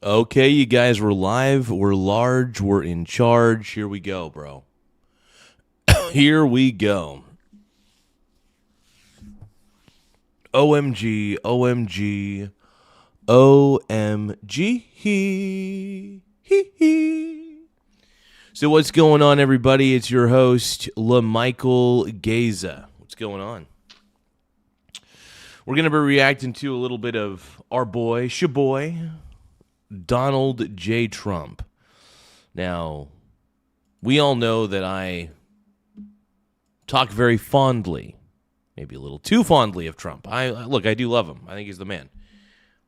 Okay, you guys, we're live, we're large, we're in charge. Here we go, bro. Here we go. OMG, OMG, OMG. So what's going on, everybody? It's your host, LaMichael Garza. What's going on? We're going to be reacting to a little bit of our boy, shaboy, Donald J. Trump. Now, we all know that I talk very fondly, maybe a little too fondly of Trump. I do love him. I think he's the man.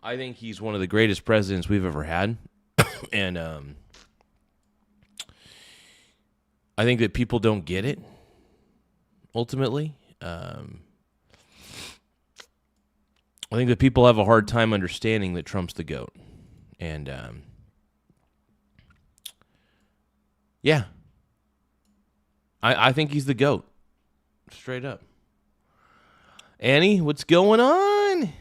I think he's one of the greatest presidents we've ever had. And I think that people don't get it, ultimately. I think that people have a hard time understanding that Trump's the GOAT. And, yeah. I think he's the GOAT. Straight up. Annie, what's going on?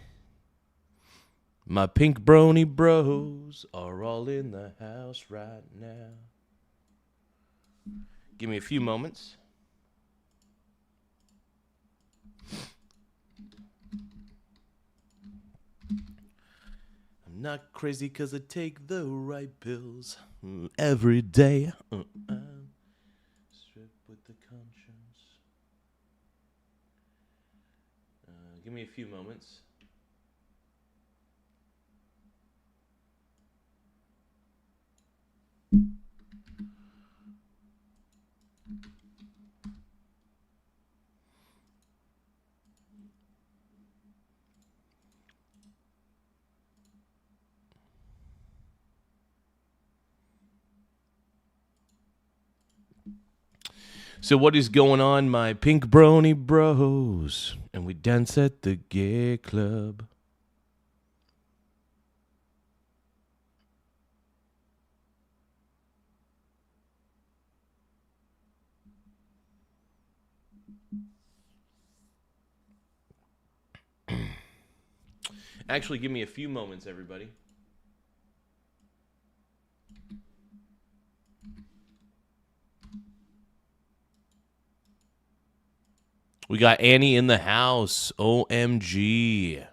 My pink brony bros are all in the house right now. Give me a few moments. I'm not crazy because I take the right pills every day. Strip with the conscience. Give me a few moments. So what is going on, my pink brony bros? And we dance at the gay club. Actually, give me a few moments, everybody. We got Annie in the house. OMG.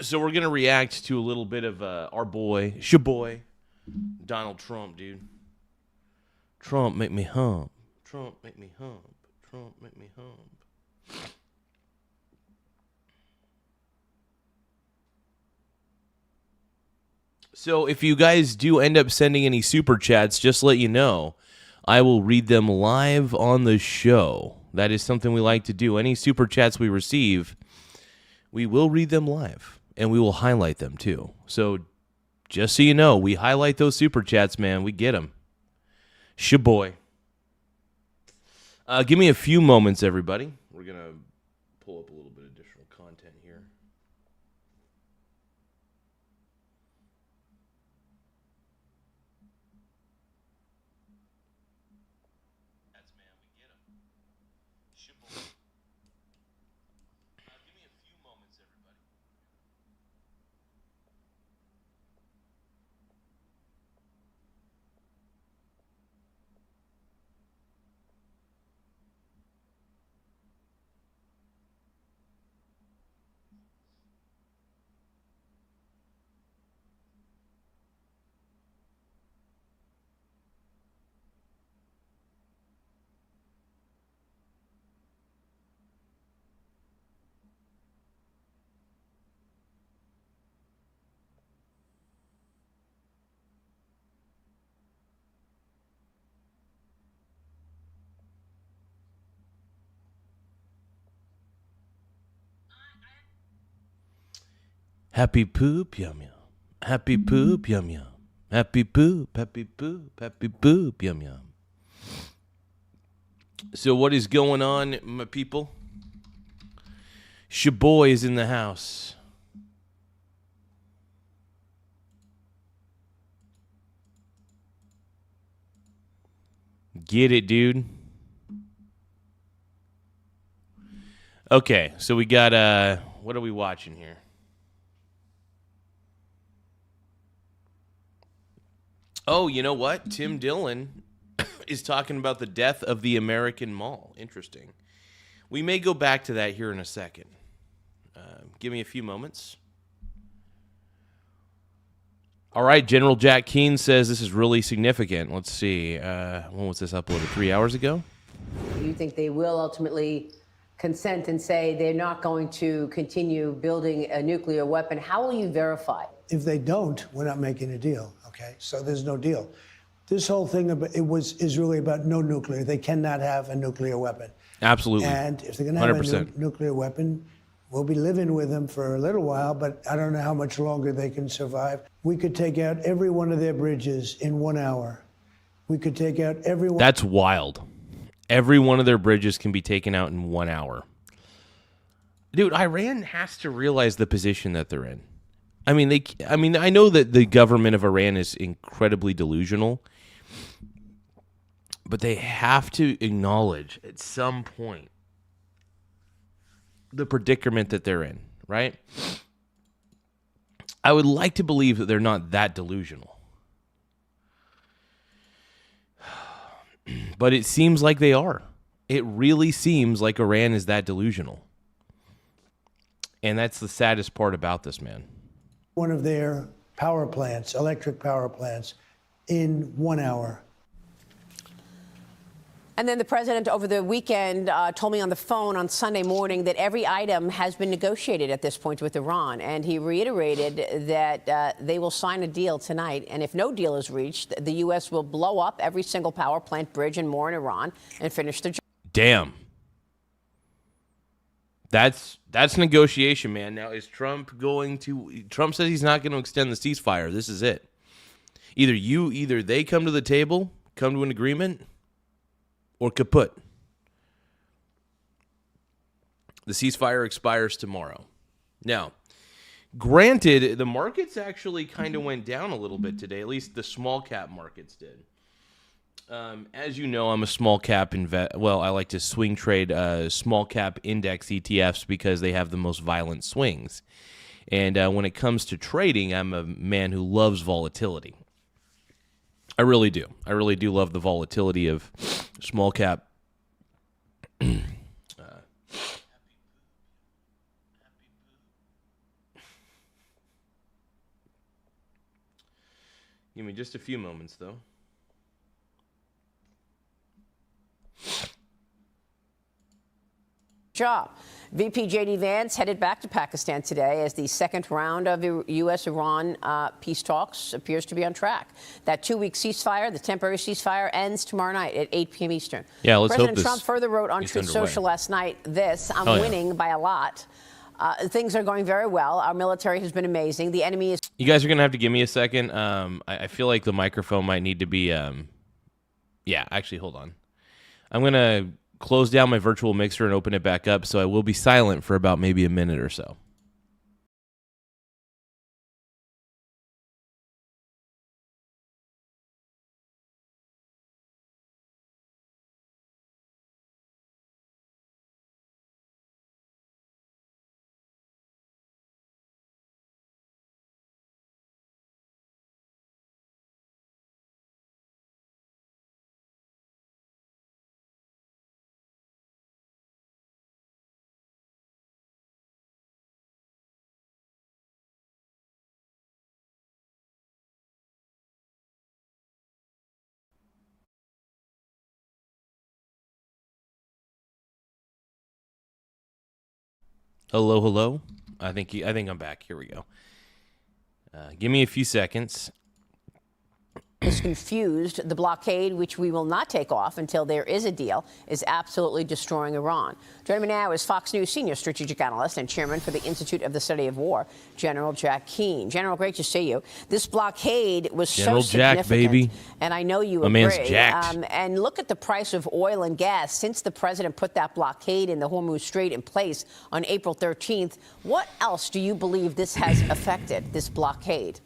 So we're going to react to a little bit of our boy, shaboy, Donald Trump, dude. Trump make me hump. Trump make me hump. Trump make me hump. So if you guys do end up sending any super chats, just let you know, I will read them live on the show. That is something we like to do. Any super chats we receive, we will read them live, and we will highlight them too. So just so you know, we highlight those super chats, man. We get them. Shaboy. Give me a few moments, everybody. We're going to pull up a little bit of additional content here. Give me a few moments, everybody. Happy poop, yum yum. Happy poop, yum yum. Happy poop, happy poop, happy poop, yum yum. So what is going on, my people? Shaboy is in the house. Get it, dude. Okay, so we got what are we watching here? Oh, you know what? Tim Dillon is talking about the death of the American mall. Interesting. We may go back to that here in a second. Give me a few moments. All right, General Jack Keane says this is really significant. Let's see. When was this uploaded? 3 hours ago? You think they will ultimately consent and say they're not going to continue building a nuclear weapon? How will you verify? If they don't, we're not making a deal, okay? So there's no deal. This whole thing is really about no nuclear. They cannot have a nuclear weapon. Absolutely. And if they're going to have 100%. a nuclear weapon, we'll be living with them for a little while, but I don't know how much longer they can survive. We could take out every one of their bridges in 1 hour. We could take out every one. That's wild. Every one of their bridges can be taken out in 1 hour. Dude, Iran has to realize the position that they're in. I mean, I know that the government of Iran is incredibly delusional, but they have to acknowledge at some point the predicament that they're in, right? I would like to believe that they're not that delusional. But it seems like they are. It really seems like Iran is that delusional. And that's the saddest part about this, man. One of their power plants, electric power plants, in 1 hour. And then the president over the weekend told me on the phone on Sunday morning that every item has been negotiated at this point with Iran. And he reiterated that they will sign a deal tonight. And if no deal is reached, the U.S. will blow up every single power plant, bridge, and more in Iran and finish the job. Damn. That's negotiation, man. Now, is Trump going to... Trump says he's not going to extend the ceasefire. This is it. Either they come to the table, come to an agreement, or kaput. The ceasefire expires tomorrow. Now, granted, the markets actually kind of went down a little bit today. At least the small cap markets did. As you know, I'm a small cap Well, I like to swing trade small cap index ETFs because they have the most violent swings. And when it comes to trading, I'm a man who loves volatility. I really do. I really do love the volatility of small cap. Give me just a few moments, though. Job. VP J.D. Vance headed back to Pakistan today as the second round of U.S.-Iran peace talks appears to be on track. That 2-week ceasefire, the temporary ceasefire, ends tomorrow night at 8 p.m. Eastern. Yeah, let's President hope Trump further wrote on Truth Social last night this: I'm winning by a lot. Things are going very well. Our military has been amazing. The enemy is... You guys are going to have to give me a second. I feel like the microphone might need to be... Yeah, actually, hold on. I'm going to close down my virtual mixer and open it back up, so I will be silent for about maybe a minute or so. Hello, hello. I think I'm back. Here we go. Give me a few seconds. is confused. The blockade, which we will not take off until there is a deal, is absolutely destroying Iran. Joining me now is Fox News senior strategic analyst and chairman for the Institute of the Study of War, General Jack Keane. General, great to see you. This blockade was General so significant, Jack, baby. And I know you My agree. man's jacked. And look at the price of oil and gas since the president put that blockade in the Hormuz Strait in place on April 13th. What else do you believe this has affected, this blockade?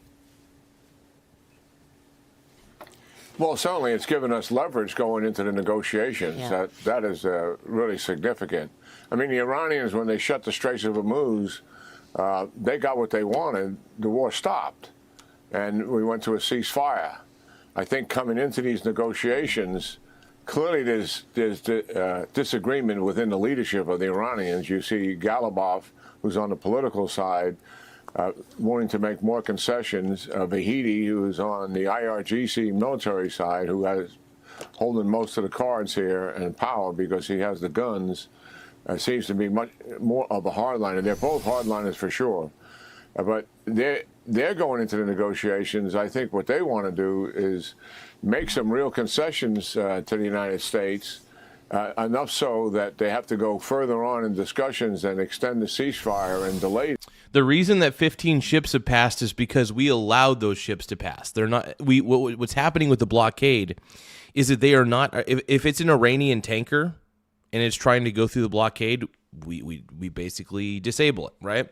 Well, certainly it's given us leverage going into the negotiations. Yeah. That is really significant. I mean, the Iranians, when they shut the Strait of Hormuz, they got what they wanted. The war stopped, and we went to a ceasefire. I think coming into these negotiations, clearly there's disagreement within the leadership of the Iranians. You see Galibaf, who's on the political side, wanting to make more concessions. Vahidi, who's on the IRGC military side, who has holding most of the cards here and power because he has the guns, seems to be much more of a hardliner. They're both hardliners for sure, but they're going into the negotiations. I think what they want to do is make some real concessions to the United States, enough so that they have to go further on in discussions and extend the ceasefire and delay. The reason that 15 ships have passed is because we allowed those ships to pass. They're not. What's happening with the blockade is that they are not. If it's an Iranian tanker and it's trying to go through the blockade, we basically disable it, right?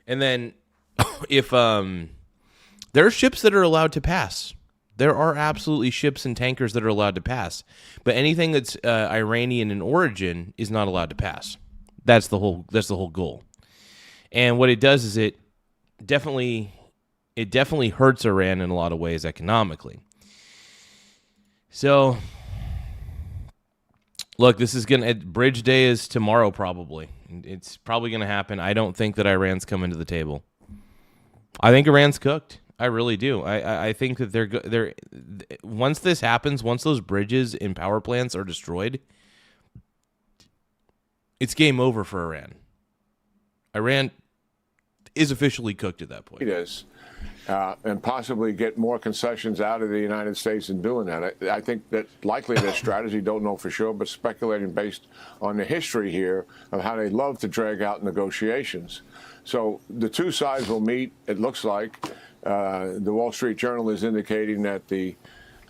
And then if there are ships that are allowed to pass. There are absolutely ships and tankers that are allowed to pass, but anything that's Iranian in origin is not allowed to pass. That's the whole goal. And what it does is it definitely hurts Iran in a lot of ways economically. So, look, Bridge Day is tomorrow probably. It's probably going to happen. I don't think that Iran's coming to the table. I think Iran's cooked. I really do. I think that they're once this happens, once those bridges and power plants are destroyed, it's game over for Iran. Iran is officially cooked at that point. It is, and possibly get more concessions out of the United States in doing that. I think that likely their strategy, don't know for sure, but speculating based on the history here of how they love to drag out negotiations. So the two sides will meet, it looks like. The Wall Street Journal is indicating that the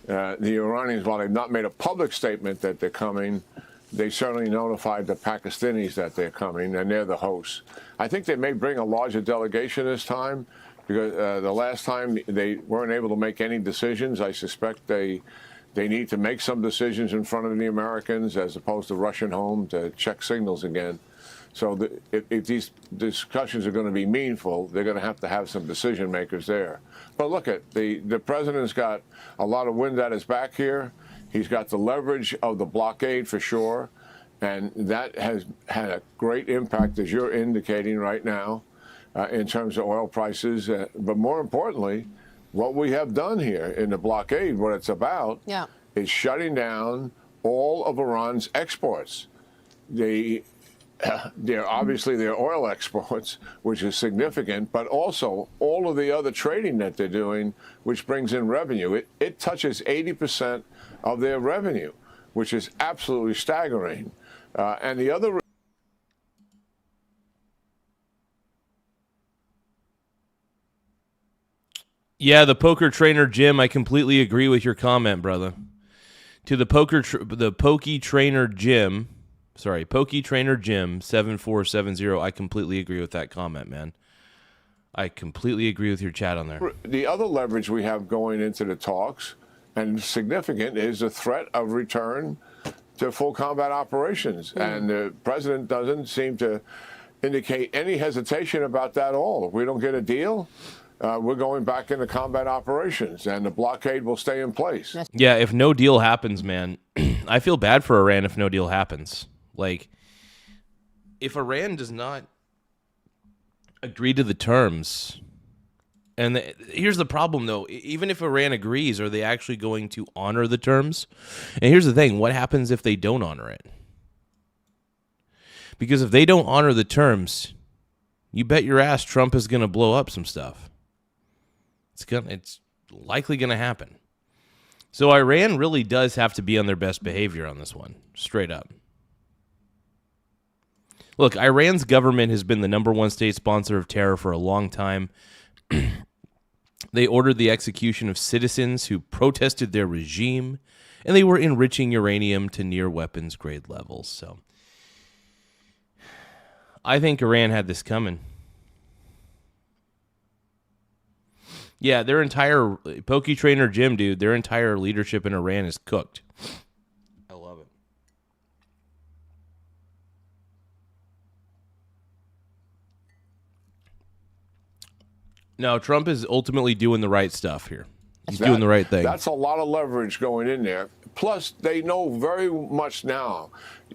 Iranians, while they've not made a public statement that they're coming, they certainly notified the Pakistanis that they're coming, and they're the hosts. I think they may bring a larger delegation this time because the last time they weren't able to make any decisions. I suspect they need to make some decisions in front of the Americans as opposed to rushing home to check signals again. So if these discussions are going to be meaningful, they're going to have some decision makers there. But look at the president's got a lot of wind at his back here. He's got the leverage of the blockade for sure, and that has had a great impact, as you're indicating right now, in terms of oil prices. But more importantly, what we have done here in the blockade, what it's about, is shutting down all of Iran's exports. They're obviously their oil exports, which is significant, but also all of the other trading that they're doing, which brings in revenue. It touches 80% of their revenue, which is absolutely staggering. And the other... Yeah, the poker trainer Jim, I completely agree with your comment, brother. To the pokey trainer Jim... Sorry, Pokey Trainer Jim 7470. I completely agree with that comment, man. I completely agree with your chat on there. The other leverage we have going into the talks, and significant, is the threat of return to full combat operations. And the president doesn't seem to indicate any hesitation about that at all. If we don't get a deal, we're going back into combat operations, and the blockade will stay in place. Yeah, if no deal happens, man, I feel bad for Iran if no deal happens. Like, if Iran does not agree to the terms, and here's the problem, though. Even if Iran agrees, are they actually going to honor the terms? And here's the thing. What happens if they don't honor it? Because if they don't honor the terms, you bet your ass Trump is going to blow up some stuff. It's likely going to happen. So Iran really does have to be on their best behavior on this one, straight up. Look, Iran's government has been the number one state sponsor of terror for a long time. They ordered the execution of citizens who protested their regime, and they were enriching uranium to near weapons grade levels. So I think Iran had this coming. Yeah, their entire Pokey Trainer Jim, dude, their entire leadership in Iran is cooked. I love it. No, Trump is ultimately doing the right stuff here. He's doing the right thing. That's a lot of leverage going in there. Plus, they know very much now.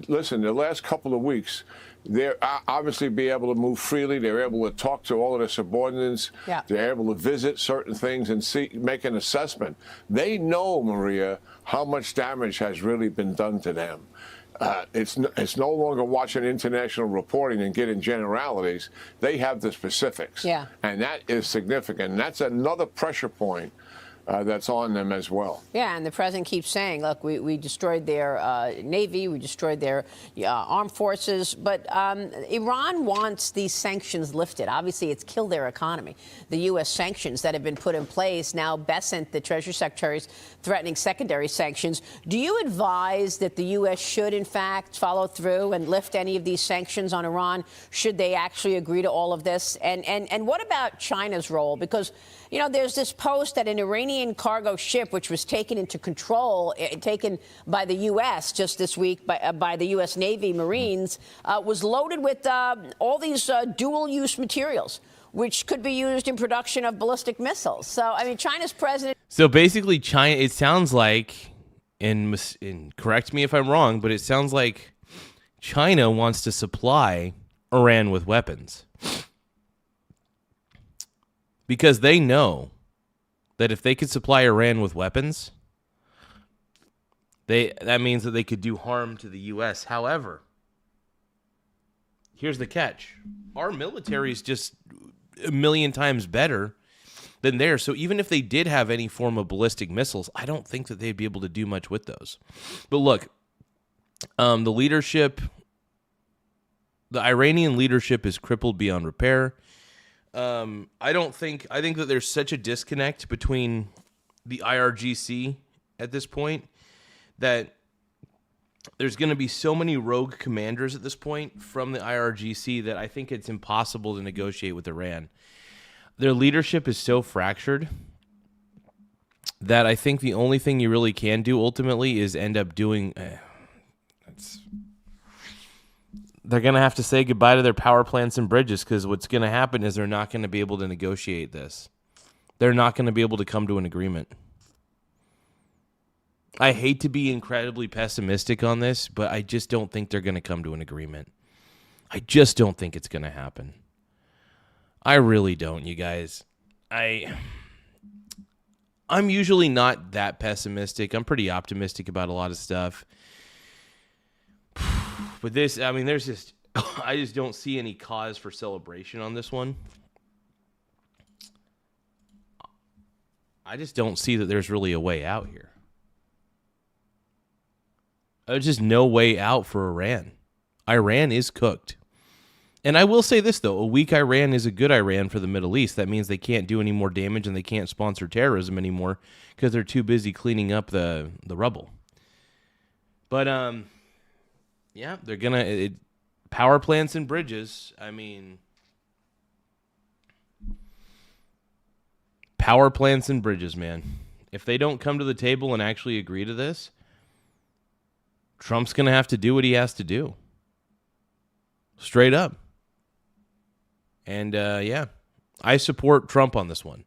Listen, the last couple of weeks, they're obviously be able to move freely. They're able to talk to all of their subordinates. Yeah. They're able to visit certain things and make an assessment. They know, Maria, how much damage has really been done to them. It's no longer watching international reporting and getting generalities. They have the specifics. Yeah. And that is significant. And that's another pressure point that's on them as well. Yeah, and the president keeps saying, look, we destroyed their Navy, we destroyed their armed forces, but Iran wants these sanctions lifted. Obviously, it's killed their economy. The U.S. sanctions that have been put in place, now Bessent, the Treasury Secretary, is threatening secondary sanctions. Do you advise that the U.S. should, in fact, follow through and lift any of these sanctions on Iran? Should they actually agree to all of this? And what about China's role? Because, you know, there's this post that an Iranian cargo ship, which was taken into control, taken by the U.S. just this week by the U.S. Navy Marines, was loaded with all these dual-use materials, which could be used in production of ballistic missiles. So, I mean, China's president... So basically, China, it sounds like, and correct me if I'm wrong, but it sounds like China wants to supply Iran with weapons. Because they know that if they could supply Iran with weapons, that means that they could do harm to the U.S. However, here's the catch. Our military is just a million times better than theirs. So even if they did have any form of ballistic missiles, I don't think that they'd be able to do much with those. But look, the leadership, the Iranian leadership is crippled beyond repair. I think that there's such a disconnect between the IRGC at this point that there's going to be so many rogue commanders at this point from the IRGC that I think it's impossible to negotiate with Iran. Their leadership is so fractured that I think the only thing you really can do ultimately is end up doing... They're going to have to say goodbye to their power plants and bridges, because what's going to happen is they're not going to be able to negotiate this. They're not going to be able to come to an agreement. I hate to be incredibly pessimistic on this, but I just don't think they're going to come to an agreement. I just don't think it's going to happen. I really don't, you guys. I'm usually not that pessimistic. I'm pretty optimistic about a lot of stuff. But this, I mean, I just don't see any cause for celebration on this one. I just don't see that there's really a way out here. There's just no way out for Iran. Iran is cooked. And I will say this, though. A weak Iran is a good Iran for the Middle East. That means they can't do any more damage and they can't sponsor terrorism anymore because they're too busy cleaning up the rubble. But, yeah, they're going to... Power plants and bridges, I mean... Power plants and bridges, man. If they don't come to the table and actually agree to this, Trump's going to have to do what he has to do. Straight up. And, yeah, I support Trump on this one.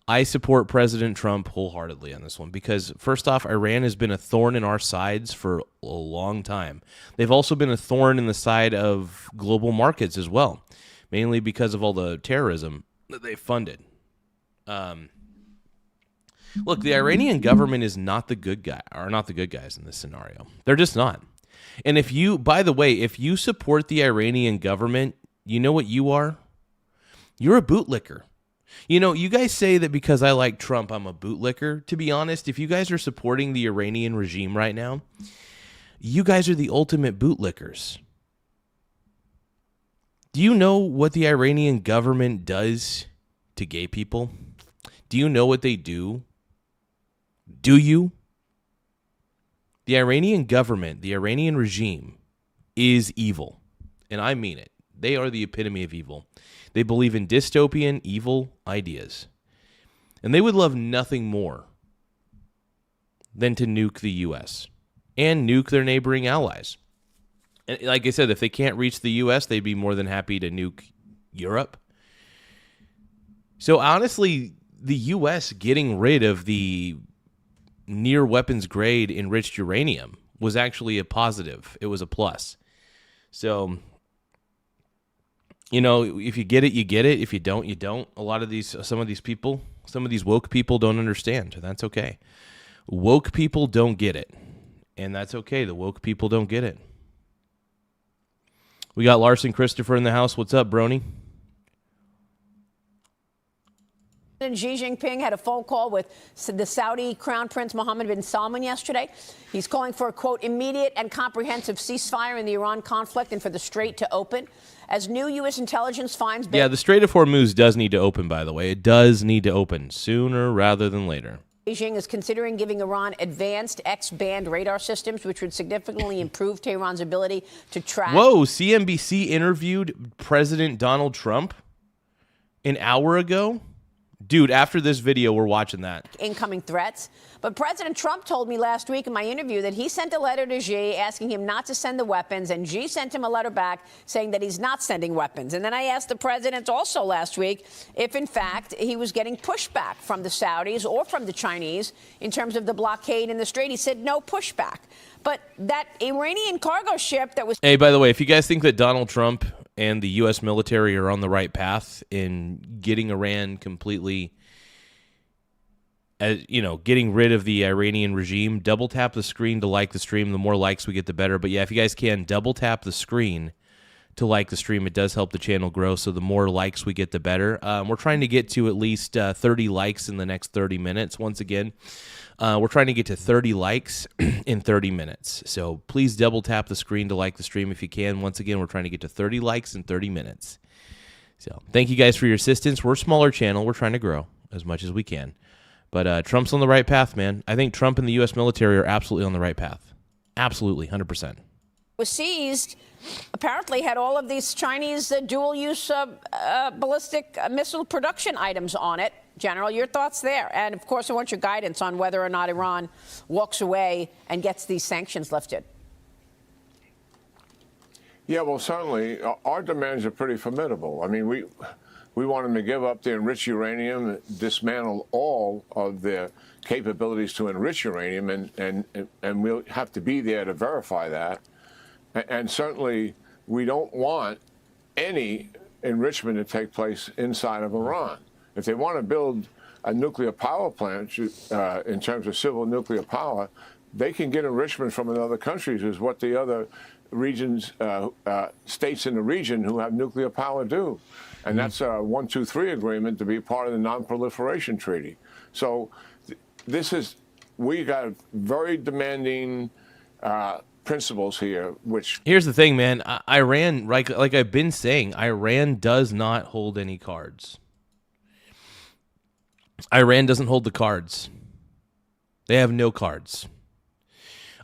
I support President Trump wholeheartedly on this one because, first off, Iran has been a thorn in our sides for a long time. They've also been a thorn in the side of global markets as well, mainly because of all the terrorism that they funded. Look, the Iranian government is not the good guy, or not the good guys in this scenario. They're just not. And if you, by the way, if you support the Iranian government, you know what you are? You're a bootlicker. You know, you guys say that because I like Trump, I'm a bootlicker. To be honest, if you guys are supporting the Iranian regime right now, you guys are the ultimate bootlickers. Do you know what the Iranian government does to gay people? Do you know what they do? Do you? The Iranian government, the Iranian regime is evil. And I mean it. They are the epitome of evil. They believe in dystopian, evil ideas. And they would love nothing more than to nuke the U.S. and nuke their neighboring allies. And like I said, if they can't reach the U.S., they'd be more than happy to nuke Europe. So honestly, the U.S. getting rid of the near weapons grade enriched uranium was actually a positive. It was a plus. So, you know, if you get it, you get it. If you don't, you don't. Some of these woke people don't understand. That's okay. Woke people don't get it. And that's okay. The woke people don't get it. We got Larson Christopher in the house. What's up, Brony? Xi Jinping had a phone call with the Saudi Crown Prince Mohammed bin Salman yesterday. He's calling for a, quote, immediate and comprehensive ceasefire in the Iran conflict and for the Strait to open. As new U.S. intelligence finds... Yeah, the Strait of Hormuz does need to open, by the way. It does need to open sooner rather than later. Beijing is considering giving Iran advanced X-band radar systems, which would significantly improve Tehran's ability to track... Whoa, CNBC interviewed President Donald Trump an hour ago? Dude, after this video, we're watching that. Incoming threats. But President Trump told me last week in my interview that he sent a letter to Xi asking him not to send the weapons, and Xi sent him a letter back saying that he's not sending weapons. And then I asked the president also last week if, in fact, he was getting pushback from the Saudis or from the Chinese in terms of the blockade in the Strait. He said no pushback. But that Iranian cargo ship that was... Hey, by the way, if you guys think that Donald Trump and the U.S. military are on the right path in getting Iran completely, getting rid of the Iranian regime, double tap the screen to like the stream. The more likes we get, the better. But yeah, if you guys can, double tap the screen to like the stream. It does help the channel grow, so the more likes we get, the better. We're trying to get to at least 30 likes in the next 30 minutes. Once again, we're trying to get to 30 likes in 30 minutes. So please double tap the screen to like the stream if you can. Once again, we're trying to get to 30 likes in 30 minutes. So thank you guys for your assistance. We're a smaller channel. We're trying to grow as much as we can. But Trump's on the right path, man. I think Trump and the U.S. military are absolutely on the right path. Absolutely, 100%. Was seized, apparently had all of these Chinese dual-use ballistic missile production items on it. General, your thoughts there? And, of course, I want your guidance on whether or not Iran walks away and gets these sanctions lifted. Yeah, well, certainly, our demands are pretty formidable. I mean, we want them to give up the enriched uranium, dismantle all of their capabilities to enrich uranium, and we'll have to be there to verify that. And certainly, we don't want any enrichment to take place inside of Iran. If they want to build a nuclear power plant, in terms of civil nuclear power, they can get enrichment from other countries, is what the other regions, states in the region who have nuclear power do. And that's a 1, 2, 3 agreement to be part of the non-proliferation treaty. So we got very demanding principles here, which... Here's the thing, man. Iran, like I've been saying, Iran does not hold any cards. Iran doesn't hold the cards. They have no cards.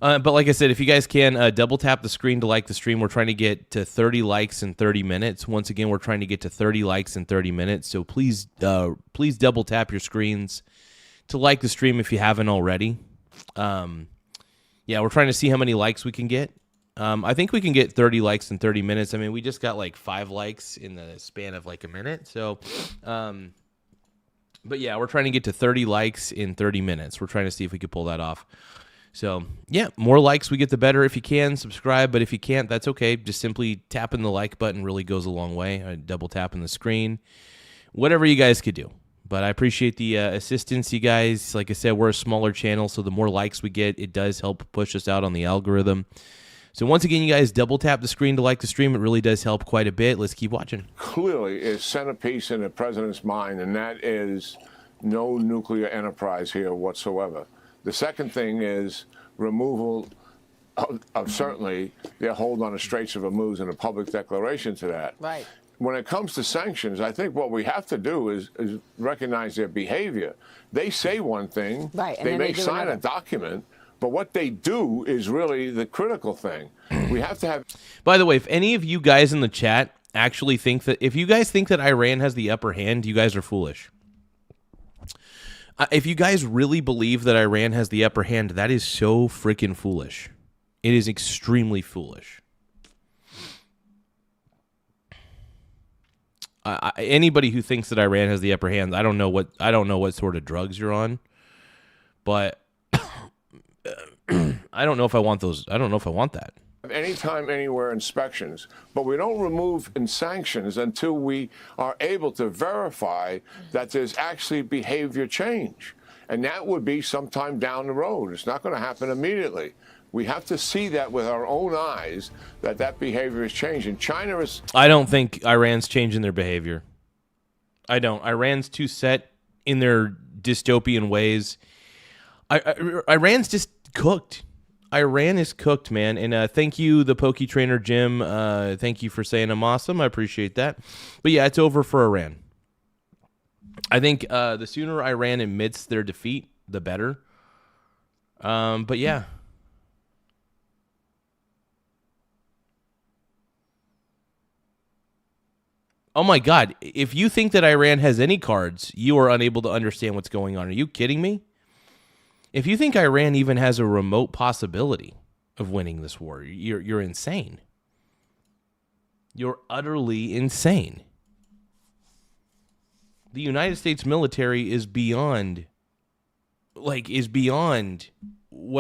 But like I said, if you guys can, double tap the screen to like the stream. We're trying to get to 30 likes in 30 minutes. Once again, we're trying to get to 30 likes in 30 minutes. So please double tap your screens to like the stream if you haven't already. Yeah, we're trying to see how many likes we can get. I think we can get 30 likes in 30 minutes. I mean, we just got like 5 likes in the span of like a minute. So, but yeah, we're trying to get to 30 likes in 30 minutes. We're trying to see if we could pull that off. So, yeah, more likes we get, the better. If you can, subscribe. But if you can't, that's okay. Just simply tapping the like button really goes a long way. Double tapping the screen. Whatever you guys could do. But I appreciate the assistance, you guys. Like I said, we're a smaller channel, so the more likes we get, it does help push us out on the algorithm. So once again, you guys, double tap the screen to like the stream. It really does help quite a bit. Let's keep watching. Clearly is centerpiece in the president's mind, and that is no nuclear enterprise here whatsoever. The second thing is removal of certainly their hold on the Straits of Hormuz and a public declaration to that. Right. When it comes to sanctions, I think what we have to do is recognize their behavior. They say one thing, right, they may sign a document, but what they do is really the critical thing. We have to have... By the way, if any of you guys in the chat actually think that... If you guys think that Iran has the upper hand, you guys are foolish. If you guys really believe that Iran has the upper hand, that is so freaking foolish. It is extremely foolish. Anybody who thinks that Iran has the upper hand, I don't know what sort of drugs you're on, but I don't know if I want those. I don't know if I want that. Anytime, anywhere inspections, but we don't remove sanctions until we are able to verify that there's actually behavior change. And that would be sometime down the road. It's not going to happen immediately. We have to see that with our own eyes, that behavior is changing. China is... I don't think Iran's changing their behavior. I don't. Iran's too set in their dystopian ways. Iran's just cooked. Iran is cooked, man. And thank you, the Pokey Trainer Jim. Thank you for saying I'm awesome. I appreciate that. But yeah, it's over for Iran. I think the sooner Iran admits their defeat, the better. But yeah. Oh my God. If you think that Iran has any cards, you are unable to understand what's going on. Are you kidding me? If you think Iran even has a remote possibility of winning this war, you're insane. You're utterly insane. The United States military is beyond what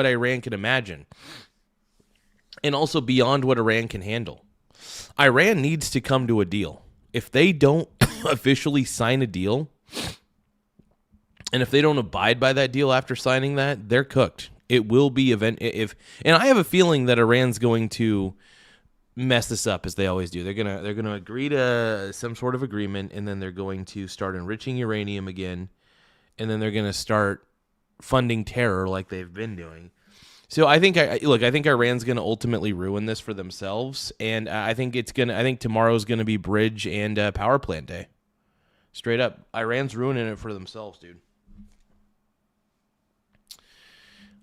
Iran can imagine. And also beyond what Iran can handle. Iran needs to come to a deal. If they don't officially sign a deal, and if they don't abide by that deal after signing that, they're cooked. It will be and I have a feeling that Iran's going to mess this up as they always do. They're gonna agree to some sort of agreement, and then they're going to start enriching uranium again, and then they're gonna start funding terror like they've been doing. So I think Iran's gonna ultimately ruin this for themselves, and I think tomorrow's gonna be bridge and power plant day. Straight up, Iran's ruining it for themselves, dude.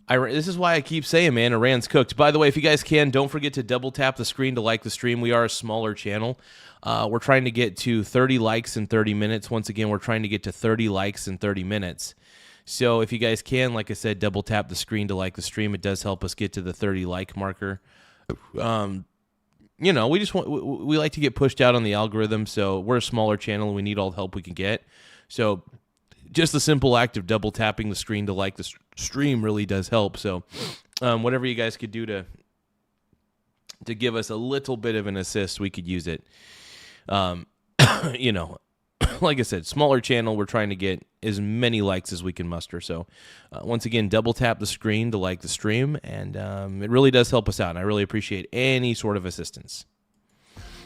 This is why I keep saying, man, Iran's cooked. By the way, if you guys can, don't forget to double tap the screen to like the stream. We are a smaller channel. We're trying to get to 30 likes in 30 minutes. Once again, we're trying to get to 30 likes in 30 minutes. So if you guys can, like I said, double tap the screen to like the stream. It does help us get to the 30 like marker. We like to get pushed out on the algorithm. So we're a smaller channel and we need all the help we can get. So just the simple act of double tapping the screen to like the stream really does help. So whatever you guys could do to give us a little bit of an assist, we could use it. Like I said, smaller channel, we're trying to get as many likes as we can muster. So once again, double tap the screen to like the stream, and it really does help us out, and I really appreciate any sort of assistance.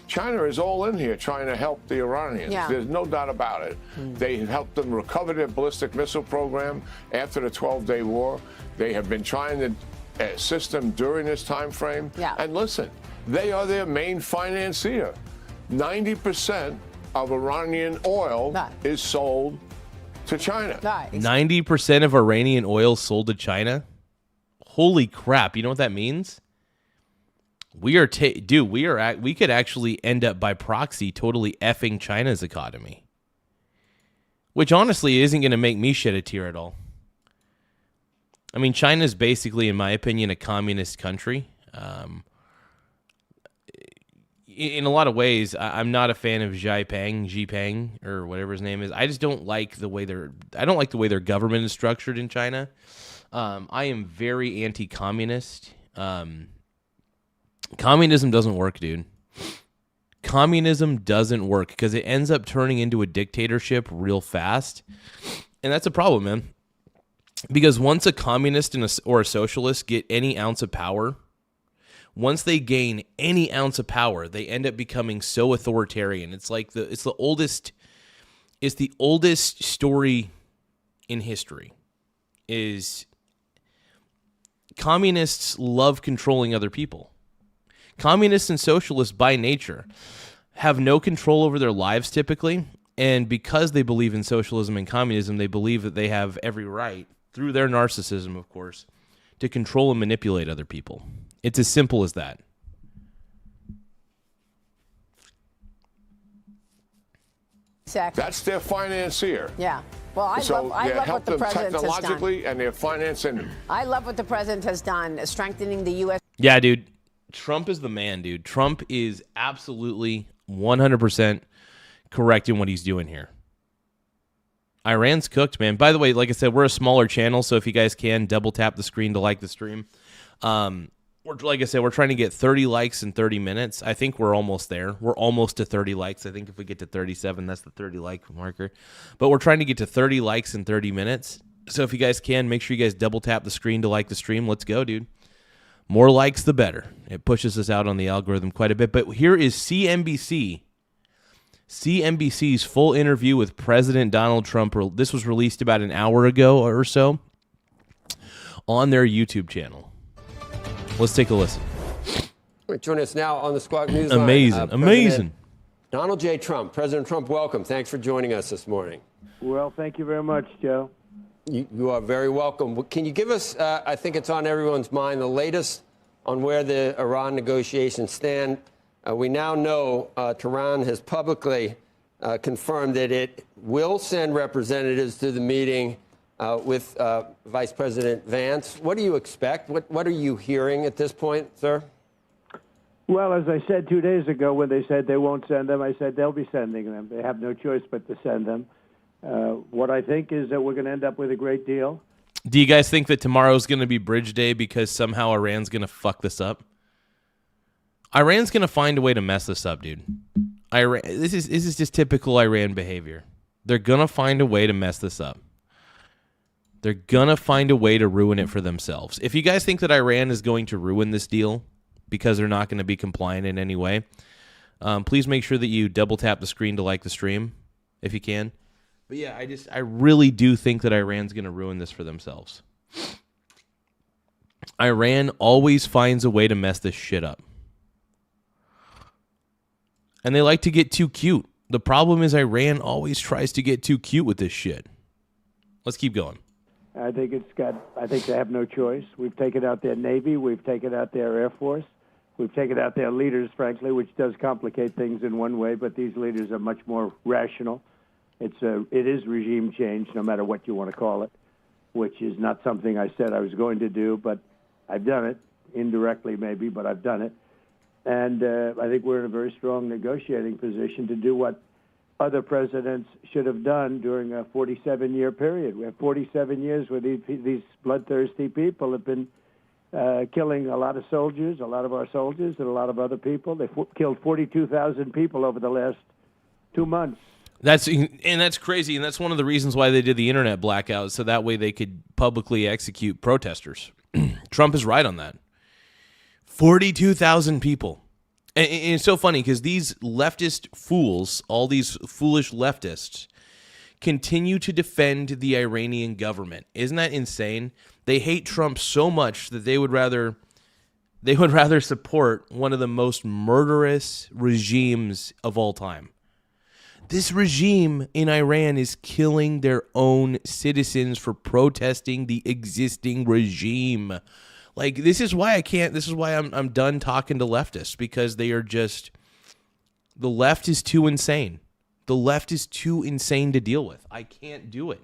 China is all in here trying to help the Iranians. Yeah. There's no doubt about it. They helped them recover their ballistic missile program after the 12-day war. They have been trying to assist them during this time frame. Yeah. And listen, they are their main financier. 90% of Iranian oil is sold to China. 90% of Iranian oil sold to China? Holy crap. You know what that means? We could actually end up by proxy totally effing China's economy. Which honestly isn't going to make me shed a tear at all. I mean, China's basically, in my opinion, a communist country. In a lot of ways, I'm not a fan of Xi Jinping, or whatever his name is. I just don't like the way their government is structured in China. I am very anti-communist. Communism doesn't work, dude. Communism doesn't work because it ends up turning into a dictatorship real fast. And that's a problem, man. Because once a communist or a socialist get any ounce of power, once they gain any ounce of power, they end up becoming so authoritarian. It's like it's the oldest story in history. Is communists love controlling other people. Communists and socialists by nature have no control over their lives typically, and because they believe in socialism and communism, they believe that they have every right, through their narcissism, of course, to control and manipulate other people. It's as simple as that. Exactly. That's their financier. Yeah. Well, I love what the president has done. Technologically, and they're financing them. I love what the president has done, strengthening the U.S. Yeah, dude. Trump is the man, dude. Trump is absolutely 100% correct in what he's doing here. Iran's cooked, man. By the way, like I said, we're a smaller channel, so if you guys can, double tap the screen to like the stream. Like I said, we're trying to get 30 likes in 30 minutes. I think we're almost there. We're almost to 30 likes. I think if we get to 37, that's the 30 like marker. But we're trying to get to 30 likes in 30 minutes. So if you guys can, make sure you guys double tap the screen to like the stream. Let's go, dude. More likes, the better. It pushes us out on the algorithm quite a bit. But here is CNBC. CNBC's full interview with President Donald Trump. This was released about an hour ago or so on their YouTube channel. Let's take a listen. Joining us now on the Squawk News Amazing, amazing. Donald J. Trump. President Trump, welcome. Thanks for joining us this morning. Well, thank you very much, Joe. You are very welcome. Can you give us, I think it's on everyone's mind, the latest on where the Iran negotiations stand? We now know Tehran has publicly confirmed that it will send representatives to the meeting with Vice President Vance. What do you expect? What are you hearing at this point, sir? Well, as I said 2 days ago when they said they won't send them, I said they'll be sending them. They have no choice but to send them. What I think is that we're going to end up with a great deal. Do you guys think that tomorrow's going to be bridge day because somehow Iran's going to fuck this up? Iran's going to find a way to mess this up, dude. This is just typical Iran behavior. They're going to find a way to mess this up. They're going to find a way to ruin it for themselves. If you guys think that Iran is going to ruin this deal because they're not going to be compliant in any way, please make sure that you double tap the screen to like the stream if you can. But yeah, I really do think that Iran's going to ruin this for themselves. Iran always finds a way to mess this shit up. And they like to get too cute. The problem is Iran always tries to get too cute with this shit. Let's keep going. I think they have no choice. We've taken out their Navy. We've taken out their Air Force. We've taken out their leaders, frankly, which does complicate things in one way, but these leaders are much more rational. It is regime change, no matter what you want to call it, which is not something I said I was going to do, but I've done it, indirectly maybe, but I've done it. And I think we're in a very strong negotiating position to do what other presidents should have done during a 47-year period. We have 47 years where these bloodthirsty people have been killing a lot of soldiers, a lot of our soldiers, and a lot of other people. They've killed 42,000 people over the last 2 months. That's crazy, and that's one of the reasons why they did the internet blackout, so that way they could publicly execute protesters. Trump is right on that. 42,000 people. And it's so funny because these leftist fools, all these foolish leftists, continue to defend the Iranian government. Isn't that insane? They hate Trump so much that they would rather support one of the most murderous regimes of all time. This regime in Iran is killing their own citizens for protesting the existing regime. Like, this is why I'm done talking to leftists, because they are just, the left is too insane. The left is too insane to deal with. I can't do it.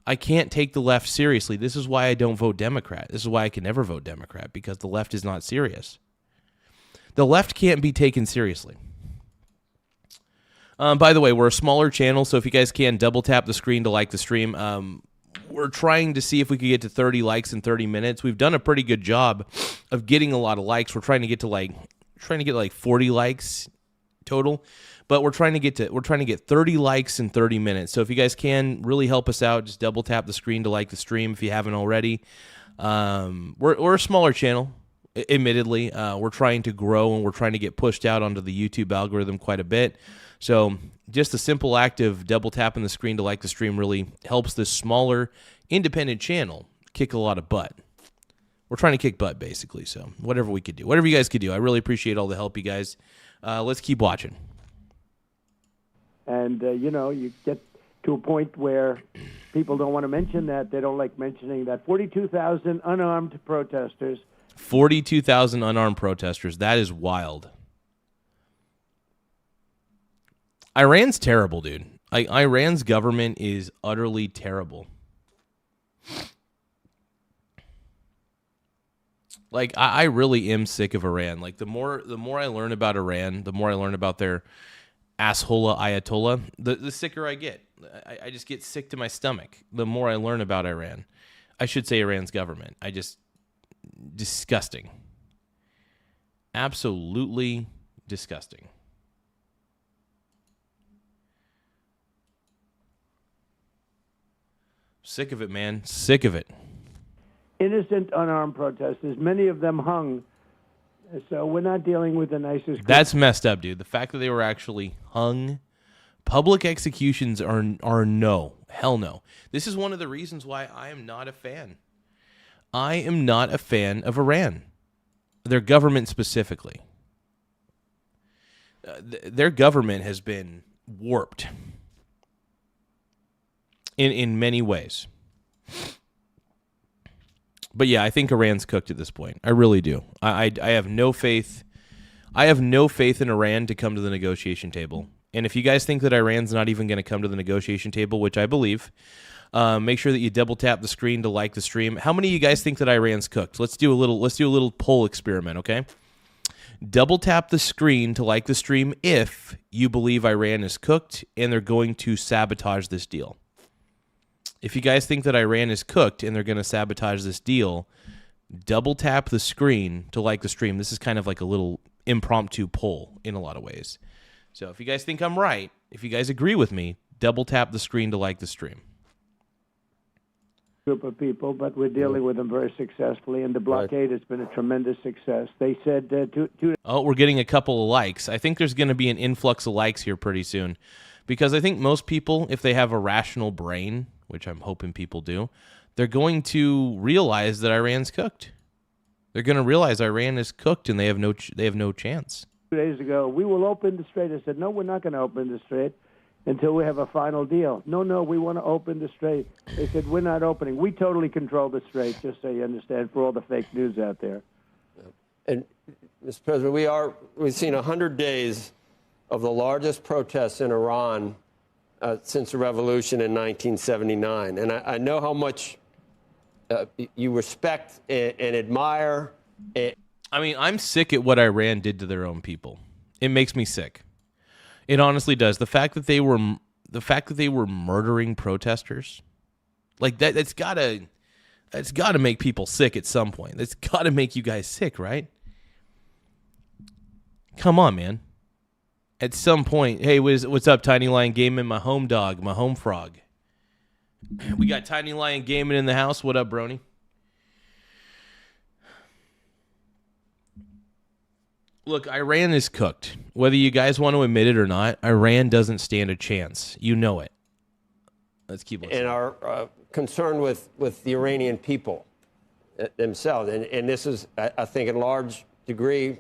I can't take the left seriously. This is why I don't vote Democrat. This is why I can never vote Democrat, because the left is not serious. The left can't be taken seriously. By the way, we're a smaller channel, so if you guys can, double tap the screen to like the stream. We're trying to see if we could get to 30 likes in 30 minutes. We've done a pretty good job of getting a lot of likes. We're trying to get 40 likes total, but we're trying to get 30 likes in 30 minutes. So if you guys can really help us out, just double tap the screen to like the stream if you haven't already. We're a smaller channel, admittedly. We're trying to grow, and we're trying to get pushed out onto the YouTube algorithm quite a bit. So just the simple act of double tapping the screen to like the stream really helps this smaller independent channel kick a lot of butt. We're trying to kick butt, basically. So whatever we could do, whatever you guys could do, I really appreciate all the help, you guys. Let's keep watching. And, you get to a point where people don't want to mention that. They don't like mentioning that 42,000 unarmed protesters. 42,000 unarmed protesters. That is wild. Iran's terrible, dude. Iran's government is utterly terrible. Like, I really am sick of Iran. Like, the more I learn about Iran, the more I learn about their asshole Ayatollah, the sicker I get. I just get sick to my stomach the more I learn about Iran. I should say Iran's government. Disgusting. Absolutely disgusting. Sick of it, man. Sick of it. Innocent, unarmed protesters, many of them hung. So we're not dealing with the nicest group. That's messed up, dude. The fact that they were actually hung. Public executions are no. Hell no. This is one of the reasons why I am not a fan. I am not a fan of Iran. Their government specifically. Their government has been warped in many ways. But yeah, I think Iran's cooked at this point. I really do. I have no faith. I have no faith in Iran to come to the negotiation table. And if you guys think that Iran's not even going to come to the negotiation table, which I believe, make sure that you double tap the screen to like the stream. How many of you guys think that Iran's cooked? Let's do a little poll experiment, okay? Double tap the screen to like the stream if you believe Iran is cooked and they're going to sabotage this deal. If you guys think that Iran is cooked and they're going to sabotage this deal, double tap the screen to like the stream. This is kind of like a little impromptu poll in a lot of ways. So if you guys think I'm right, if you guys agree with me, double tap the screen to like the stream. Group of people, but we're dealing with them very successfully, and the blockade has been a tremendous success. They said Oh, we're getting a couple of likes. I think there's going to be an influx of likes here pretty soon, because I think most people, if they have a rational brain, which I'm hoping people do, they're going to realize that Iran's cooked. They're going to realize Iran is cooked, and they have no chance. 2 days ago, we will open the Strait. I said, no, we're not going to open the Strait until we have a final deal. No, we want to open the Strait. They said, we're not opening. We totally control the Strait, just so you understand, for all the fake news out there. And, Mr. President, we've seen 100 days of the largest protests in Iran since the revolution in 1979. And I know how much you respect and admire. I mean, I'm sick at what Iran did to their own people. It makes me sick. It honestly does. The fact that they were murdering protesters, like that's gotta make people sick at some point. That's gotta make you guys sick, right? Come on, man. At some point, hey, what's up, Tiny Lion Gaming? My home dog, my home frog. We got Tiny Lion Gaming in the house. What up, Brony? Look, Iran is cooked. Whether you guys want to admit it or not, Iran doesn't stand a chance. You know it. Let's keep listening. And are concerned with the Iranian people themselves. And this is, I think, in large degree,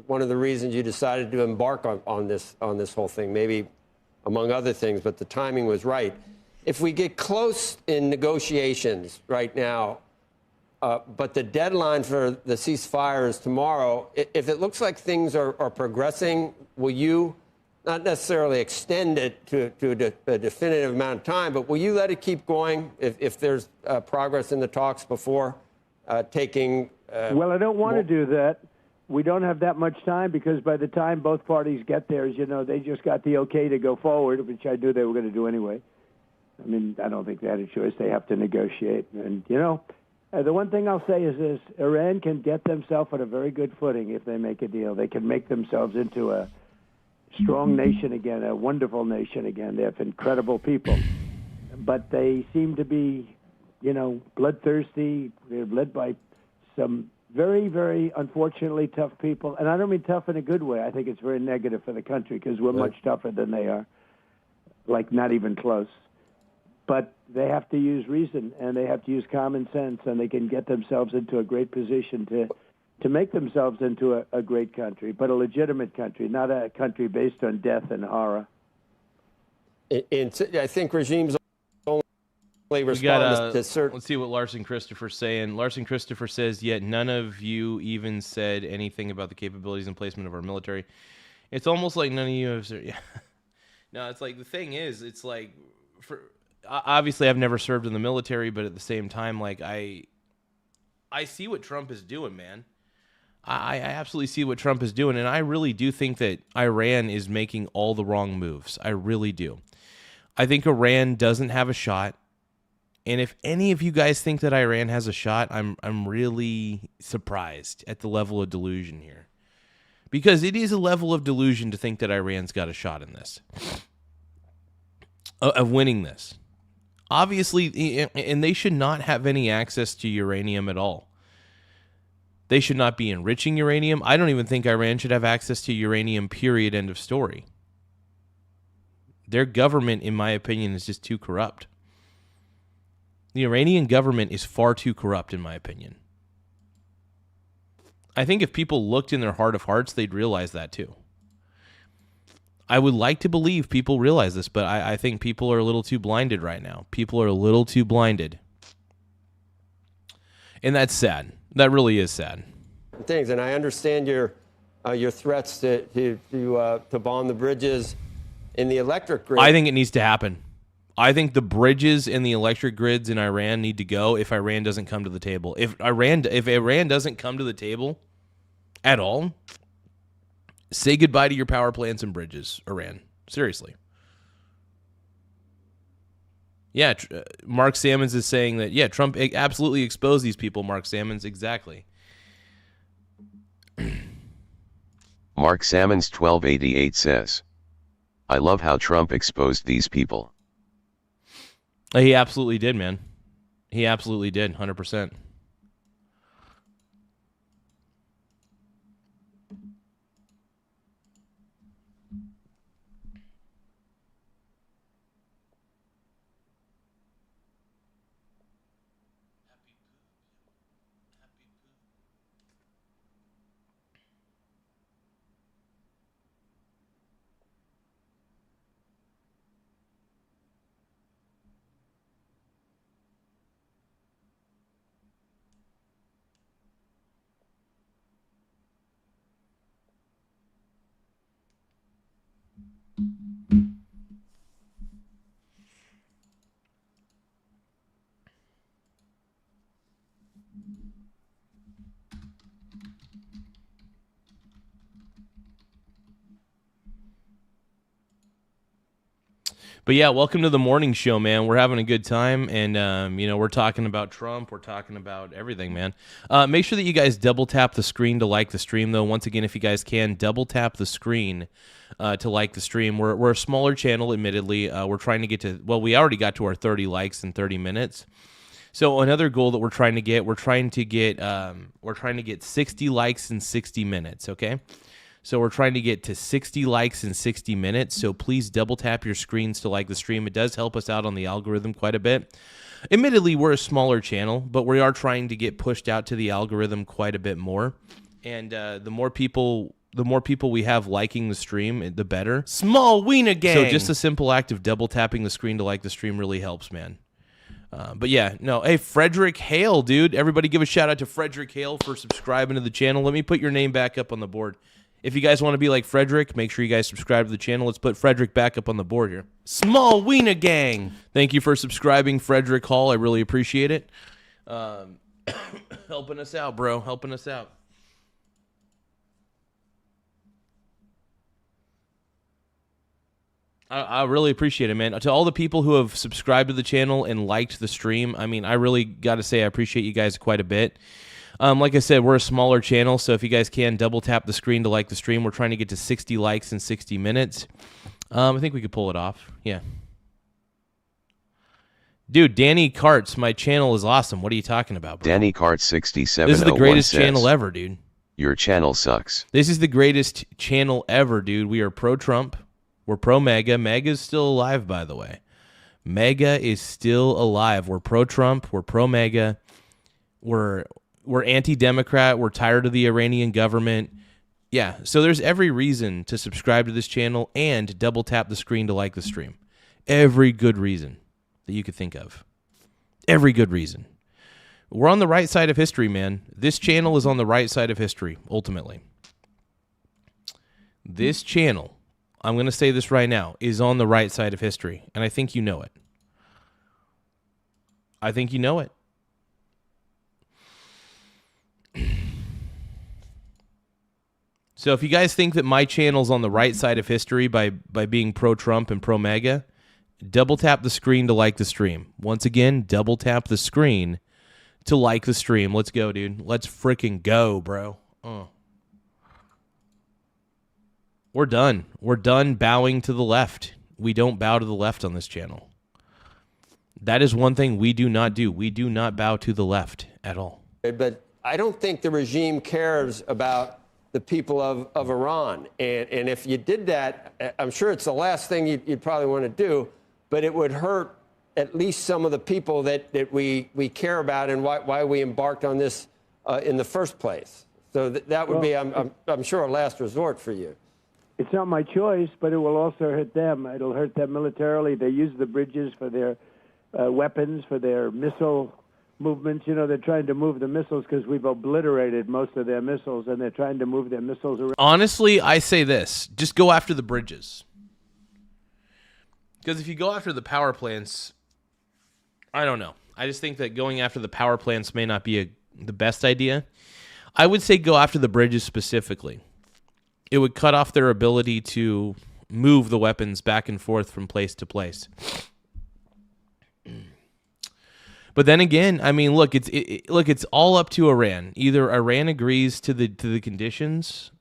one of the reasons you decided to embark on this whole thing, maybe among other things, but the timing was right. If we get close in negotiations right now, but the deadline for the ceasefire is tomorrow, if it looks like things are progressing, will you not necessarily extend it to a definitive amount of time, but will you let it keep going if there's progress in the talks before taking... Well, I don't want to do that. We don't have that much time because by the time both parties get there, as you know, they just got the okay to go forward, which I knew they were going to do anyway. I mean, I don't think they had a choice. They have to negotiate. And, you know, the one thing I'll say is this. Iran can get themselves on a very good footing if they make a deal. They can make themselves into a strong nation again, a wonderful nation again. They have incredible people. But they seem to be, you know, bloodthirsty. They're led by some very, very, unfortunately, tough people. And I don't mean tough in a good way. I think it's very negative for the country because we're much tougher than they are, like not even close. But they have to use reason, and they have to use common sense, and they can get themselves into a great position to make themselves into a great country, but a legitimate country, not a country based on death and horror. I think regimes only respond to certain... Let's see what Larson Christopher's saying. Larson Christopher says, yet none of you even said anything about the capabilities and placement of our military. It's almost like none of you have... Yeah. No, it's like, the thing is, it's like... Obviously, I've never served in the military, but at the same time, like, I see what Trump is doing, man. I absolutely see what Trump is doing, and I really do think that Iran is making all the wrong moves. I really do. I think Iran doesn't have a shot. And if any of you guys think that Iran has a shot, I'm really surprised at the level of delusion here. Because it is a level of delusion to think that Iran's got a shot in this. Of winning this. Obviously, and they should not have any access to uranium at all. They should not be enriching uranium. I don't even think Iran should have access to uranium, period, end of story. Their government, in my opinion, is just too corrupt. The Iranian government is far too corrupt, in my opinion. I think if people looked in their heart of hearts, they'd realize that too. I would like to believe people realize this, but I think people are a little too blinded right now. People are a little too blinded. And that's sad. That really is sad. Things, and I understand your threats to bomb the bridges in the electric grid. I think it needs to happen. I think the bridges and the electric grids in Iran need to go if Iran doesn't come to the table. If Iran doesn't come to the table at all, say goodbye to your power plants and bridges, Iran. Seriously. Yeah, Mark Sammons is saying that, yeah, Trump absolutely exposed these people, Mark Sammons, exactly. Mark Sammons 1288 says, I love how Trump exposed these people. He absolutely did, man. He absolutely did, 100%. But yeah, welcome to the morning show, man. We're having a good time, and we're talking about Trump. We're talking about everything, man. Make sure that you guys double tap the screen to like the stream, though. Once again, if you guys can, double tap the screen to like the stream. We're a smaller channel, admittedly. We're trying to get to, well, we already got to our 30 likes in 30 minutes. So another goal that we're trying to get 60 likes in 60 minutes. Okay. So we're trying to get to 60 likes in 60 minutes. So please double tap your screens to like the stream. It does help us out on the algorithm quite a bit. Admittedly, we're a smaller channel, but we are trying to get pushed out to the algorithm quite a bit more. And the more people we have liking the stream, the better. Small wiener gang. So So just a simple act of double tapping the screen to like the stream really helps, man. But yeah, no. Hey, Frederick Hale, dude. Everybody give a shout out to Frederick Hale for subscribing to the channel. Let me put your name back up on the board. If you guys want to be like Frederick, make sure you guys subscribe to the channel. Let's put Frederick back up on the board here. Small wiener gang. Thank you for subscribing, Frederick Hall. I really appreciate it. Helping us out, bro. Helping us out. I really appreciate it, man. To all the people who have subscribed to the channel and liked the stream, I mean, I really got to say I appreciate you guys quite a bit. Like I said, we're a smaller channel, so if you guys can, double tap the screen to like the stream. We're trying to get to 60 likes in 60 minutes. I think we could pull it off. Yeah. Dude, Danny Karts, my channel is awesome. What are you talking about, bro? Danny Cart 6701 This is the greatest says, channel ever, dude. Your channel sucks. This is the greatest channel ever, dude. We are pro-Trump. We're pro-MAGA. MAGA is still alive, by the way. MAGA is still alive. We're pro-Trump. We're pro-MAGA. We're anti-Democrat. We're tired of the Iranian government. Yeah, so there's every reason to subscribe to this channel and double tap the screen to like the stream. Every good reason that you could think of. Every good reason. We're on the right side of history, man. This channel is on the right side of history, ultimately. This channel, I'm going to say this right now, is on the right side of history, and I think you know it. I think you know it. So if you guys think that my channel's on the right side of history by being pro-Trump and pro-MAGA, double tap the screen to like the stream. Once again, double tap the screen to like the stream. Let's go, dude. Let's freaking go, bro. We're done. We're done bowing to the left. We don't bow to the left on this channel. That is one thing we do not do. We do not bow to the left at all. But I don't think the regime cares about the people of Iran. And if you did that, I'm sure it's the last thing you'd probably want to do, but it would hurt at least some of the people that we care about and why we embarked on this in the first place. So that would be, I'm sure, a last resort for you. It's not my choice, but it will also hurt them. It'll hurt them militarily. They use the bridges for their weapons, for their missile movements. You know, they're trying to move the missiles because we've obliterated most of their missiles, and they're trying to move their missiles around. Honestly, I say this. Just go after the bridges. Because if you go after the power plants, I don't know. I just think that going after the power plants may not be the best idea. I would say go after the bridges specifically. It would cut off their ability to move the weapons back and forth from place to place. But then again, I mean, look, it's all up to Iran. Either Iran agrees to the conditions,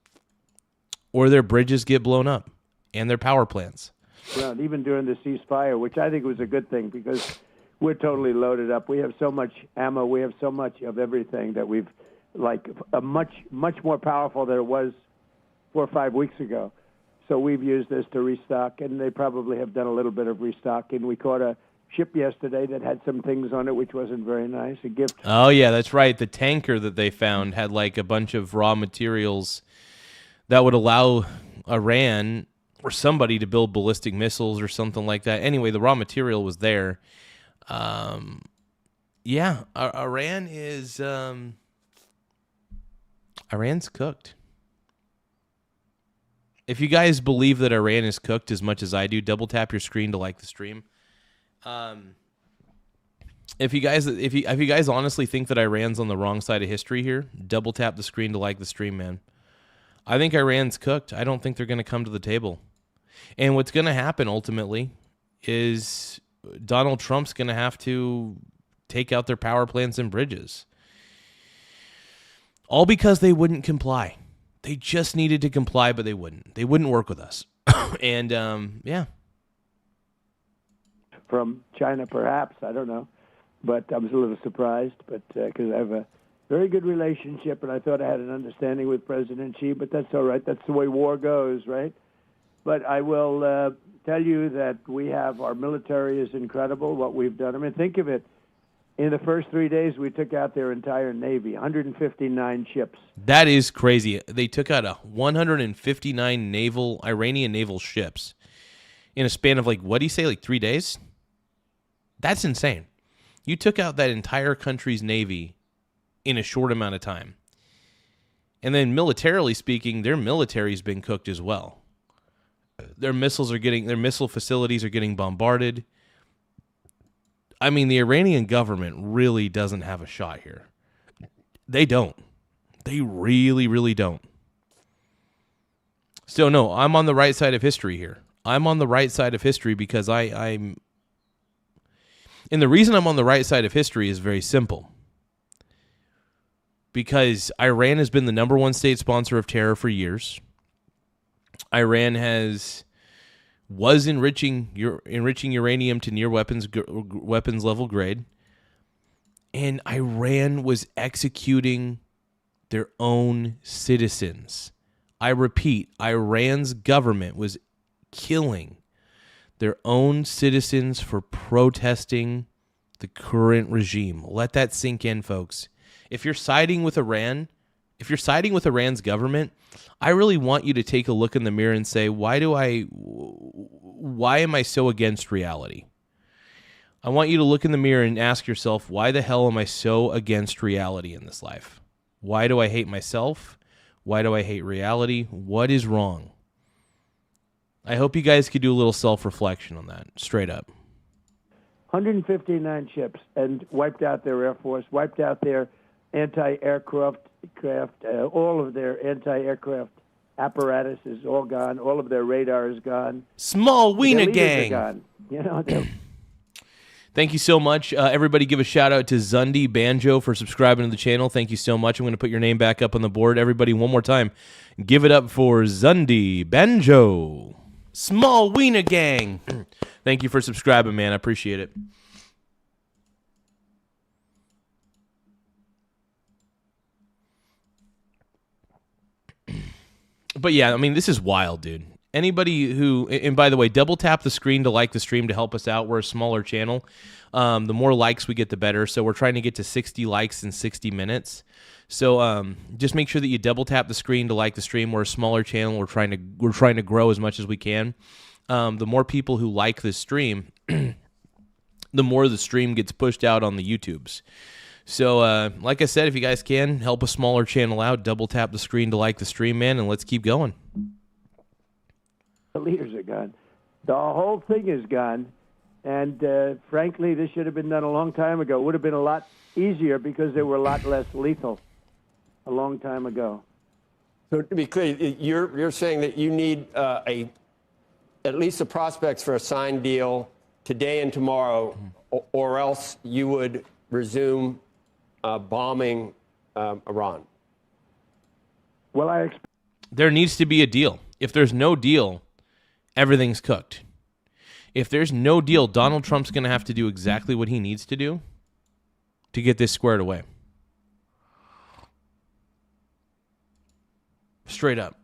or their bridges get blown up, and their power plants. Well, even during the ceasefire, which I think was a good thing because we're totally loaded up. We have so much ammo. We have so much of everything that we've much more powerful than it was 4 or 5 weeks ago. So we've used this to restock, and they probably have done a little bit of restocking. We caught a ship yesterday that had some things on it which wasn't very nice, a gift. Oh, yeah, that's right. The tanker that they found had like a bunch of raw materials that would allow Iran or somebody to build ballistic missiles or something like that. Anyway, the raw material was there. Yeah, Iran is... Iran's cooked. If you guys believe that Iran is cooked as much as I do, double tap your screen to like the stream. If you guys honestly think that Iran's on the wrong side of history here, double tap the screen to like the stream, man. I think Iran's cooked. I don't think they're going to come to the table. And what's going to happen ultimately is Donald Trump's going to have to take out their power plants and bridges. All because they wouldn't comply. They just needed to comply, but they wouldn't. They wouldn't work with us. And, yeah. From China, perhaps. I don't know. But I was a little surprised, but because I have a very good relationship, and I thought I had an understanding with President Xi, but that's all right. That's the way war goes, right? But I will tell you that our military is incredible, what we've done. I mean, think of it. In the first 3 days, we took out their entire Navy, 159 ships. That is crazy. They took out 159 Iranian naval ships in a span of, what do you say, 3 days? That's insane. You took out that entire country's Navy in a short amount of time. And then militarily speaking, their military's been cooked as well. Their missile facilities are getting bombarded. I mean, the Iranian government really doesn't have a shot here. They don't. They really, really don't. So, no, I'm on the right side of history here. I'm on the right side of history because I'm... And the reason I'm on the right side of history is very simple. Because Iran has been the number one state sponsor of terror for years. Iran was enriching uranium to near weapons level grade, and Iran was executing their own citizens. I repeat, Iran's government was killing their own citizens for protesting the current regime. Let that sink in, folks. If you're siding with Iran, if you're siding with Iran's government, I really want you to take a look in the mirror and say, why am I so against reality? I want you to look in the mirror and ask yourself, why the hell am I so against reality in this life? Why do I hate myself? Why do I hate reality? What is wrong? I hope you guys could do a little self-reflection on that, straight up. 159 ships, and wiped out their Air Force, wiped out their anti-aircraft, all of their anti-aircraft apparatus is all gone. All of their radar is gone. Small Wiener Their leaders Gang. are gone. You know, they're- Thank you so much. Everybody give a shout out to Zundi Banjo for subscribing to the channel. Thank you so much. I'm going to put your name back up on the board. Everybody, one more time. Give it up for Zundi Banjo. Small Wiener Gang. Thank you for subscribing, man. I appreciate it. But yeah, I mean, this is wild, dude. Anybody who, and by the way, double tap the screen to like the stream to help us out. We're a smaller channel. The more likes we get, the better. So we're trying to get to 60 likes in 60 minutes. So just make sure that you double tap the screen to like the stream. We're a smaller channel. We're trying to grow as much as we can. The more people who like this stream, the more the stream gets pushed out on the YouTubes. So, like I said, if you guys can help a smaller channel out, double tap the screen to like the stream, man, and let's keep going. the leaders are gone. The whole thing is gone. And frankly, this should have been done a long time ago. It would have been a lot easier because they were a lot less lethal a long time ago. So to be clear, you're saying that you need at least the prospects for a signed deal today and tomorrow, or else you would resume bombing Iran. Well, There needs to be a deal. If there's no deal, everything's cooked. If there's no deal, Donald Trump's going to have to do exactly what he needs to do to get this squared away. Straight up.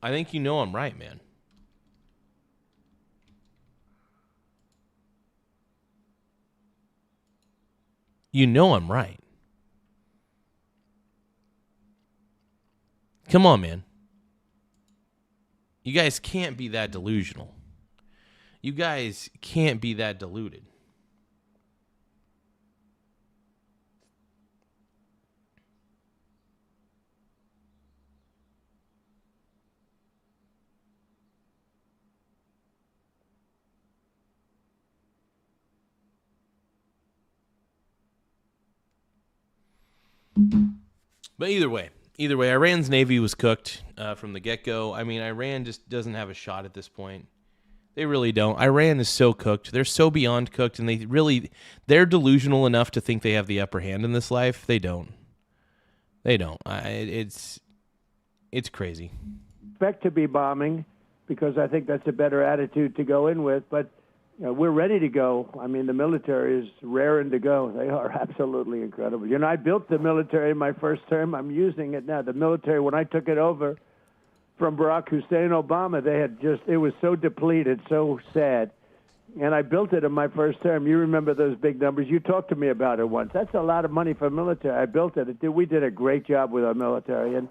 I think you know I'm right, man. You know I'm right. Come on, man. You guys can't be that delusional. You guys can't be that deluded. But either way, Iran's Navy was cooked from the get-go. I mean, Iran just doesn't have a shot at this point. They really don't. Iran is so cooked. They're so beyond cooked, and they're delusional enough to think they have the upper hand in this life. They don't. They don't. It's crazy. expect to be bombing because I think that's a better attitude to go in with. But we're ready to go. I mean, the military is raring to go. They are absolutely incredible. You know, I built the military in my first term. I'm using it now. The military, when I took it over from Barack Hussein Obama, it was so depleted, so sad. And I built it in my first term. You remember those big numbers. You talked to me about it once. That's a lot of money for military. I built it. We did a great job with our military, and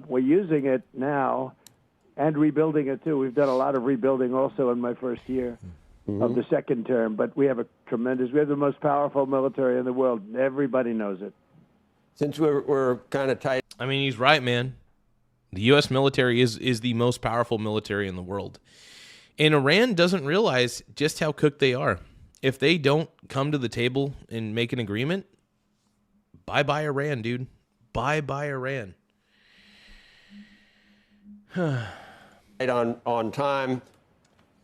we're using it now and rebuilding it, too. We've done a lot of rebuilding also in my first year of the second term. But we have we have the most powerful military in the world. Everybody knows it. Since we're kind of tight. I mean, he's right, man. The U.S. military is the most powerful military in the world. And Iran doesn't realize just how cooked they are. If they don't come to the table and make an agreement, bye-bye Iran, dude. Bye-bye Iran. on time.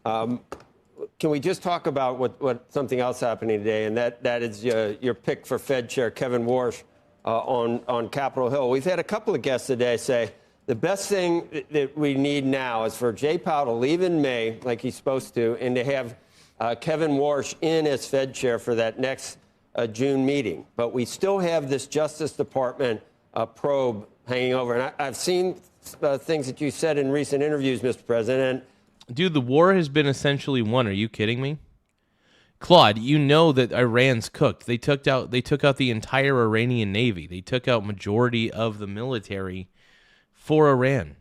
Can we just talk about what something else happening today, and that is your pick for Fed Chair Kevin Warsh on Capitol Hill. We've had a couple of guests today say the best thing that we need now is for Jay Powell to leave in May, like he's supposed to, and to have Kevin Warsh in as Fed Chair for that next June meeting. But we still have this Justice Department probe hanging over. And I've seen things that you said in recent interviews, Mr. President. Dude, the war has been essentially won. Are you kidding me? Claude, you know that Iran's cooked. They took out the entire Iranian Navy. They took out majority of the military for Iran.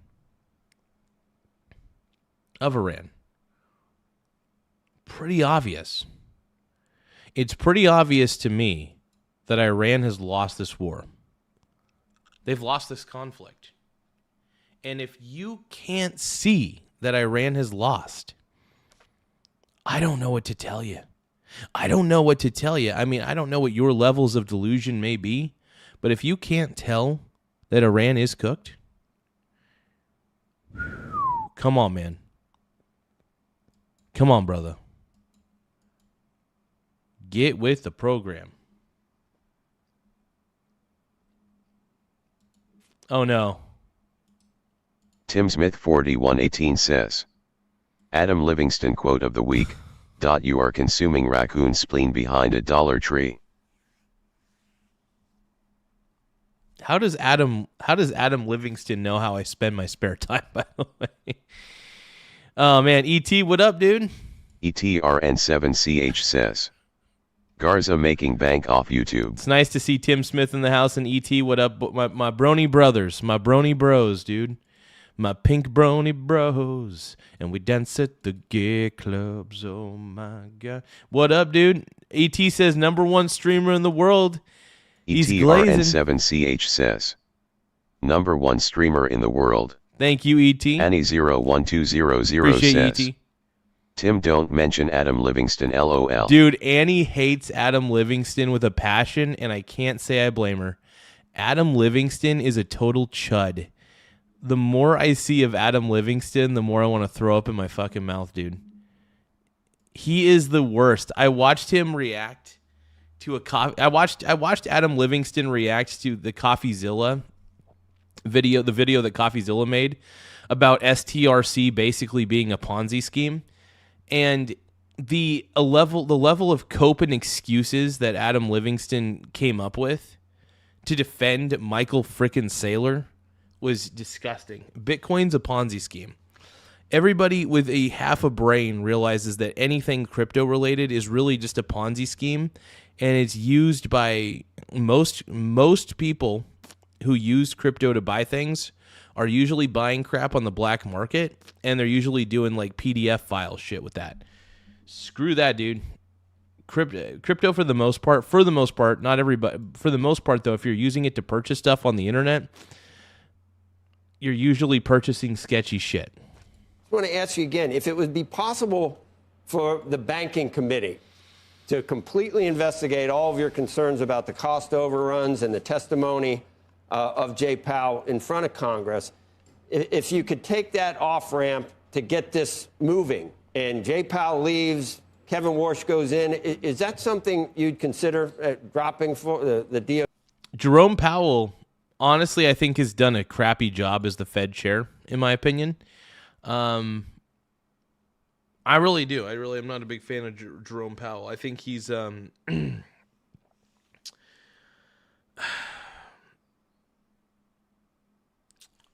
Of Iran. Pretty obvious. It's pretty obvious to me that Iran has lost this war. They've lost this conflict. And if you can't see that Iran has lost, I don't know what to tell you. I don't know what to tell you. I mean, I don't know what your levels of delusion may be, but if you can't tell that Iran is cooked, come on, man. Come on, brother. Get with the program. Oh, no. Tim Smith 4118 says, Adam Livingston quote of the week, you are consuming raccoon spleen behind a Dollar Tree. How does Adam Livingston know how I spend my spare time, by the way? Oh, man. ET, what up, dude? ETRN7CH says, Garza making bank off YouTube. It's nice to see Tim Smith in the house. And ET, what up? My brony brothers, my brony bros, dude. My pink brony bros. And we dance at the gay clubs. Oh, my God. What up, dude? ET says #1 streamer in the world. He's glazing. ETRN7CH says, #1 streamer in the world. Thank you, ET. Annie01200 Appreciate says, you, ET. Tim, don't mention Adam Livingston, LOL. Dude, Annie hates Adam Livingston with a passion, and I can't say I blame her. Adam Livingston is a total chud. The more I see of Adam Livingston, the more I want to throw up in my fucking mouth, dude. He is the worst. I watched him react to a coffee. I watched Adam Livingston react to the CoffeeZilla video, the video that CoffeeZilla made about STRC basically being a Ponzi scheme. And the level of cope and excuses that Adam Livingston came up with to defend Michael frickin' Saylor was disgusting. Bitcoin's a Ponzi scheme. Everybody with a half a brain realizes that anything crypto related is really just a Ponzi scheme, and it's used by most people who use crypto to buy things are usually buying crap on the black market, and they're usually doing like PDF file shit with that. Screw that, dude. Crypto for the most part, not everybody, for the most part though, if you're using it to purchase stuff on the internet, you're usually purchasing sketchy shit. I want to ask you again, if it would be possible for the banking committee to completely investigate all of your concerns about the cost overruns and the testimony of Jay Powell in front of Congress, if you could take that off-ramp to get this moving, and Jay Powell leaves, Kevin Warsh goes in, is that something you'd consider dropping for the deal? Jerome Powell, honestly, I think has done a crappy job as the Fed chair, in my opinion. I really do. I really am not a big fan of Jerome Powell. I think he's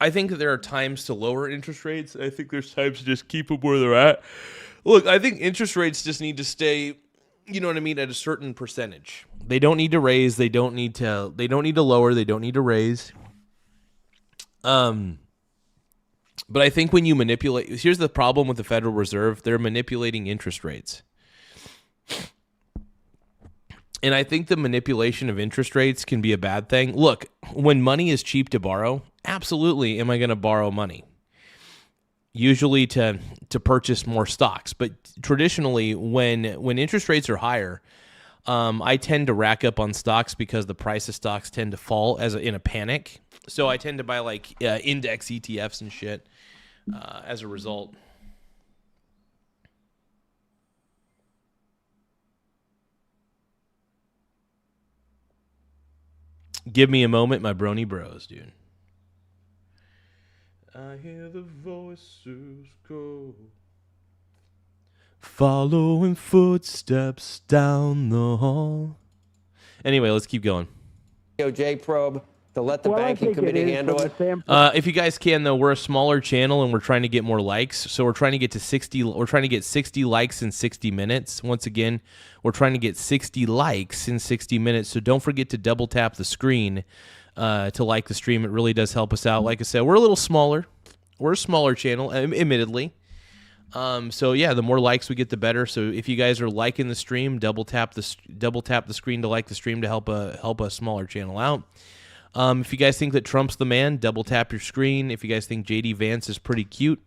I think there are times to lower interest rates. I think there's times to just keep them where they're at. Look, I think interest rates just need to stay, you know what I mean, at a certain percentage. They don't need to raise. They don't need to lower. They don't need to raise. But I think when you manipulate, here's the problem with the Federal Reserve. They're manipulating interest rates. And I think the manipulation of interest rates can be a bad thing. Look, when money is cheap to borrow, absolutely am I going to borrow money? Usually to purchase more stocks. But traditionally, when interest rates are higher, I tend to rack up on stocks because the price of stocks tend to fall in a panic. So I tend to buy like index ETFs and shit as a result. Give me a moment, my brony bros, dude. I hear the voices go, following footsteps down the hall. Anyway, let's keep going. DOJ probe to let the banking committee handle it. If you guys can, though, we're a smaller channel and we're trying to get more likes. So we're trying to get to 60. We're trying to get 60 likes in 60 minutes. Once again, we're trying to get 60 likes in 60 minutes. So don't forget to double tap the screen to like the stream. It really does help us out. Like I said, we're a little smaller. We're a smaller channel, admittedly. So yeah, the more likes we get, the better. So if you guys are liking the stream, double tap the screen to like the stream to help a smaller channel out. If you guys think that Trump's the man, double tap your screen. If you guys think JD Vance is pretty cute,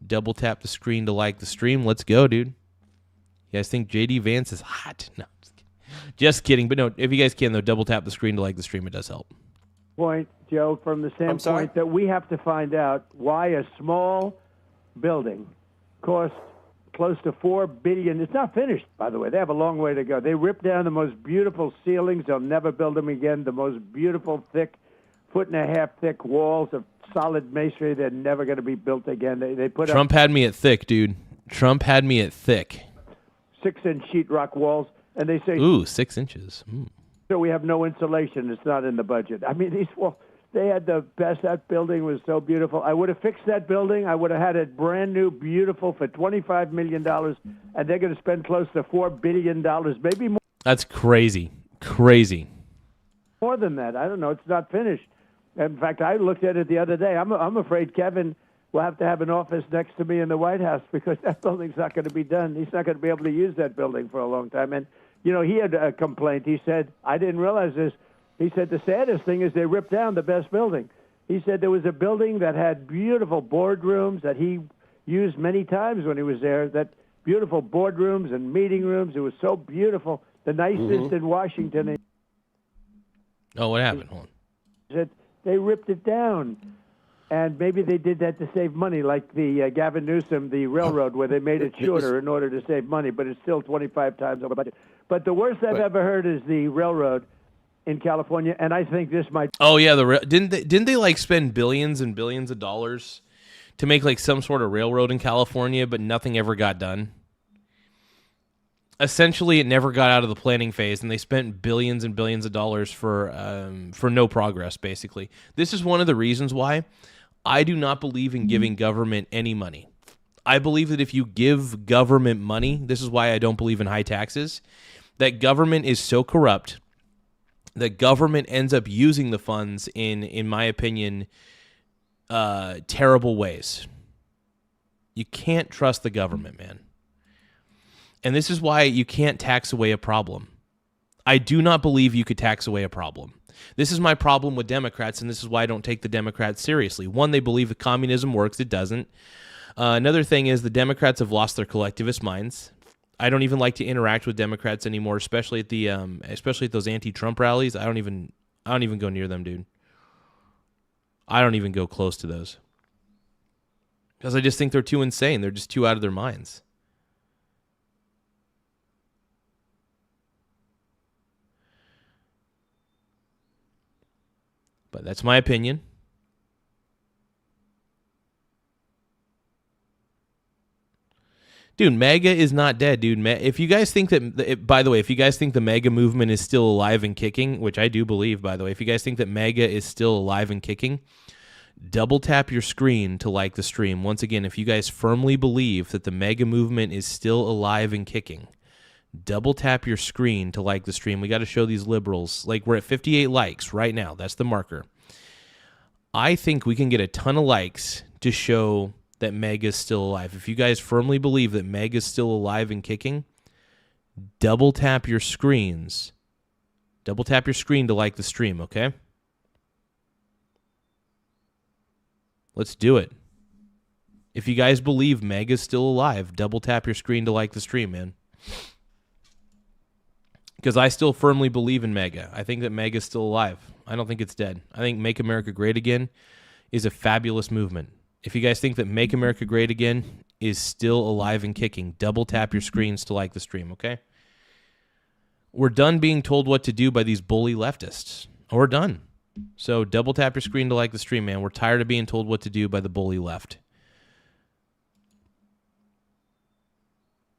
double tap the screen to like the stream. Let's go, dude. You guys think J.D. Vance is hot? No, just kidding. But no, if you guys can, though, double tap the screen to like the stream. It does help. Point, Joe, from the standpoint that we have to find out why a small building cost close to $4 billion. It's not finished, by the way. They have a long way to go. They ripped down the most beautiful ceilings. They'll never build them again. The most beautiful, thick, 1.5 foot thick walls of solid masonry. They're never going to be built again. They put Trump had me at thick, dude. Trump had me at thick. 6-inch sheetrock walls, and they say, ooh, 6 inches. So we have no insulation. It's not in the budget. I mean, these walls, they had the best. That building was so beautiful. I would have fixed that building. I would have had it brand new, beautiful for $25 million, and they're going to spend close to $4 billion, maybe more. That's crazy. Crazy. More than that. I don't know. It's not finished. In fact, I looked at it the other day. I'm afraid Kevin will have to have an office next to me in the White House because that building's not going to be done. He's not going to be able to use that building for a long time. And, you know, he had a complaint. He said, I didn't realize this. He said the saddest thing is they ripped down the best building. He said there was a building that had beautiful boardrooms that he used many times when he was there, that beautiful boardrooms and meeting rooms. It was so beautiful, the nicest in Washington. Oh, what happened? Hold on. He said they ripped it down. And maybe they did that to save money, like the Gavin Newsom, the railroad, where they made it shorter in order to save money, but it's still 25 times over budget. But the worst I've ever heard is the railroad in California, and I think this might. Oh yeah, didn't they like spend billions and billions of dollars to make like some sort of railroad in California, but nothing ever got done? Essentially, it never got out of the planning phase, and they spent billions and billions of dollars for no progress. Basically, this is one of the reasons why I do not believe in giving government any money. I believe that if you give government money, this is why I don't believe in high taxes, that government is so corrupt that government ends up using the funds in my opinion, terrible ways. You can't trust the government, man. And this is why you can't tax away a problem. I do not believe you could tax away a problem. This is my problem with Democrats, and this is why I don't take the Democrats seriously. One, they believe that communism works. It doesn't. Another thing is the Democrats have lost their collectivist minds. I don't even like to interact with Democrats anymore, especially at those anti-Trump rallies. I don't even go near them, dude. I don't even go close to those. Because I just think they're too insane. They're just too out of their minds. But that's my opinion. Dude, MAGA is not dead, dude. If you guys think that, by the way, if you guys think the MAGA movement is still alive and kicking, which I do believe, by the way, if you guys think that MAGA is still alive and kicking, double tap your screen to like the stream. Once again, if you guys firmly believe that the MAGA movement is still alive and kicking, double tap your screen to like the stream. We got to show these liberals. Like, we're at 58 likes right now. That's the marker. I think we can get a ton of likes to show that MAGA is still alive. If you guys firmly believe that MAGA is still alive and kicking, double tap your screens. Double tap your screen to like the stream, okay? Let's do it. If you guys believe MAGA is still alive, double tap your screen to like the stream, man. Because I still firmly believe in MAGA. I think that MAGA is still alive. I don't think it's dead. I think Make America Great Again is a fabulous movement. If you guys think that Make America Great Again is still alive and kicking, double tap your screens to like the stream, okay? We're done being told what to do by these bully leftists. We're done. So double tap your screen to like the stream, man. We're tired of being told what to do by the bully left.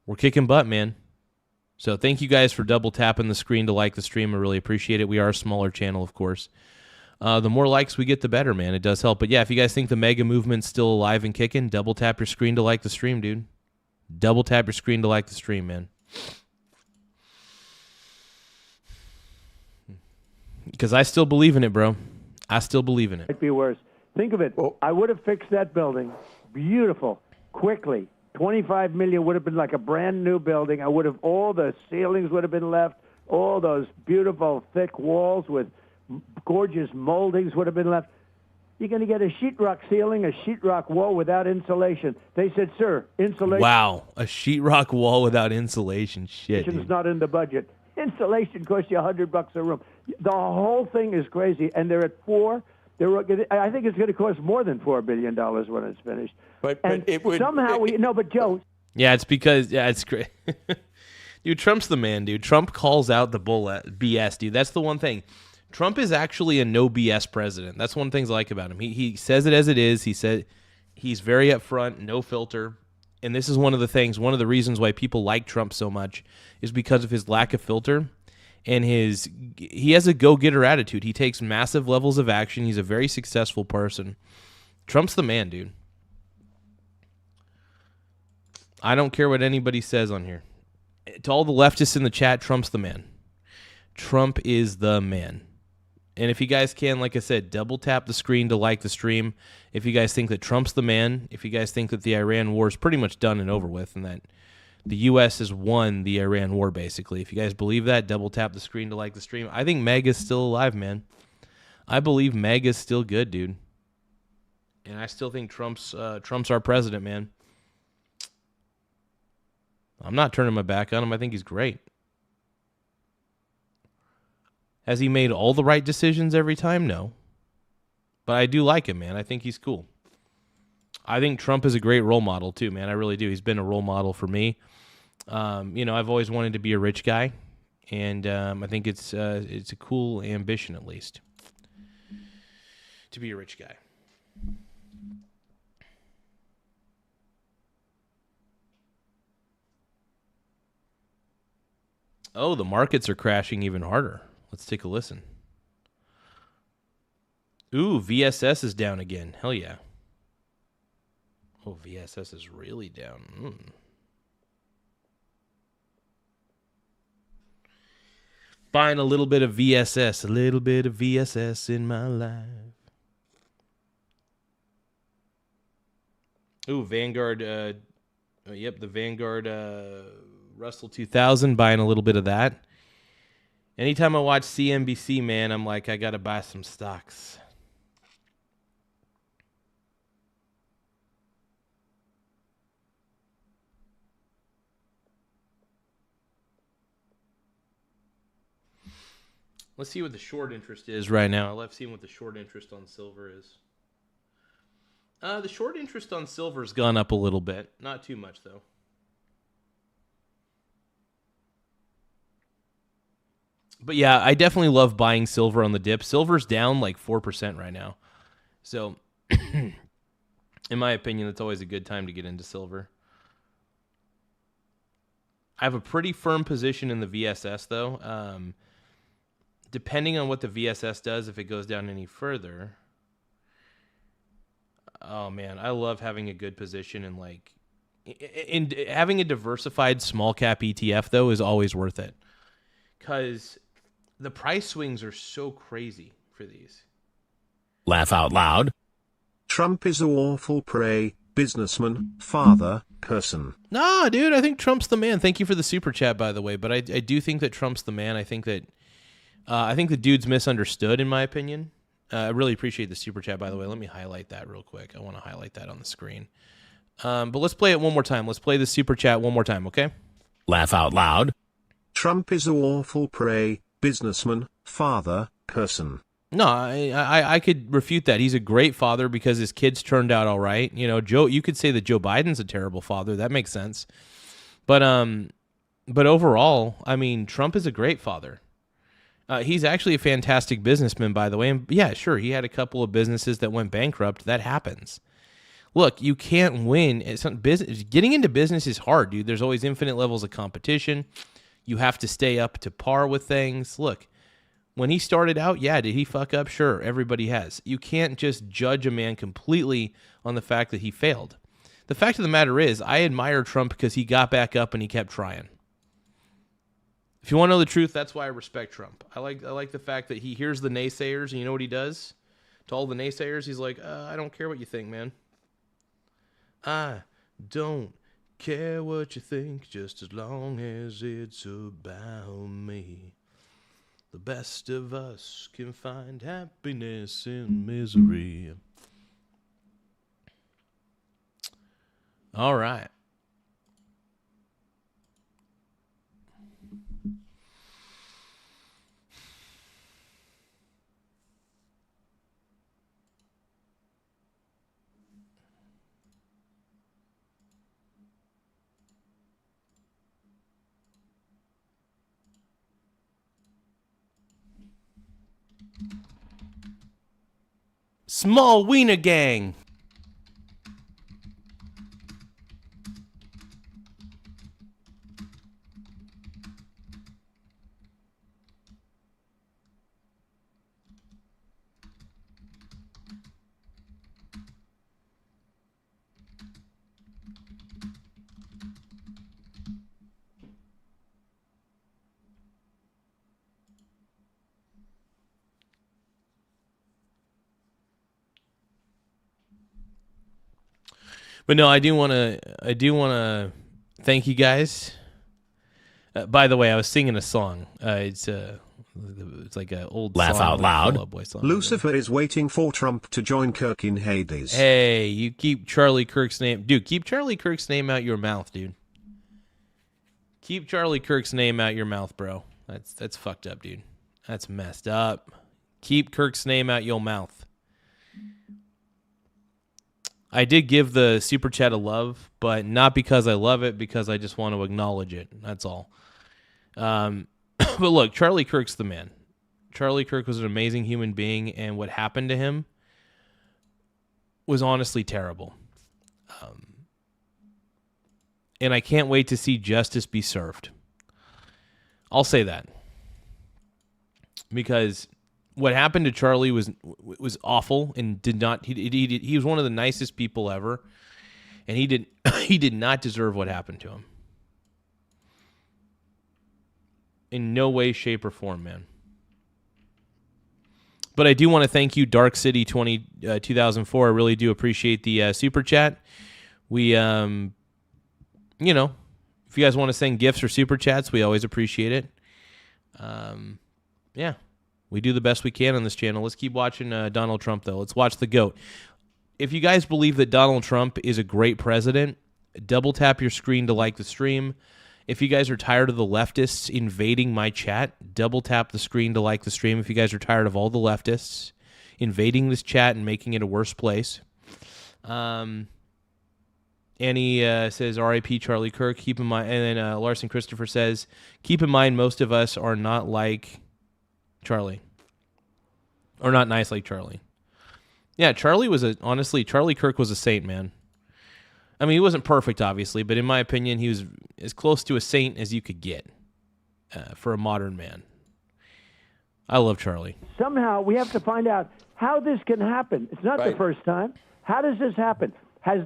We're kicking butt, man. So thank you guys for double tapping the screen to like the stream. I really appreciate it. We are a smaller channel, of course. The more likes we get, the better, man. It does help. But yeah, if you guys think the MAGA movement's still alive and kicking, double tap your screen to like the stream, dude. Double tap your screen to like the stream, man. Because I still believe in it, bro. I still believe in it. Might be worse. Think of it. I would have fixed that building. Beautiful. Quickly. $25 million would have been like a brand new building. All the ceilings would have been left. All those beautiful thick walls with gorgeous moldings would have been left. You're going to get a sheetrock ceiling, a sheetrock wall without insulation. They said, sir, insulation Wow, a sheetrock wall without insulation. Shit, is dude. not in the budget. Insulation costs you $100 a room. The whole thing is crazy, and they're at 4. I think it's going to cost more than $4 billion when it's finished. But and it would somehow but Joe. Yeah, it's because it's great. Dude, Trump's the man, dude. Trump calls out the bull BS, dude. That's the one thing. Trump is actually a no BS president. That's one of the things I like about him. He says it as it is. He said he's very upfront, no filter. And this is one of the things, one of the reasons why people like Trump so much is because of his lack of filter and he has a go-getter attitude. He takes massive levels of action. He's a very successful person. Trump's the man, dude. I don't care what anybody says on here. To all the leftists in the chat, Trump's the man. Trump is the man. And if you guys can, like I said, double tap the screen to like the stream. If you guys think that Trump's the man, if you guys think that the Iran war is pretty much done and over with and that the U.S. has won the Iran war, basically. If you guys believe that, double tap the screen to like the stream. I think Meg is still alive, man. I believe Meg is still good, dude. And I still think Trump's our president, man. I'm not turning my back on him. I think he's great. Has he made all the right decisions every time? No. But I do like him, man. I think he's cool. I think Trump is a great role model, too, man. I really do. He's been a role model for me. I've always wanted to be a rich guy. And I think it's a cool ambition, at least, to be a rich guy. Oh, the markets are crashing even harder. Let's take a listen. Ooh, VSS is down again. Hell yeah. Oh, VSS is really down. Buying a little bit of VSS. A little bit of VSS in my life. Ooh, Vanguard. The Vanguard Russell 2000. Buying a little bit of that. Anytime I watch CNBC, man, I'm like, I got to buy some stocks. Let's see what the short interest is right now. I love seeing what the short interest on silver is. The short interest on silver's gone up a little bit. Not too much, though. But yeah, I definitely love buying silver on the dip. Silver's down like 4% right now. So, in my opinion, it's always a good time to get into silver. I have a pretty firm position in the VSS, though. Depending on what the VSS does, if it goes down any further. Oh, man, I love having a good position in having a diversified small cap ETF, though, is always worth it. Because the price swings are so crazy for these. Laugh out loud. Trump is a awful prey, businessman, father, person. Nah, dude, I think Trump's the man. Thank you for the super chat, by the way. But I do think that Trump's the man. I think the dude's misunderstood, in my opinion. I really appreciate the super chat, by the way. Let me highlight that real quick. I want to highlight that on the screen. But let's play it one more time. Let's play the super chat one more time, okay? Laugh out loud. Trump is a awful prey, businessman, father, person. No, I could refute that. He's a great father because his kids turned out all right. You know, you could say that Joe Biden's a terrible father. That makes sense. But overall, I mean, Trump is a great father. He's actually a fantastic businessman, by the way. And yeah, sure, he had a couple of businesses that went bankrupt. That happens. Look, you can't win. Getting into business is hard, dude. There's always infinite levels of competition. You have to stay up to par with things. Look, when he started out, yeah, did he fuck up? Sure, everybody has. You can't just judge a man completely on the fact that he failed. The fact of the matter is, I admire Trump because he got back up and he kept trying. If you want to know the truth, that's why I respect Trump. I like the fact that he hears the naysayers, and you know what he does? To all the naysayers, he's like, I don't care what you think, man. I don't care what you think, just as long as it's about me. The best of us can find happiness in misery. All right. Small Wiener Gang. But no, I do want to thank you guys. By the way, I was singing a song. It's like an old Laugh song, out like loud. Fall Out Boy song. Lucifer is waiting for Trump to join Kirk in Hades. Hey, you keep Charlie Kirk's name, dude. Keep Charlie Kirk's name out your mouth, dude. Keep Charlie Kirk's name out your mouth, bro. That's fucked up, dude. That's messed up. Keep Kirk's name out your mouth. I did give the super chat a love, but not because I love it, because I just want to acknowledge it. That's all. But look, Charlie Kirk's the man. Charlie Kirk was an amazing human being, and what happened to him was honestly terrible. And I can't wait to see justice be served. I'll say that. Because what happened to Charlie was awful, and did not. He was one of the nicest people ever, and he did not deserve what happened to him. In no way, shape, or form, man. But I do want to thank you, Dark City 2004. I really do appreciate the super chat. We, if you guys want to send gifts or super chats, we always appreciate it. Yeah. We do the best we can on this channel. Let's keep watching Donald Trump, though. Let's watch the GOAT. If you guys believe that Donald Trump is a great president, double tap your screen to like the stream. If you guys are tired of the leftists invading my chat, double tap the screen to like the stream. If you guys are tired of all the leftists invading this chat and making it a worse place. Annie says, R.I.P. Charlie Kirk. Keep in mind, and then Larson Christopher says, keep in mind most of us are not like Charlie, or not nice like Charlie. Yeah, Charlie Kirk was a saint, man. I mean, he wasn't perfect, obviously, but in my opinion, he was as close to a saint as you could get for a modern man. I love Charlie. Somehow we have to find out how this can happen. It's not the first time. How does this happen?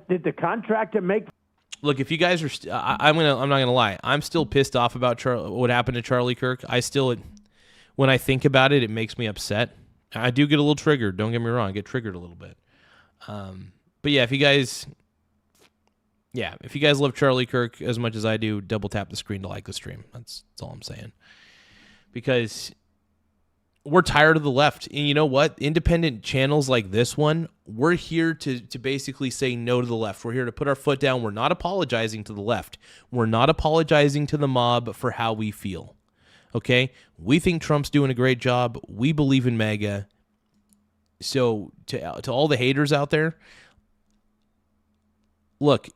Did the contractor make? Look, if you guys are, I'm not gonna lie. I'm still pissed off about what happened to Charlie Kirk. When I think about it, it makes me upset. I do get a little triggered. Don't get me wrong. I get triggered a little bit. But yeah, if you guys love Charlie Kirk as much as I do, double tap the screen to like the stream. That's all I'm saying. Because we're tired of the left. And you know what? Independent channels like this one, we're here to basically say no to the left. We're here to put our foot down. We're not apologizing to the left. We're not apologizing to the mob for how we feel. Okay? We think Trump's doing a great job. We believe in MAGA. So to all the haters out there, look,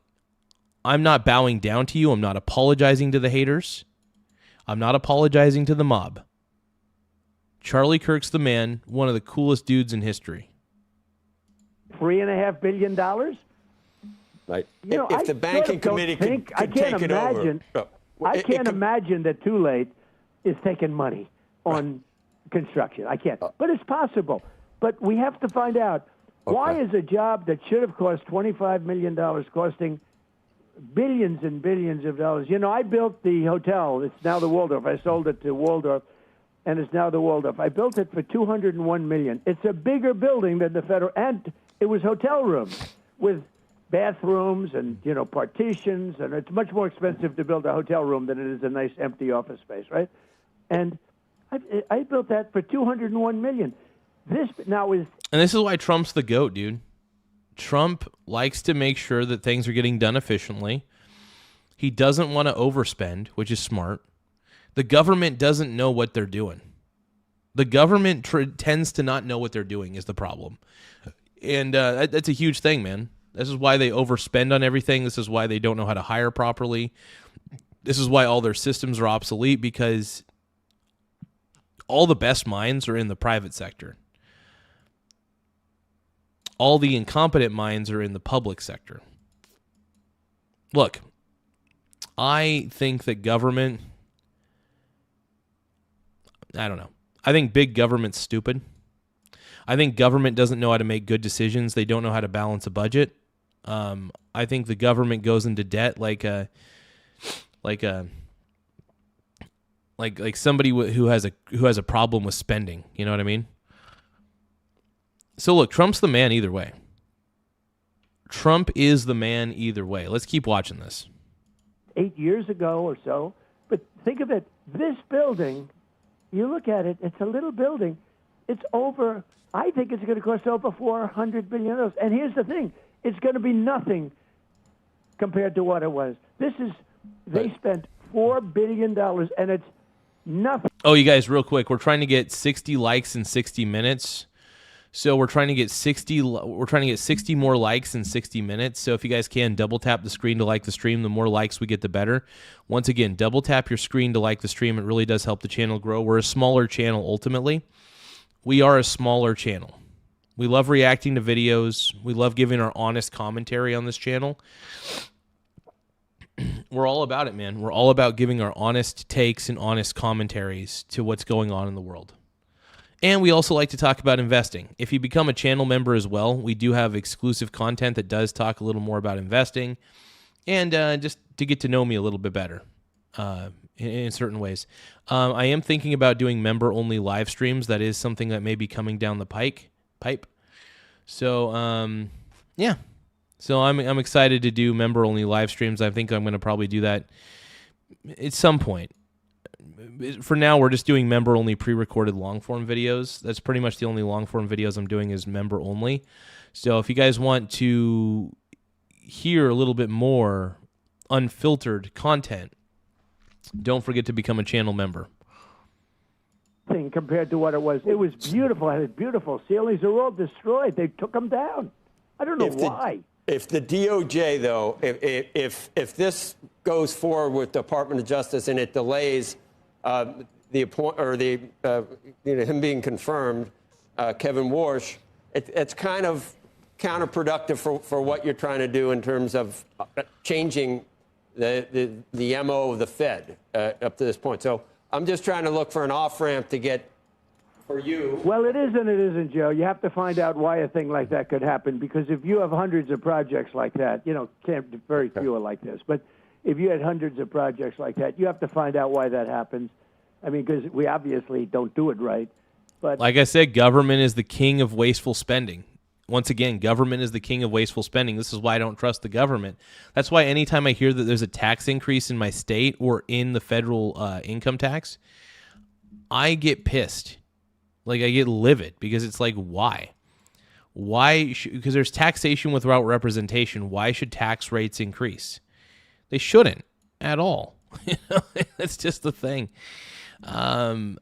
I'm not bowing down to you. I'm not apologizing to the haters. I'm not apologizing to the mob. Charlie Kirk's the man, one of the coolest dudes in history. $3.5 billion? Right. You know, if the banking committee could take it over. I can't imagine that Too Late is taking money on construction. I can't. But it's possible. But we have to find out, why is a job that should have cost $25 million costing billions and billions of dollars? You know, I built the hotel. It's now the Waldorf. I sold it to Waldorf, and it's now the Waldorf. I built it for $201 million. It's a bigger building than the federal, and it was hotel rooms with bathrooms and, you know, partitions, and it's much more expensive to build a hotel room than it is a nice empty office space, right? And I built that for $201 million. This now is... And this is why Trump's the GOAT, dude. Trump likes to make sure that things are getting done efficiently. He doesn't want to overspend, which is smart. The government doesn't know what they're doing. The government tends to not know what they're doing is the problem. And that's a huge thing, man. This is why they overspend on everything. This is why they don't know how to hire properly. This is why all their systems are obsolete, because all the best minds are in the private sector. All the incompetent minds are in the public sector. Look, I think that government, I don't know. I think big government's stupid. I think government doesn't know how to make good decisions. They don't know how to balance a budget. I think the government goes into debt like somebody who has a problem with spending. You know what I mean? So look, Trump's the man either way. Trump is the man either way. Let's keep watching this. 8 years ago or so. But think of it, this building, you look at it, it's a little building. It's over, I think it's going to cost over $400 billion. And here's the thing, it's going to be nothing compared to what it was. They spent $4 billion, and it's nothing. Oh, you guys, real quick, we're trying to get 60 likes in 60 minutes. So we're trying to get 60 more likes in 60 minutes. So if you guys can, double tap the screen to like the stream. The more likes we get, the better. Once again, double tap your screen to like the stream. It really does help the channel grow. We're a smaller channel ultimately. We are a smaller channel. We love reacting to videos. We love giving our honest commentary on this channel. We're all about it, man. We're all about giving our honest takes and honest commentaries to what's going on in the world. And we also like to talk about investing. If you become a channel member as well, we do have exclusive content that does talk a little more about investing and just to get to know me a little bit better in certain ways. I am thinking about doing member-only live streams. That is something that may be coming down the pipe. So, yeah. So I'm excited to do member-only live streams. I think I'm going to probably do that at some point. For now, we're just doing member-only pre-recorded long-form videos. That's pretty much the only long-form videos I'm doing is member-only. So if you guys want to hear a little bit more unfiltered content, don't forget to become a channel member. Compared to what it was beautiful. It had beautiful ceilings. They're all destroyed. They took them down. I don't know why. If the DOJ, though, if this goes forward with Department of Justice and it delays him being confirmed, Kevin Warsh, it's kind of counterproductive for what you're trying to do in terms of changing the MO of the Fed up to this point. So I'm just trying to look for an off-ramp to get for you. Well, it is and it isn't, Joe. You have to find out why a thing like that could happen, because if you have hundreds of projects like that, very few are like this, but if you had hundreds of projects like that, you have to find out why that happens. I mean, because we obviously don't do it right. But like I said, government is the king of wasteful spending. Once again, government is the king of wasteful spending. This is why I don't trust the government. That's why anytime I hear that there's a tax increase in my state or in the federal income tax, I get pissed. Like, I get livid because it's like, why? Because there's taxation without representation. Why should tax rates increase? They shouldn't at all. That's just the thing. Yeah,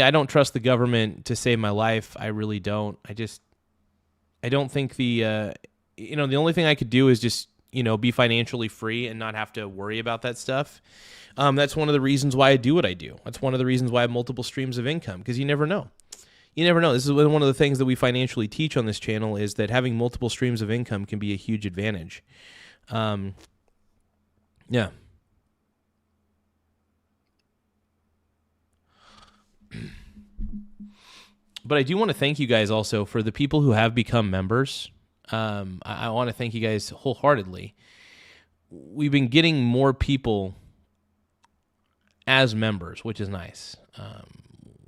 I don't trust the government to save my life. I really don't. I don't think the only thing I could do is just, be financially free and not have to worry about that stuff. That's one of the reasons why I do what I do. That's one of the reasons why I have multiple streams of income, because you never know. You never know. This is one of the things that we financially teach on this channel, is that having multiple streams of income can be a huge advantage. Yeah. But I do want to thank you guys also for the people who have become members. I want to thank you guys wholeheartedly. We've been getting more people as members, which is nice.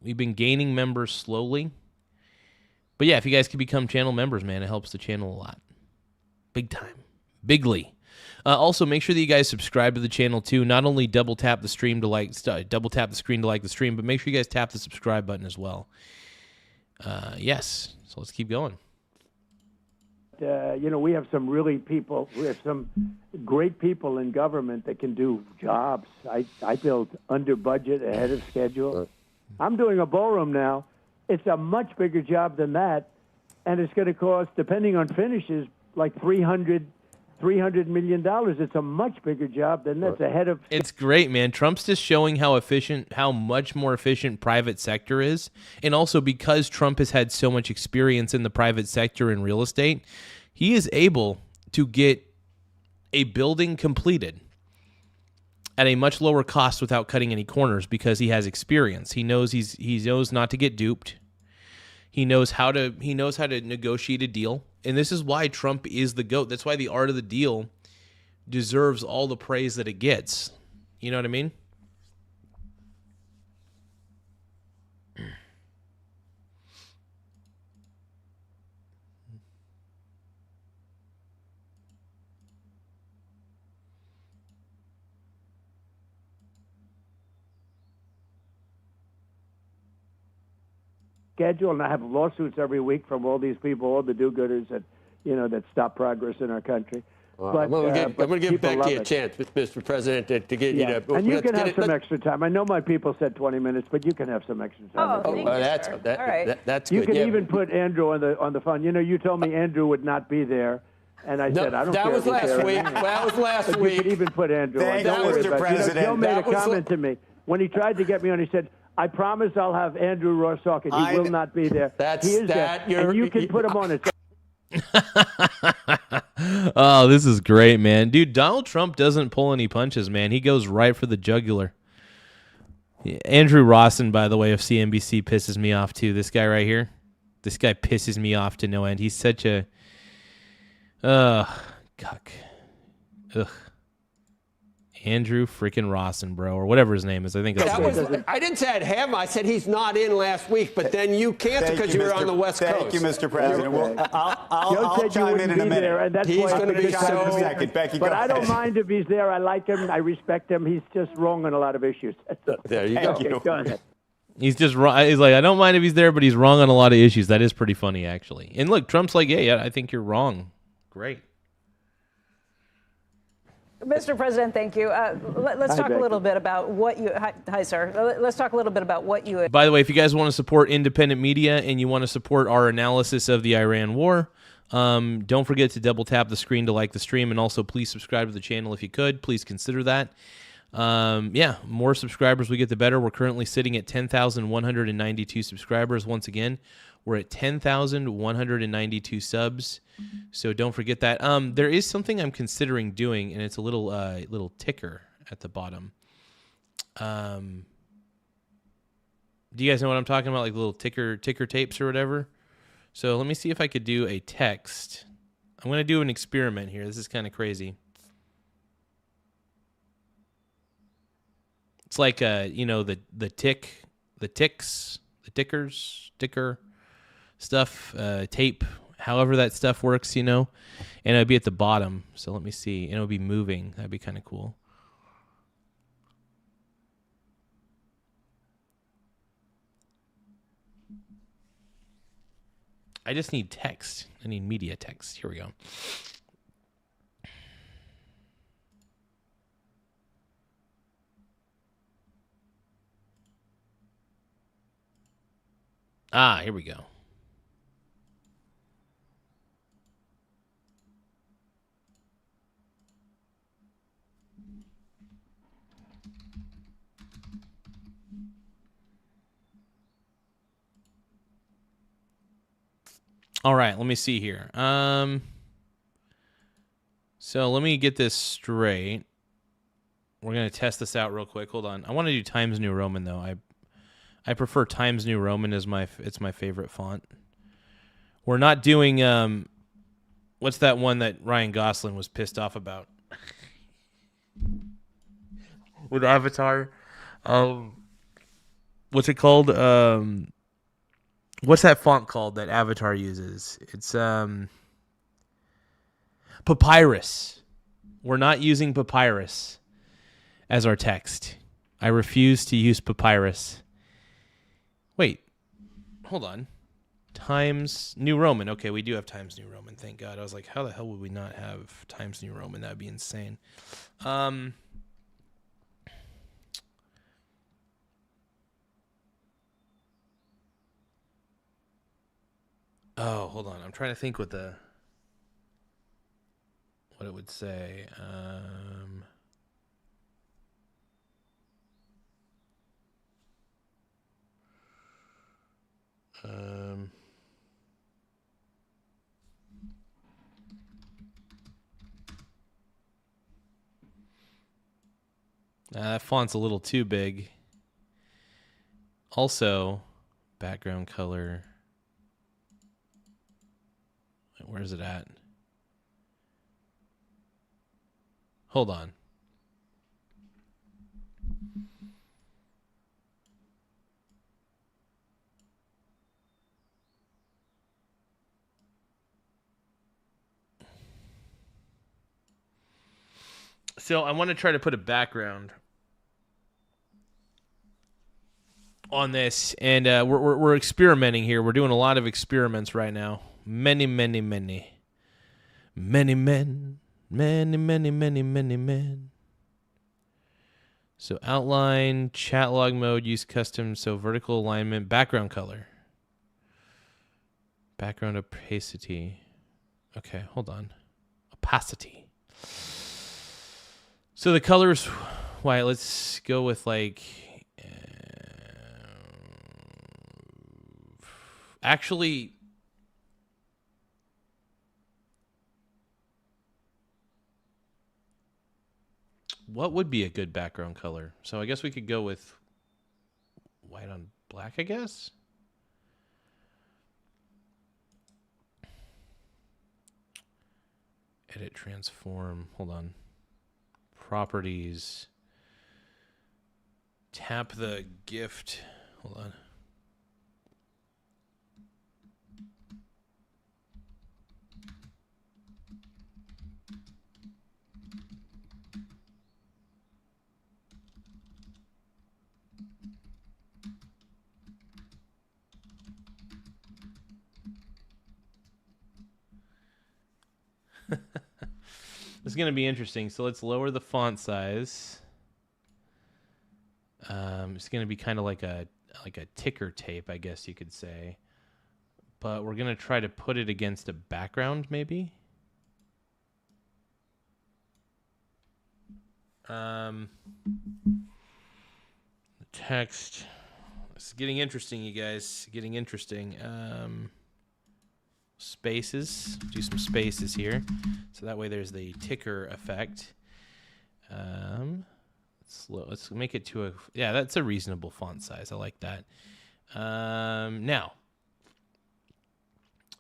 We've been gaining members slowly. But yeah, if you guys could become channel members, man, it helps the channel a lot. Big time. Bigly. Also, make sure that you guys subscribe to the channel too. Not only double tap the screen to like the stream, but make sure you guys tap the subscribe button as well. Yes. So let's keep going. We have some great people in government that can do jobs. I built under budget, ahead of schedule. I'm doing a ballroom now. It's a much bigger job than that, and it's going to cost, depending on finishes, like $300 million. It's a much bigger job than that's ahead of. It's great, man. Trump's just showing how much more efficient private sector is. And also because Trump has had so much experience in the private sector in real estate, he is able to get a building completed at a much lower cost without cutting any corners because he has experience. He knows he knows not to get duped. He knows how to negotiate a deal. And this is why Trump is the GOAT. That's why the art of the deal deserves all the praise that it gets. You know what I mean? Schedule, and I have lawsuits every week from all these people, all the do-gooders that stop progress in our country. But, I'm going to give Becky a chance, Mr. President, to get you to. And you can have some extra time. I know my people said 20 minutes, but you can have some extra time. Oh, thank you, that's sir. that, all right. That's you good. can even put Andrew on the phone. You told me Andrew would not be there. And I said, I don't care. That was last week. That was last week. You could even put Andrew on. Thank you, Mr. President. Joe made a comment to me. When he tried to get me on, he said, I promise I'll have Andrew Ross talking. He will not be there. He is there. And you can put him on it. Oh, this is great, man. Dude, Donald Trump doesn't pull any punches, man. He goes right for the jugular. Andrew Rawson, by the way, of CNBC pisses me off, too. This guy right here. This guy pisses me off to no end. He's such a... cuck. Ugh. Andrew freaking Rawson, bro, or whatever his name is. I think that's I didn't say I'd have him. I said he's not in last week, but then you canceled because you were on the West Coast. Thank you, Mr. President. Well, I'll said you chime in wouldn't a be minute. there, and that's He's why going to be so. A second. Becky, but go I don't ahead. mind if he's there. I like him. I respect him. He's just wrong on a lot of issues. There you Thank go. you. Go ahead. he's just wrong. He's like, I don't mind if he's there, but he's wrong on a lot of issues. That is pretty funny, actually. And look, Trump's like, yeah, I think you're wrong. Great. Mr. President, thank you. Let's talk a little bit about what you. Hi, sir. Let's talk a little bit about what you. By the way, if you guys want to support independent media and you want to support our analysis of the Iran war, don't forget to double tap the screen to like the stream, and also please subscribe to the channel if you could. Please consider that. More subscribers we get, the better. We're currently sitting at 10,192 subscribers. Once again, we're at 10,192 subs. So don't forget that. There is something I'm considering doing, and it's a little ticker at the bottom. Do you guys know what I'm talking about? Like little ticker tapes or whatever. So let me see if I could do a text. I'm going to do an experiment here. This is kind of crazy. It's like the ticker stuff, tape, however that stuff works, and it'd be at the bottom. So let me see, and it'll be moving. That'd be kind of cool. I just need text. I need media text. Here we go. Here we go. All right, let me see here. So let me get this straight. We're going to test this out real quick. Hold on. I want to do Times New Roman, though. I prefer Times New Roman as it's my favorite font. We're not doing what's that one that Ryan Gosling was pissed off about with Avatar? What's it called? What's that font called that Avatar uses? It's Papyrus. We're not using Papyrus as our text. I refuse to use Papyrus. Wait, hold on. Times New Roman. Okay, we do have Times New Roman. Thank God. I was like, how the hell would we not have Times New Roman? That would be insane. Oh, hold on. I'm trying to think what it would say. That font's a little too big. Also, background color. Where is it at? Hold on. So I want to try to put a background on this, and we're experimenting here. We're doing a lot of experiments right now. Many men. So outline, chat log mode, use custom, so vertical alignment, background color. Background opacity. Okay, hold on. Opacity. So the colors, why, let's go with like, actually, what would be a good background color? So I guess we could go with white on black, I guess. Edit, transform, hold on. Properties. Tap the gift. Hold on. It's going to be interesting. So let's lower the font size. It's going to be kind of like a ticker tape, I guess you could say. But we're going to try to put it against a background, maybe. The text. It's getting interesting, you guys. Getting interesting. Spaces. Do some spaces here. So that way there's the ticker effect. Let's make it to a... Yeah, that's a reasonable font size. I like that. Now,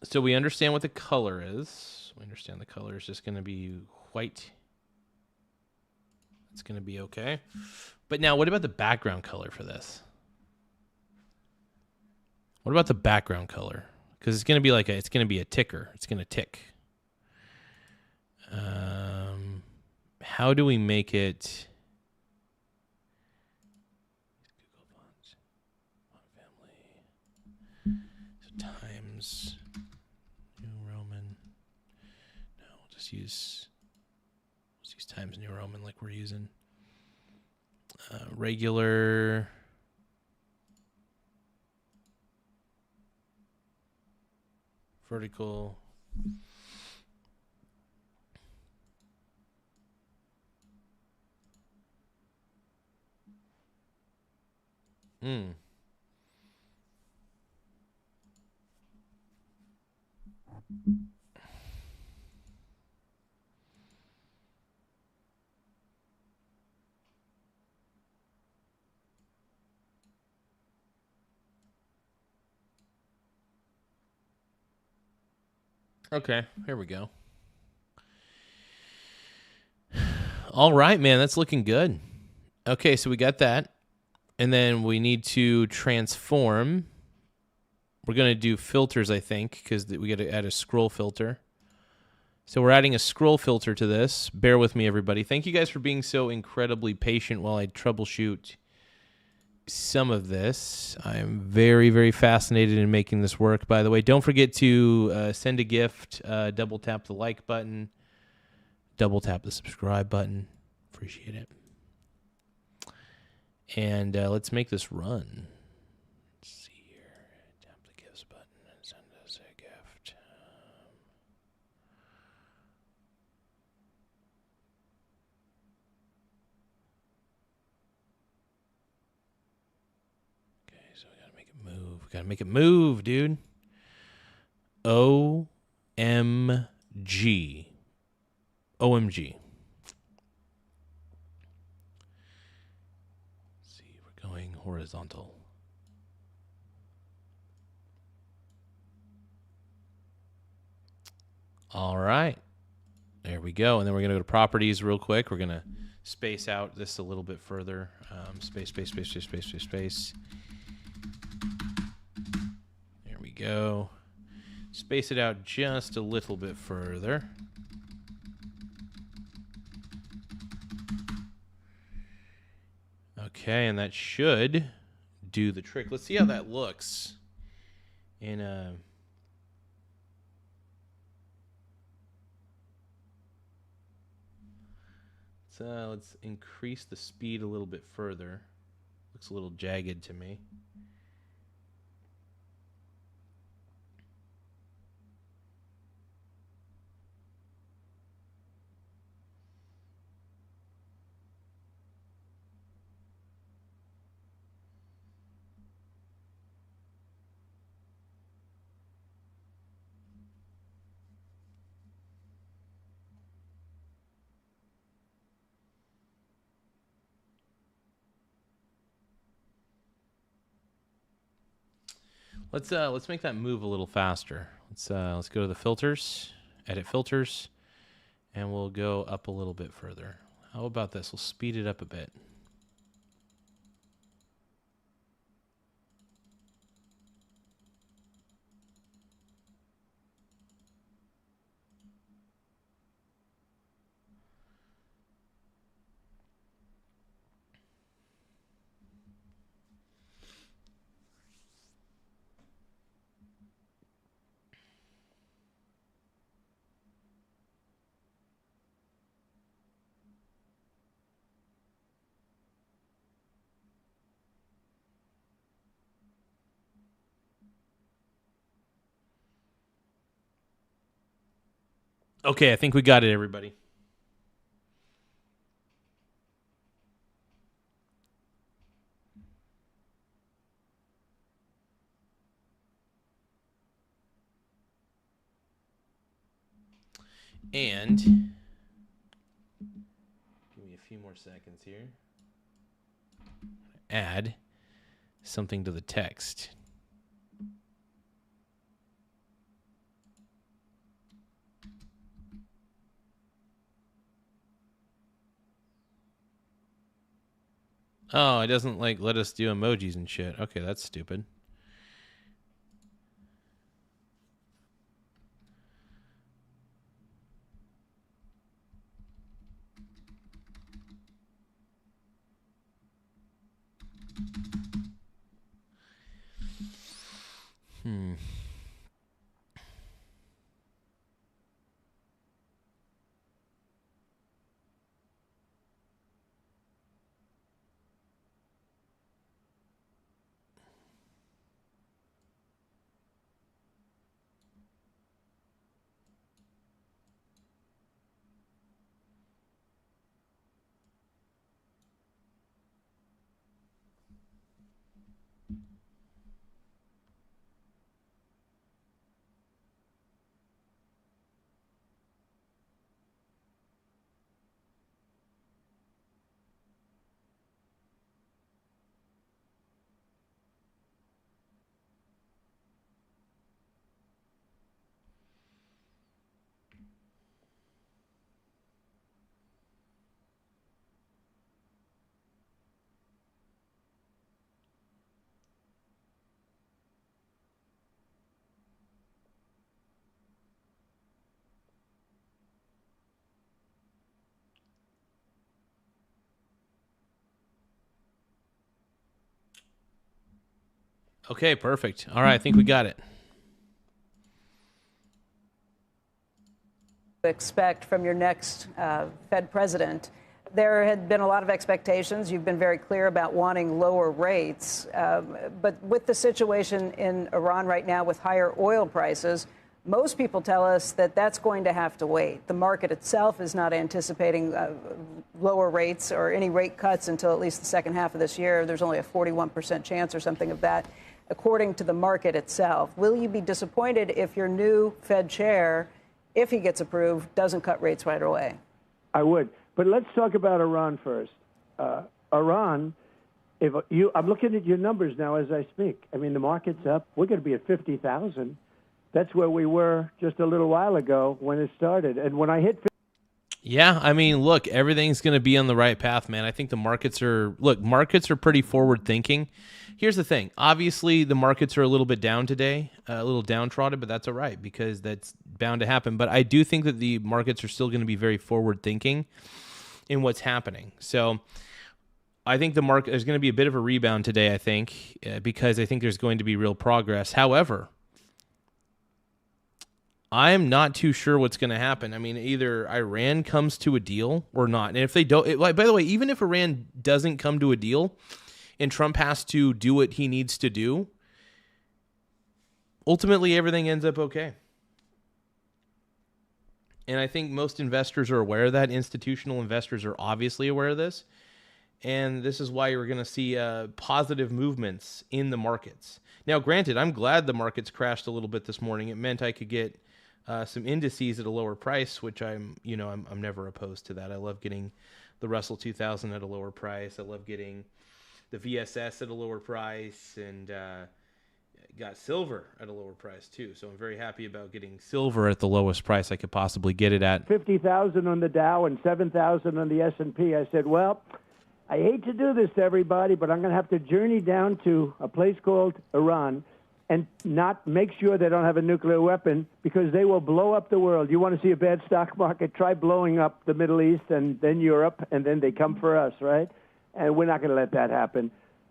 so we understand what the color is. We understand the color is just going to be white. It's going to be okay. But now, what about the background color for this? What about the background color? Because it's going to be like it's going to be a ticker. It's going to tick. How do we make it? So Times New Roman. No, we'll just use Times New Roman like we're using regular. Vertical. Okay, here we go. All right, man, that's looking good. Okay, so we got that. And then we need to transform. We're going to do filters, I think, because we got to add a scroll filter. So we're adding a scroll filter to this. Bear with me, everybody. Thank you guys for being so incredibly patient while I troubleshoot some of this. I'm very, very fascinated in making this work, by the way. Don't forget to send a gift, double tap the like button, double tap the subscribe button. Appreciate it. And let's make this run. Let's see here. Tap the gifts button and send us a gift. Okay, so we gotta make it move. We gotta make it move, dude. OMG. OMG. Going horizontal. All right. There we go. And then we're going to go to properties real quick. We're going to space out this a little bit further. Space. There we go. Space it out just a little bit further. Okay, and that should do the trick. Let's see how that looks in let's increase the speed a little bit further. Looks a little jagged to me. Let's make that move a little faster. Let's go to the filters, edit filters, and we'll go up a little bit further. How about this? We'll speed it up a bit. Okay, I think we got it, everybody. And give me a few more seconds here. Add something to the text. Oh, it doesn't let us do emojis and shit. Okay, that's stupid. Okay, perfect. All right, I think we got it. Expect from your next Fed president. There had been a lot of expectations. You've been very clear about wanting lower rates. But with the situation in Iran right now with higher oil prices, most people tell us that that's going to have to wait. The market itself is not anticipating lower rates or any rate cuts until at least the second half of this year. There's only a 41% chance or something of that, according to the market itself. Will you be disappointed if your new Fed chair, if he gets approved, doesn't cut rates right away? I would. But let's talk about Iran first. Iran, I'm looking at your numbers now as I speak. I mean, the market's up. We're going to be at 50,000. That's where we were just a little while ago when it started. And when I hit... Yeah, I mean, look, everything's going to be on the right path, man. I think the markets are pretty forward thinking. Here's the thing. Obviously, the markets are a little bit down today, a little downtrodden, but that's all right because that's bound to happen. But I do think that the markets are still going to be very forward thinking in what's happening. So I think there's going to be a bit of a rebound today, I think, because I think there's going to be real progress. However, I'm not too sure what's going to happen. I mean, either Iran comes to a deal or not. And if they don't, by the way, even if Iran doesn't come to a deal and Trump has to do what he needs to do, ultimately everything ends up okay. And I think most investors are aware of that. Institutional investors are obviously aware of this. And this is why you're going to see positive movements in the markets. Now, granted, I'm glad the markets crashed a little bit this morning. It meant I could get some indices at a lower price, which I'm never opposed to that. I love getting the Russell 2000 at a lower price. I love getting the VSS at a lower price, and got silver at a lower price too. So I'm very happy about getting silver at the lowest price I could possibly get it at. 50,000 on the Dow and 7,000 on the S&P. I said, well, I hate to do this to everybody, but I'm going to have to journey down to a place called Iran and not make sure they don't have a nuclear weapon because they will blow up the world. You want to see a bad stock market? Try blowing up the Middle East and then Europe, and then they come for us, right? And we're not going to let that happen.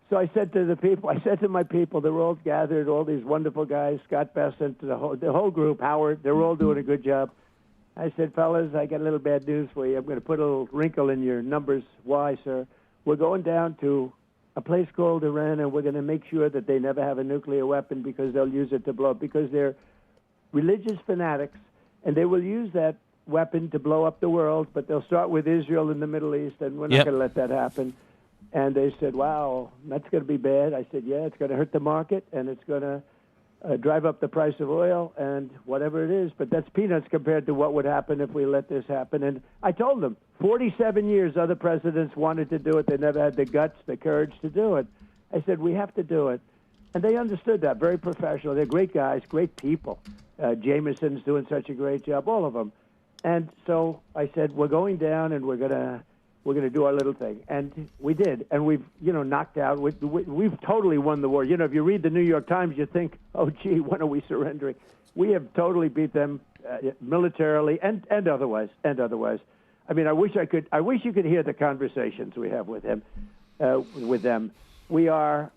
So I said to my people, they're all gathered, all these wonderful guys, Scott Bessent, the whole group, Howard, they're all doing a good job. I said, fellas, I got a little bad news for you. I'm going to put a little wrinkle in your numbers. Why, sir? We're going down to a place called Iran, and we're going to make sure that they never have a nuclear weapon because they'll use it to blow up, because they're religious fanatics, and they will use that weapon to blow up the world, but they'll start with Israel in the Middle East, and we're not going to let that happen. And they said, wow, that's going to be bad. I said, yeah, it's going to hurt the market, and it's going to drive up the price of oil and whatever it is. But that's peanuts compared to what would happen if we let this happen. And I told them, 47 years other presidents wanted to do it. They never had the guts, the courage to do it. I said, we have to do it. And they understood that, very professional. They're great guys, great people. Jameson's doing such a great job, all of them. And so I said, we're going down and we're going to do our little thing. And we did. And we've, knocked out. We've totally won the war. If you read the New York Times, you think, oh, gee, when are we surrendering? We have totally beat them militarily and otherwise. I mean, I wish you could hear the conversations we have with them. We are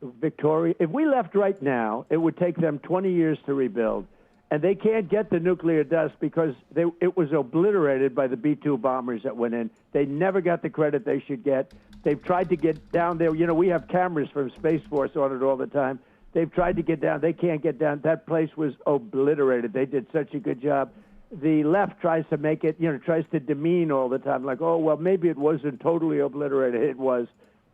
victorious. If we left right now, it would take them 20 years to rebuild. And they can't get the nuclear dust because it was obliterated by the B-2 bombers that went in. They never got the credit they should get. They've tried to get down there. We have cameras from Space Force on it all the time. They've tried to get down. They can't get down. That place was obliterated. They did such a good job. The left tries to make it, tries to demean all the time, like, oh, well, maybe it wasn't totally obliterated. It was,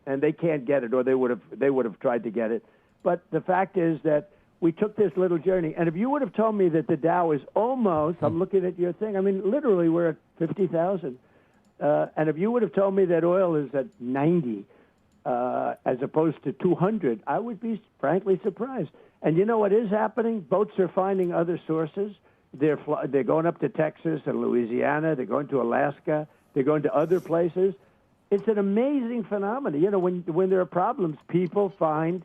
and they can't get it, or they would have tried to get it. But the fact is that we took this little journey, and if you would have told me that the Dow is almost, I'm looking at your thing, I mean, literally we're at 50,000. And if you would have told me that oil is at 90 as opposed to 200, I would be frankly surprised. And you know what is happening? Boats are finding other sources. They're going up to Texas and Louisiana. They're going to Alaska. They're going to other places. It's an amazing phenomenon. When there are problems, people find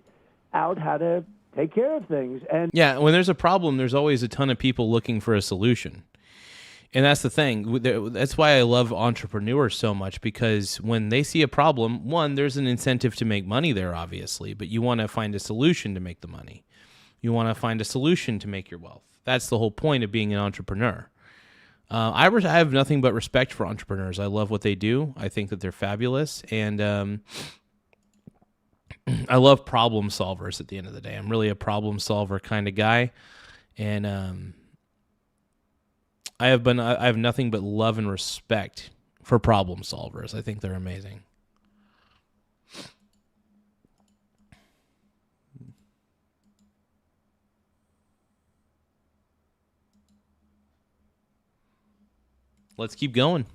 out how to take care of things. And yeah, when there's a problem, there's always a ton of people looking for a solution. And that's the thing. That's why I love entrepreneurs so much, because when they see a problem, one, there's an incentive to make money there, obviously, but you want to find a solution to make the money. You want to find a solution to make your wealth. That's the whole point of being an entrepreneur. I have nothing but respect for entrepreneurs. I love what they do. I think that they're fabulous. And I love problem solvers at the end of the day. I'm really a problem solver kind of guy. And I have nothing but love and respect for problem solvers. I think they're amazing. Let's keep going.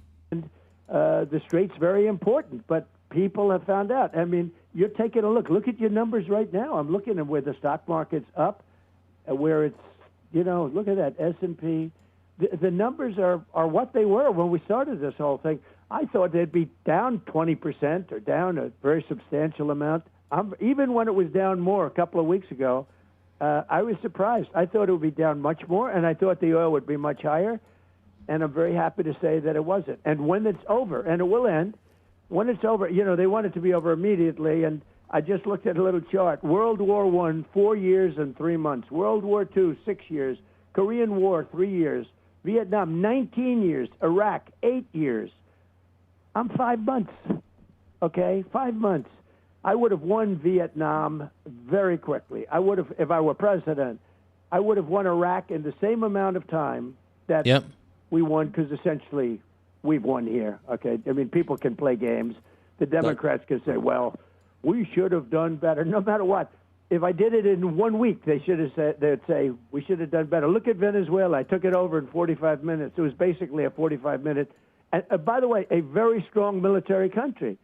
The Strait's very important, but people have found out. I mean, you're taking a look. Look at your numbers right now. I'm looking at where the stock market's up, where it's, look at that, S&P. The numbers are what they were when we started this whole thing. I thought they'd be down 20% or down a very substantial amount. Even when it was down more a couple of weeks ago, I was surprised. I thought it would be down much more, and I thought the oil would be much higher. And I'm very happy to say that it wasn't. And when it's over, and it will end, when it's over, they want it to be over immediately. And I just looked at a little chart. World War I, 4 years and 3 months. World War II, 6 years. Korean War, 3 years. Vietnam, 19 years. Iraq, 8 years. I'm 5 months, okay? 5 months. I would have won Vietnam very quickly. I would have, if I were president, I would have won Iraq in the same amount of time that we won, because essentially we've won here, okay? I mean, people can play games. The Democrats can say, well, we should have done better, no matter what. If I did it in 1 week, they'd say, we should have done better. Look at Venezuela. I took it over in 45 minutes. It was basically a 45-minute. And by the way, a very strong military country.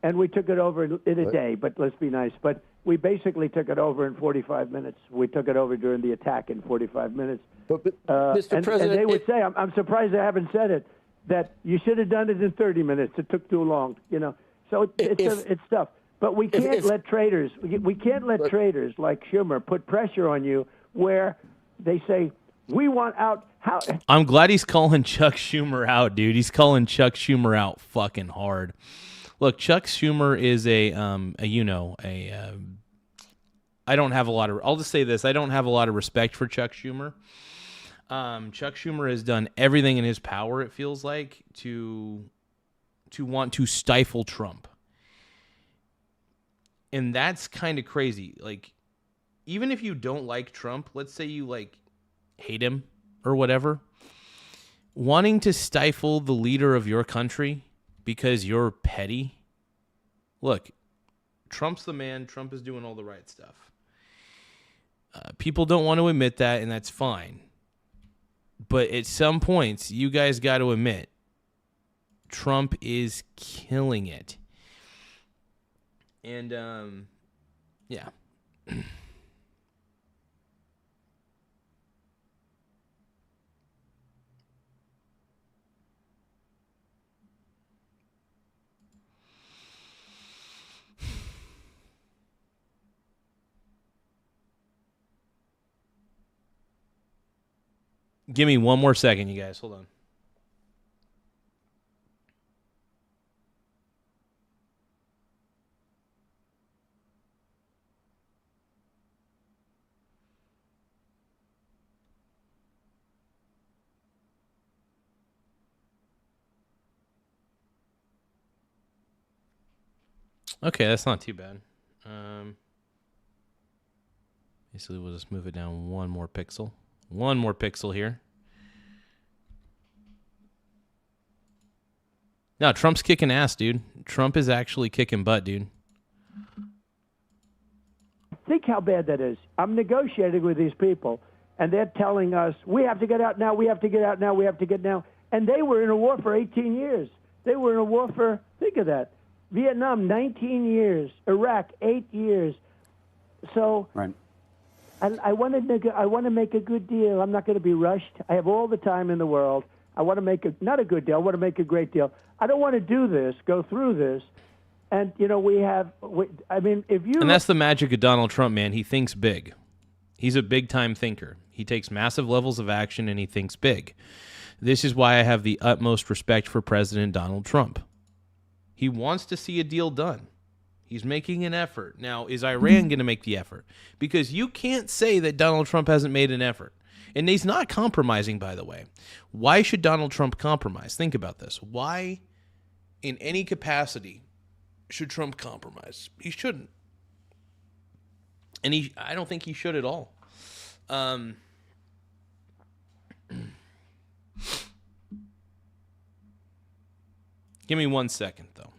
And we took it over in a day, but let's be nice. But we basically took it over in 45 minutes. We took it over during the attack in 45 minutes. But Mr. President, and they would say, I'm surprised I haven't said it, that you should have done it in 30 minutes. It took too long, So it's tough. But we can't let traders. We can't let traders like Schumer put pressure on you where they say we want out. How? I'm glad he's calling Chuck Schumer out, dude. He's calling Chuck Schumer out fucking hard. Look, Chuck Schumer is I don't have a lot of. I'll just say this: I don't have a lot of respect for Chuck Schumer. Chuck Schumer has done everything in his power, it feels like, to want to stifle Trump. And that's kind of crazy. Like, even if you don't like Trump, let's say you hate him or whatever, wanting to stifle the leader of your country because you're petty. Look, Trump's the man. Trump is doing all the right stuff. People don't want to admit that, and that's fine. But at some points, you guys got to admit, Trump is killing it. And, yeah. Give me one more second, you guys. Hold on. Okay, that's not too bad. Basically, we'll just move it down one more pixel. One more pixel here. No, Trump's kicking ass, dude. Trump is actually kicking butt, dude. Think how bad that is. I'm negotiating with these people, and they're telling us, we have to get out now, we have to get out now, we have to get now. And they were in a war for 18 years. They were in a war for, think of that, Vietnam, 19 years. Iraq, 8 years. So right. I want to make a good deal. I'm not going to be rushed. I have all the time in the world. I want to make not a good deal. I want to make a great deal. I don't want to do this, go through this. And, if you... And that's the magic of Donald Trump, man. He thinks big. He's a big-time thinker. He takes massive levels of action, and he thinks big. This is why I have the utmost respect for President Donald Trump. He wants to see a deal done. He's making an effort. Now, is Iran going to make the effort? Because you can't say that Donald Trump hasn't made an effort. And he's not compromising, by the way. Why should Donald Trump compromise? Think about this. Why, in any capacity, should Trump compromise? He shouldn't. And I don't think he should at all. Give me 1 second, though.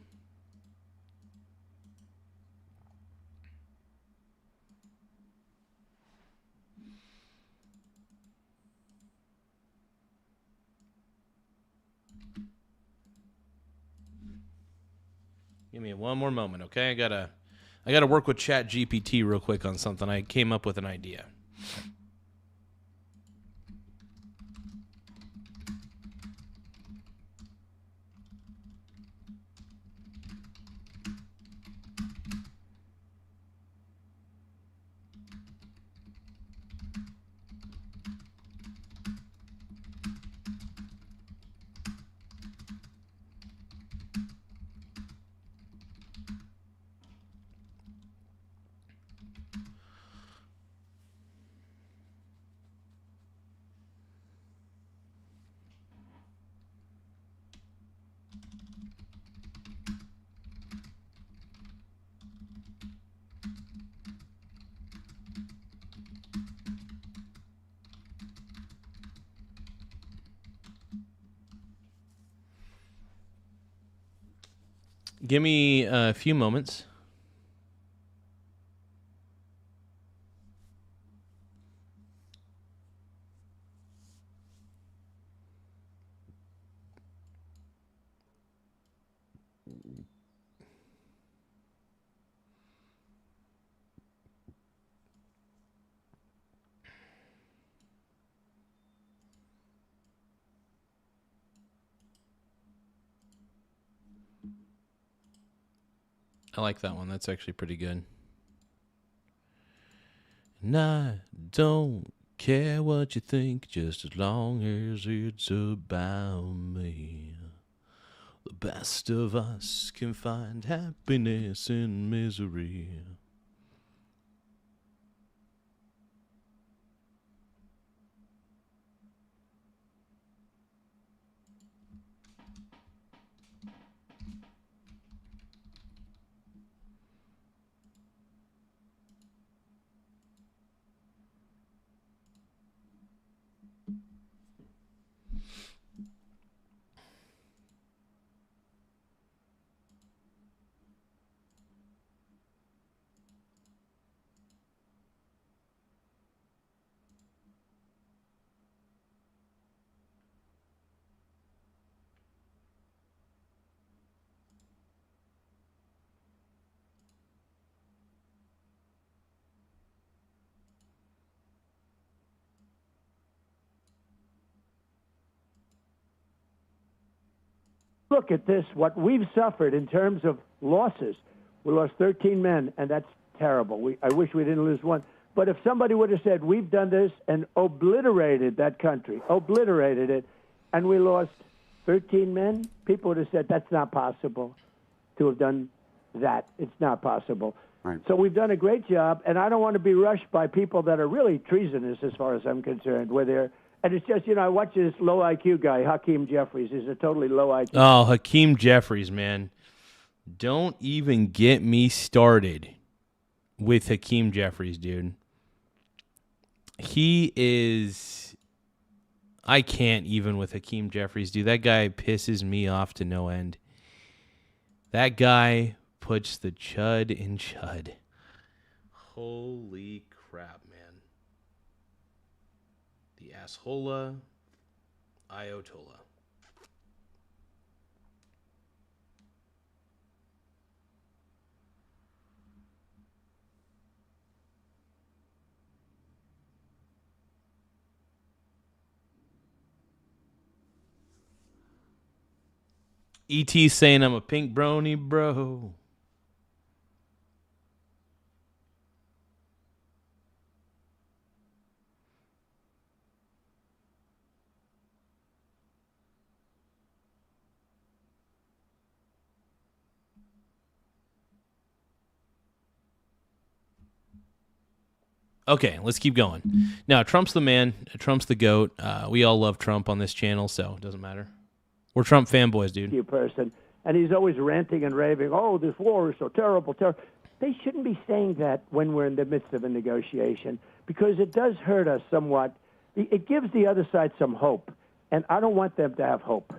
Give me one more moment, okay? I gotta work with Chat GPT real quick on something. I came up with an idea. Give me a few moments. I like that one. That's actually pretty good. And I don't care what you think, just as long as it's about me. The best of us can find happiness in misery. Look at this, what we've suffered in terms of losses. We lost 13 men, and that's terrible. I wish we didn't lose one. But if somebody would have said, we've done this and obliterated that country, obliterated it, and we lost 13 men, people would have said, that's not possible to have done that. It's not possible. Right. So we've done a great job, and I don't want to be rushed by people that are really treasonous as far as I'm concerned, where they're and it's just, I watch this low IQ guy, Hakeem Jeffries. He's a totally low IQ. Oh, Hakeem Jeffries, man. Don't even get me started with Hakeem Jeffries, dude. He is... I can't even with Hakeem Jeffries, dude. That guy pisses me off to no end. That guy puts the chud in chud. Holy crap, man. The asshola Ayatollah. E.T. saying I'm a pink brony, bro. Okay, let's keep going. Now, Trump's the man. Trump's the GOAT. We all love Trump on this channel, so it doesn't matter. We're Trump fanboys, dude. Person, and he's always ranting and raving. Oh, this war is so terrible, terrible. They shouldn't be saying that when we're in the midst of a negotiation, because it does hurt us somewhat. It gives the other side some hope, and I don't want them to have hope.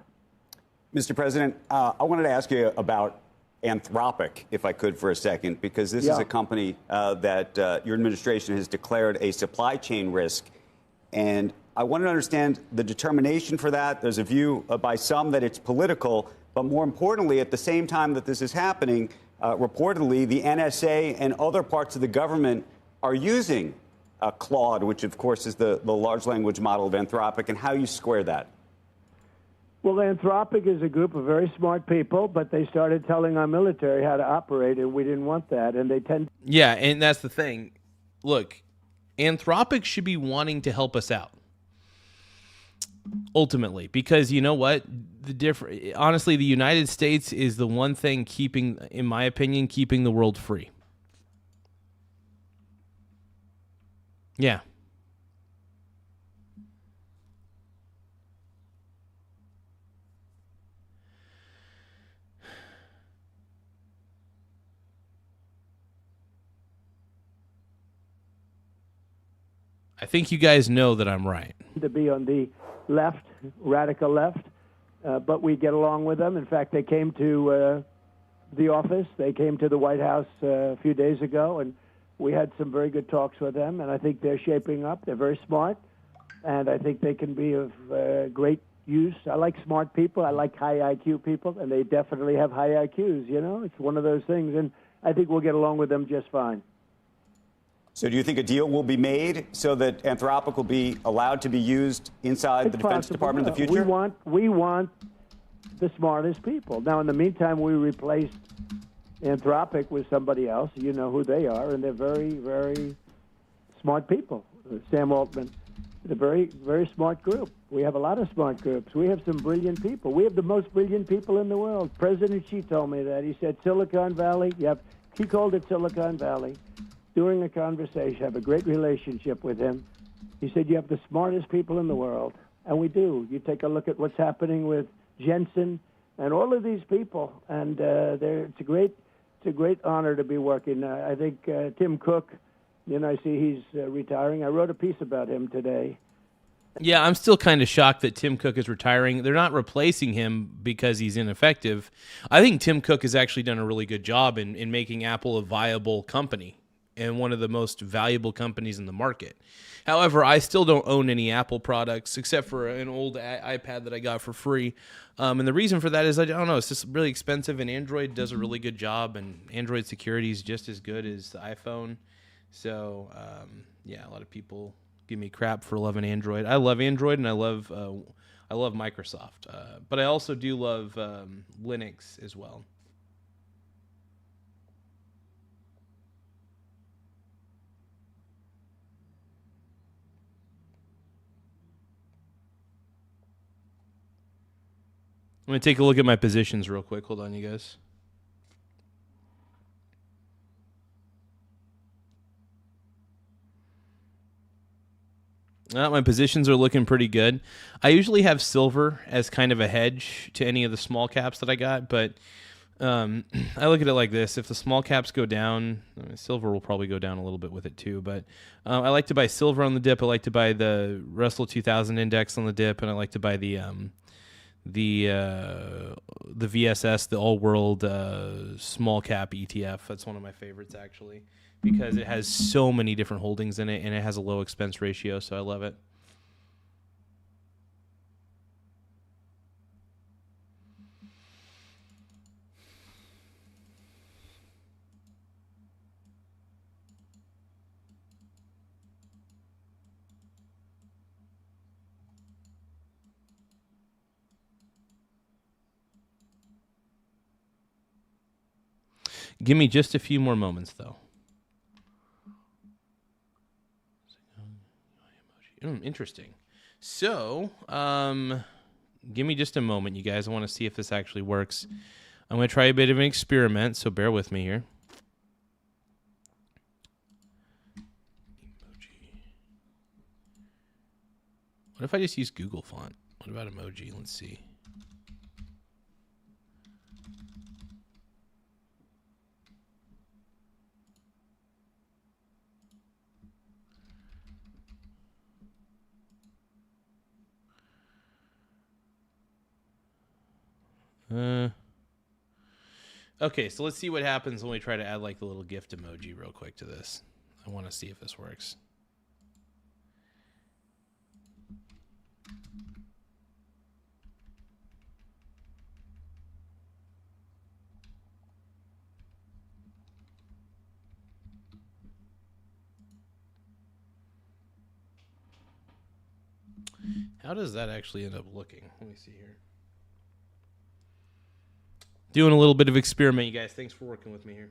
Mr. President, I wanted to ask you about Anthropic, if I could, for a second, because this is a company that your administration has declared a supply chain risk. And I wanted to understand the determination for that. There's a view by some that it's political, but more importantly, at the same time that this is happening, reportedly, the NSA and other parts of the government are using Claude, which, of course, is the large language model of Anthropic, and how you square that. Well, Anthropic is a group of very smart people, but they started telling our military how to operate, and we didn't want that. And they tend. Yeah, and that's the thing. Look, Anthropic should be wanting to help us out, ultimately, because you know what? Honestly, the United States is the one thing keeping, in my opinion, keeping the world free. Yeah. I think you guys know that I'm right. To be on the left, radical left, but we get along with them. In fact, they came to the office. They came to the White House a few days ago, and we had some very good talks with them, and I think they're shaping up. They're very smart, and I think they can be of great use. I like smart people. I like high IQ people, and they definitely have high IQs, you know? It's one of those things, and I think we'll get along with them just fine. So do you think a deal will be made so that Anthropic will be allowed to be used inside the Defense Department in the future? We want the smartest people. Now, in the meantime, we replaced Anthropic with somebody else. You know who they are, and they're very, very smart people. Sam Altman, a very, very smart group. We have a lot of smart groups. We have some brilliant people. We have the most brilliant people in the world. President Xi told me that. He said Silicon Valley, he called it Silicon Valley. During a conversation, I have a great relationship with him. He said, you have the smartest people in the world. And we do. You take a look at what's happening with Jensen and all of these people. And it's a great honor to be working. I think Tim Cook, I see he's retiring. I wrote a piece about him today. Yeah, I'm still kind of shocked that Tim Cook is retiring. They're not replacing him because he's ineffective. I think Tim Cook has actually done a really good job in making Apple a viable company and one of the most valuable companies in the market. However, I still don't own any Apple products except for an old iPad that I got for free. And the reason for that is, I don't know, it's just really expensive, and Android does a really good job, and Android security is just as good as the iPhone. So, yeah, a lot of people give me crap for loving Android. I love Android, and I love Microsoft. But I also do love Linux as well. I'm going to take a look at my positions real quick. Hold on, you guys. My positions are looking pretty good. I usually have silver as kind of a hedge to any of the small caps that I got, but I look at it like this. If the small caps go down, silver will probably go down a little bit with it too, but I like to buy silver on the dip. I like to buy the Russell 2000 index on the dip, and I like to buy the VSS, the all world small cap ETF. That's one of my favorites, actually, because it has so many different holdings in it, and it has a low expense ratio, so I love it. Give me just a few more moments, though. Interesting. So, give me just a moment, you guys. I want to see if this actually works. I'm going to try a bit of an experiment, so bear with me here. What if I just use Google font? What about emoji? Let's see. Okay, so let's see what happens when we try to add like the little gift emoji real quick to this. I want to see if this works. How does that actually end up looking? Let me see here. Doing a little bit of experiment, you guys. Thanks for working with me here.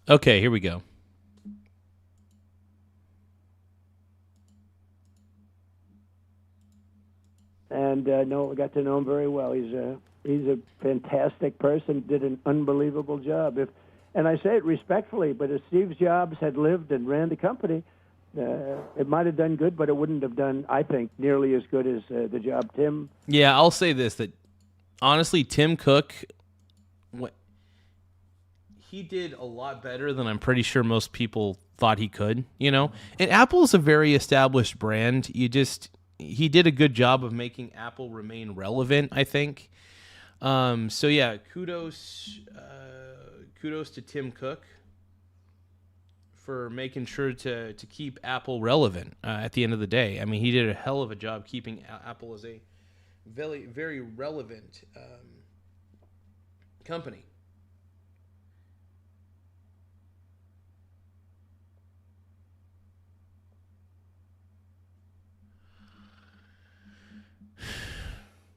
Okay, here we go. And no, I got to know him very well. He's a fantastic person. Did an unbelievable job. And I say it respectfully, but if Steve Jobs had lived and ran the company, it might have done good, but it wouldn't have done, I think, nearly as good as the job Tim. Yeah, I'll say this, that honestly, Tim Cook, he did a lot better than I'm pretty sure most people thought he could, you know? And Apple is a very established brand. He did a good job of making Apple remain relevant, I think. So yeah, kudos to Tim Cook for making sure to keep Apple relevant at the end of the day. I mean, he did a hell of a job keeping Apple as a very, very relevant company.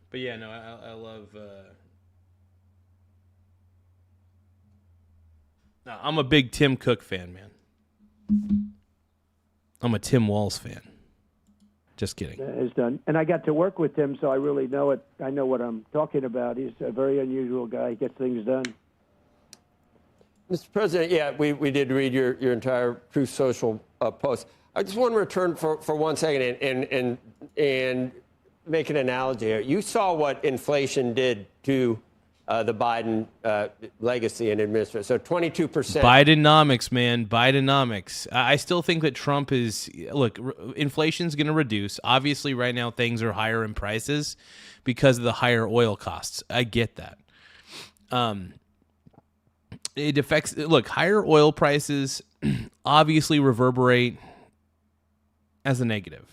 But yeah, no, I love. No, I'm a big Tim Cook fan, man. I'm a Tim Walls fan. Just kidding. Is done, and I got to work with Tim, so I really know it. I know what I'm talking about. He's a very unusual guy. He gets things done. Mr. President, yeah, we did read your entire Truth Social post. I just want to return for 1 second and make an analogy here. You saw what inflation did to the Biden legacy and administration. So 22%. Bidenomics, man. Bidenomics. I still think that Trump is... Look, inflation's going to reduce. Obviously, right now, things are higher in prices because of the higher oil costs. I get that. It affects... Look, higher oil prices obviously reverberate as a negative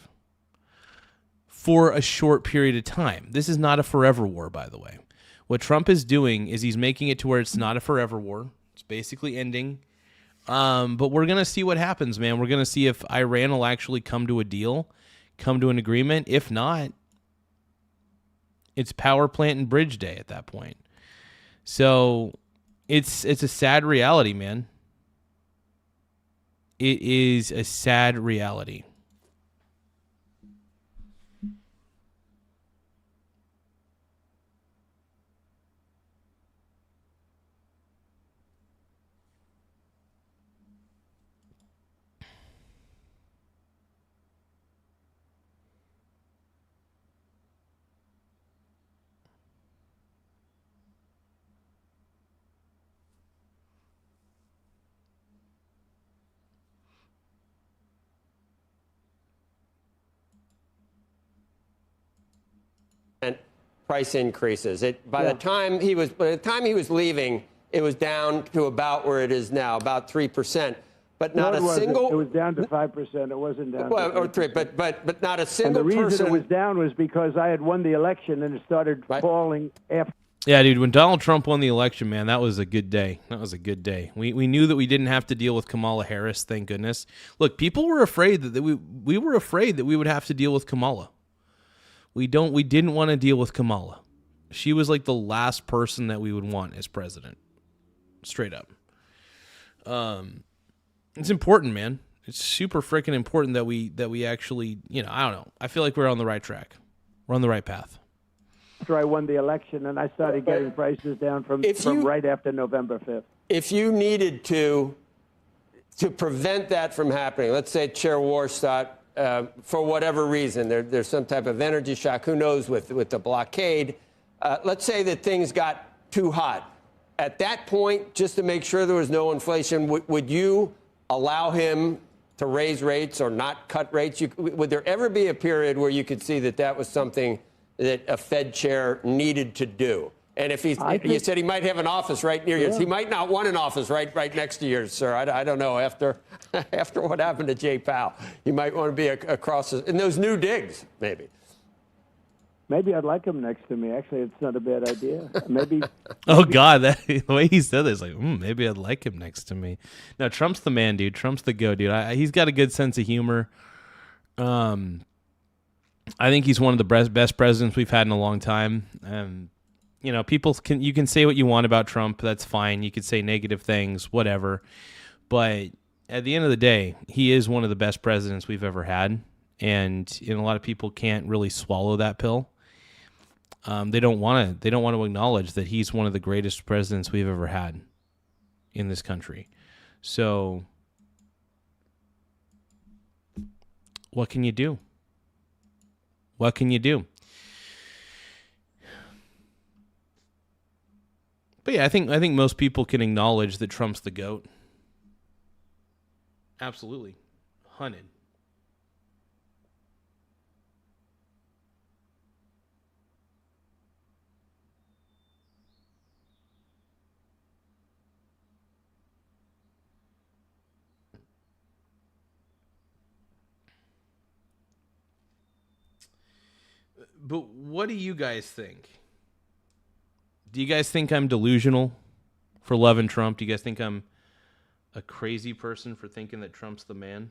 for a short period of time. This is not a forever war, by the way. What Trump is doing is he's making it to where it's not a forever war. It's basically ending. But we're going to see what happens, man. We're going to see if Iran will actually come to a deal, come to an agreement. If not, it's power plant and bridge day at that point. So it's a sad reality, man. It is a sad reality. Price increases. By the time he was leaving, it was down to about where it is now, about 3%. But not It a single. It was down to 5%. It wasn't down. Well, to or 3, but not a single and the reason person. it was down was because I had won the election and it started falling after Yeah, dude, when Donald Trump won the election, man, that was a good day. That was a good day. We knew that we didn't have to deal with Kamala Harris, thank goodness. Look, people were afraid that we were afraid that we would have to deal with Kamala. We didn't want to deal with Kamala. She was like the last person that we would want as president. Straight up. It's important, man. It's super freaking important that we actually, I don't know. I feel like we're on the right track. We're on the right path. After I won the election, and I started getting prices down from right after November 5th. If you needed to prevent that from happening, let's say Chair Warstock, for whatever reason, there's some type of energy shock, who knows, with the blockade, let's say that things got too hot. At that point, just to make sure there was no inflation, would you allow him to raise rates or not cut rates? Would there ever be a period where you could see that was something that a Fed chair needed to do? And if you said he might have an office right near yours, he might not want an office right next to yours, sir. I don't know. After what happened to Jay Powell, you might want to be across in those new digs, maybe. Maybe I'd like him next to me. Actually, it's not a bad idea. Maybe. Oh God, the way he said this, like, maybe I'd like him next to me. No, Trump's the man, dude. Trump's the go, dude. He's got a good sense of humor. I think he's one of the best presidents we've had in a long time. You can say what you want about Trump. That's fine. You could say negative things, whatever. But at the end of the day, he is one of the best presidents we've ever had. And a lot of people can't really swallow that pill. They don't want to acknowledge that he's one of the greatest presidents we've ever had in this country. So what can you do? What can you do? But yeah, I think most people can acknowledge that Trump's the GOAT. Absolutely. 100. But what do you guys think? Do you guys think I'm delusional for loving Trump? Do you guys think I'm a crazy person for thinking that Trump's the man?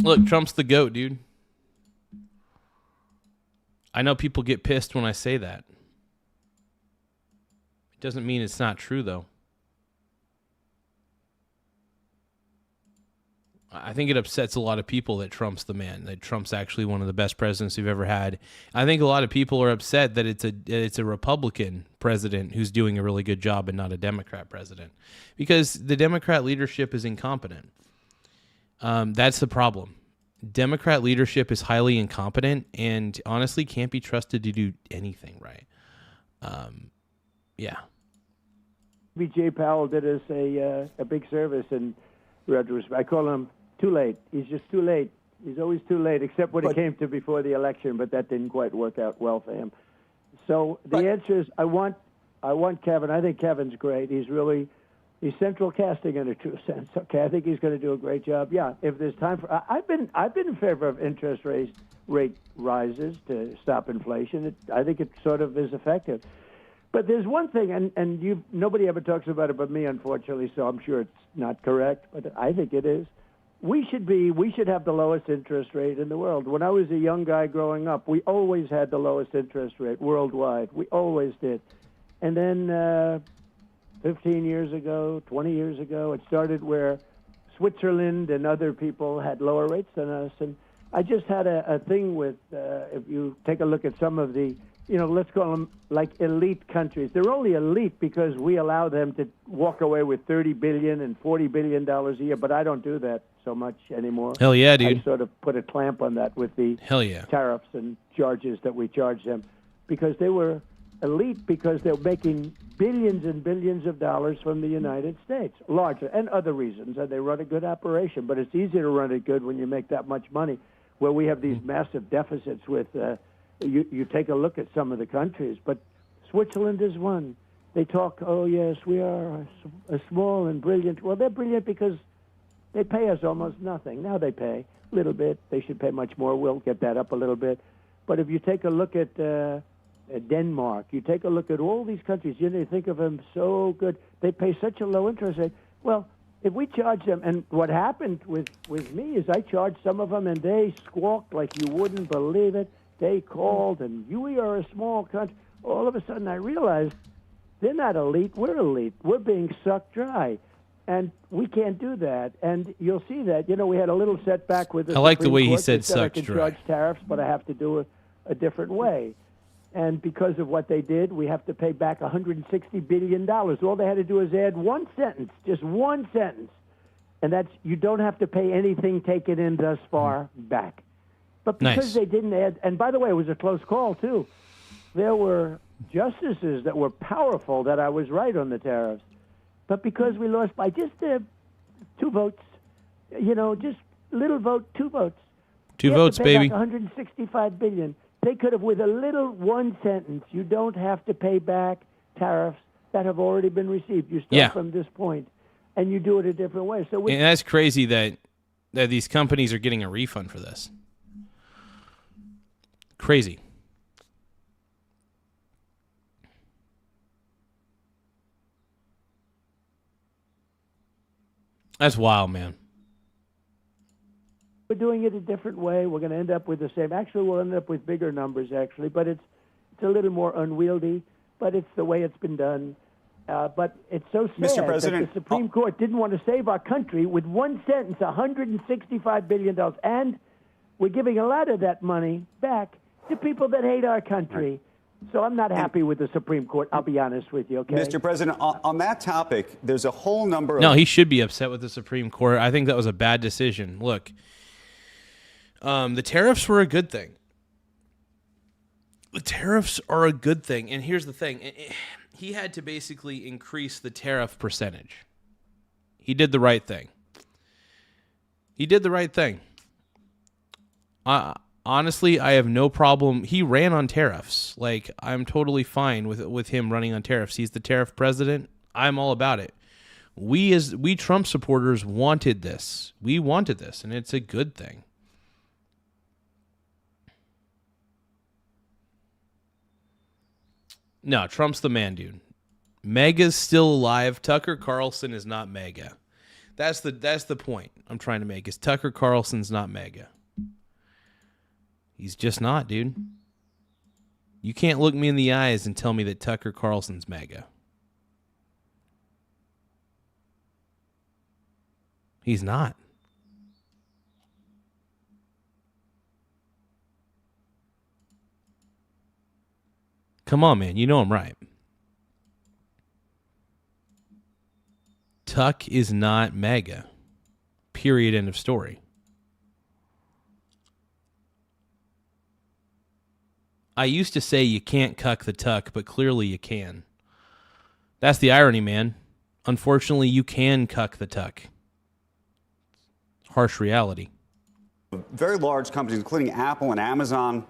Look, Trump's the GOAT, dude. I know people get pissed when I say that. It doesn't mean it's not true, though. I think it upsets a lot of people that Trump's the man, that Trump's actually one of the best presidents we've ever had. I think a lot of people are upset that it's a Republican president who's doing a really good job and not a Democrat president, because the Democrat leadership is incompetent. That's the problem. Democrat leadership is highly incompetent and honestly can't be trusted to do anything right. Yeah. Jay Powell did us a big service, and I call him too late. He's just too late. He's always too late, except when it came to before the election, but that didn't quite work out well for him. So the answer is I want Kevin. I think Kevin's great. He's central casting in a true sense. Okay, I think he's going to do a great job. Yeah, if there's time for, I've been in favor of interest rate rises to stop inflation. I think it sort of is effective. But there's one thing, and nobody ever talks about it but me, unfortunately. So I'm sure it's not correct, but I think it is. We should have the lowest interest rate in the world. When I was a young guy growing up, we always had the lowest interest rate worldwide. We always did. And then 15 years ago, 20 years ago, it started where Switzerland and other people had lower rates than us. And I just had a thing with, if you take a look at some of the, let's call them like elite countries. They're only elite because we allow them to walk away with $30 billion and $40 billion a year, but I don't do that so much anymore. Hell yeah, dude. I sort of put a clamp on that with the tariffs and charges that we charge them, because they were elite because they're making billions and billions of dollars from the United States, larger, and other reasons, and they run a good operation. But it's easier to run it good when you make that much money, where we have these massive deficits with, you take a look at some of the countries, but Switzerland is one. They talk, oh, yes, we are a small and brilliant. Well, they're brilliant because they pay us almost nothing. Now they pay a little bit. They should pay much more. We'll get that up a little bit. But if you take a look at Denmark, you take a look at all these countries, you think of them so good. They pay such a low interest rate. Well, if we charge them, and what happened with me is I charged some of them, and they squawked like you wouldn't believe it. They called, and we are a small country. All of a sudden, I realized they're not elite. We're elite. We're being sucked dry. And we can't do that. And you'll see that. You know, we had a little setback with the I like the Supreme way he Court. said They I sucked can dry. charge tariffs, but I have to do it a different way. And because of what they did, we have to pay back $160 billion. All they had to do is add one sentence, just one sentence. And that's, you don't have to pay anything taken in thus far back. But because Nice. they didn't add, and by the way, it was a close call, too. There were justices that were powerful that I was right on the tariffs. But because we lost by just 2 votes, you know, just little vote, 2 votes. 2 We have votes, to pay baby. back $165 billion. They could have, with a little one sentence, you don't have to pay back tariffs that have already been received. You start from this point, and you do it a different way. So And that's crazy that these companies are getting a refund for this. Crazy. That's wild, man. we're doing it a different way. We're going to end up with the same. Actually, we'll end up with bigger numbers, actually, but it's a little more unwieldy, but it's the way it's been done. But it's so sad Mr. President, that the Supreme Court didn't want to save our country with one sentence, $165 billion. And we're giving a lot of that money back to people that hate our country. So I'm not happy with the Supreme Court, I'll be honest with you, okay? Mr. President, on that topic, there's a whole number of... No, he should be upset with the Supreme Court. I think that was a bad decision. Look, the tariffs were a good thing. The tariffs are a good thing. And here's the thing. He had to basically increase the tariff percentage. He did the right thing. Honestly, I have no problem. He ran on tariffs. Like, I'm totally fine with him running on tariffs. He's the tariff president. I'm all about it. We Trump supporters wanted this. We wanted this, and it's a good thing. No, Trump's the man, dude. Mega's still alive. Tucker Carlson is not mega. That's the point I'm trying to make, is Tucker Carlson's not mega. He's just not, dude. You can't look me in the eyes and tell me that Tucker Carlson's mega. He's not. Come on, man. You know I'm right. Tuck is not mega. Period. End of story. I used to say you can't cuck the tuck, but clearly you can. That's the irony, man. Unfortunately, you can cuck the tuck. Harsh reality. Very large companies, including Apple and Amazon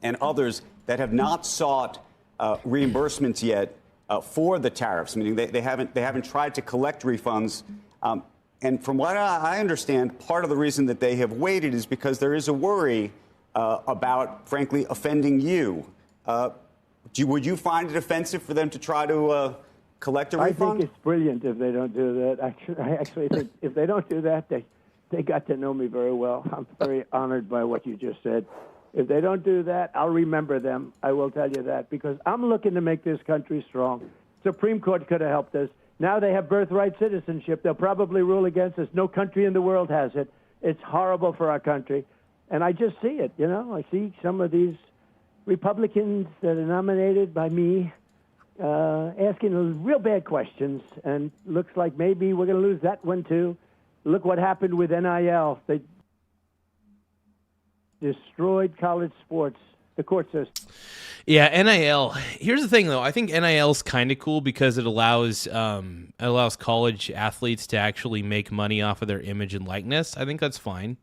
and others, that have not sought reimbursements yet for the tariffs, meaning they haven't tried to collect refunds. And from what I understand, part of the reason that they have waited is because there is a worry about, frankly, offending you. Would you find it offensive for them to try to collect a refund? I think it's brilliant if they don't do that. I actually think if they don't do that, they got to know me very well. I'm very honored by what you just said. If they don't do that, I'll remember them. I will tell you that, because I'm looking to make this country strong. Supreme Court could have helped us. Now they have birthright citizenship. They'll probably rule against us. No country in the world has it. It's horrible for our country. And I just see it, you know. I see some of these Republicans that are nominated by me asking real bad questions, and looks like maybe we're going to lose that one, too. Look what happened with NIL. They destroyed college sports the court system. Yeah, NIL. Here's the thing, though. I think NIL is kind of cool because it allows college athletes to actually make money off of their image and likeness. I think that's fine.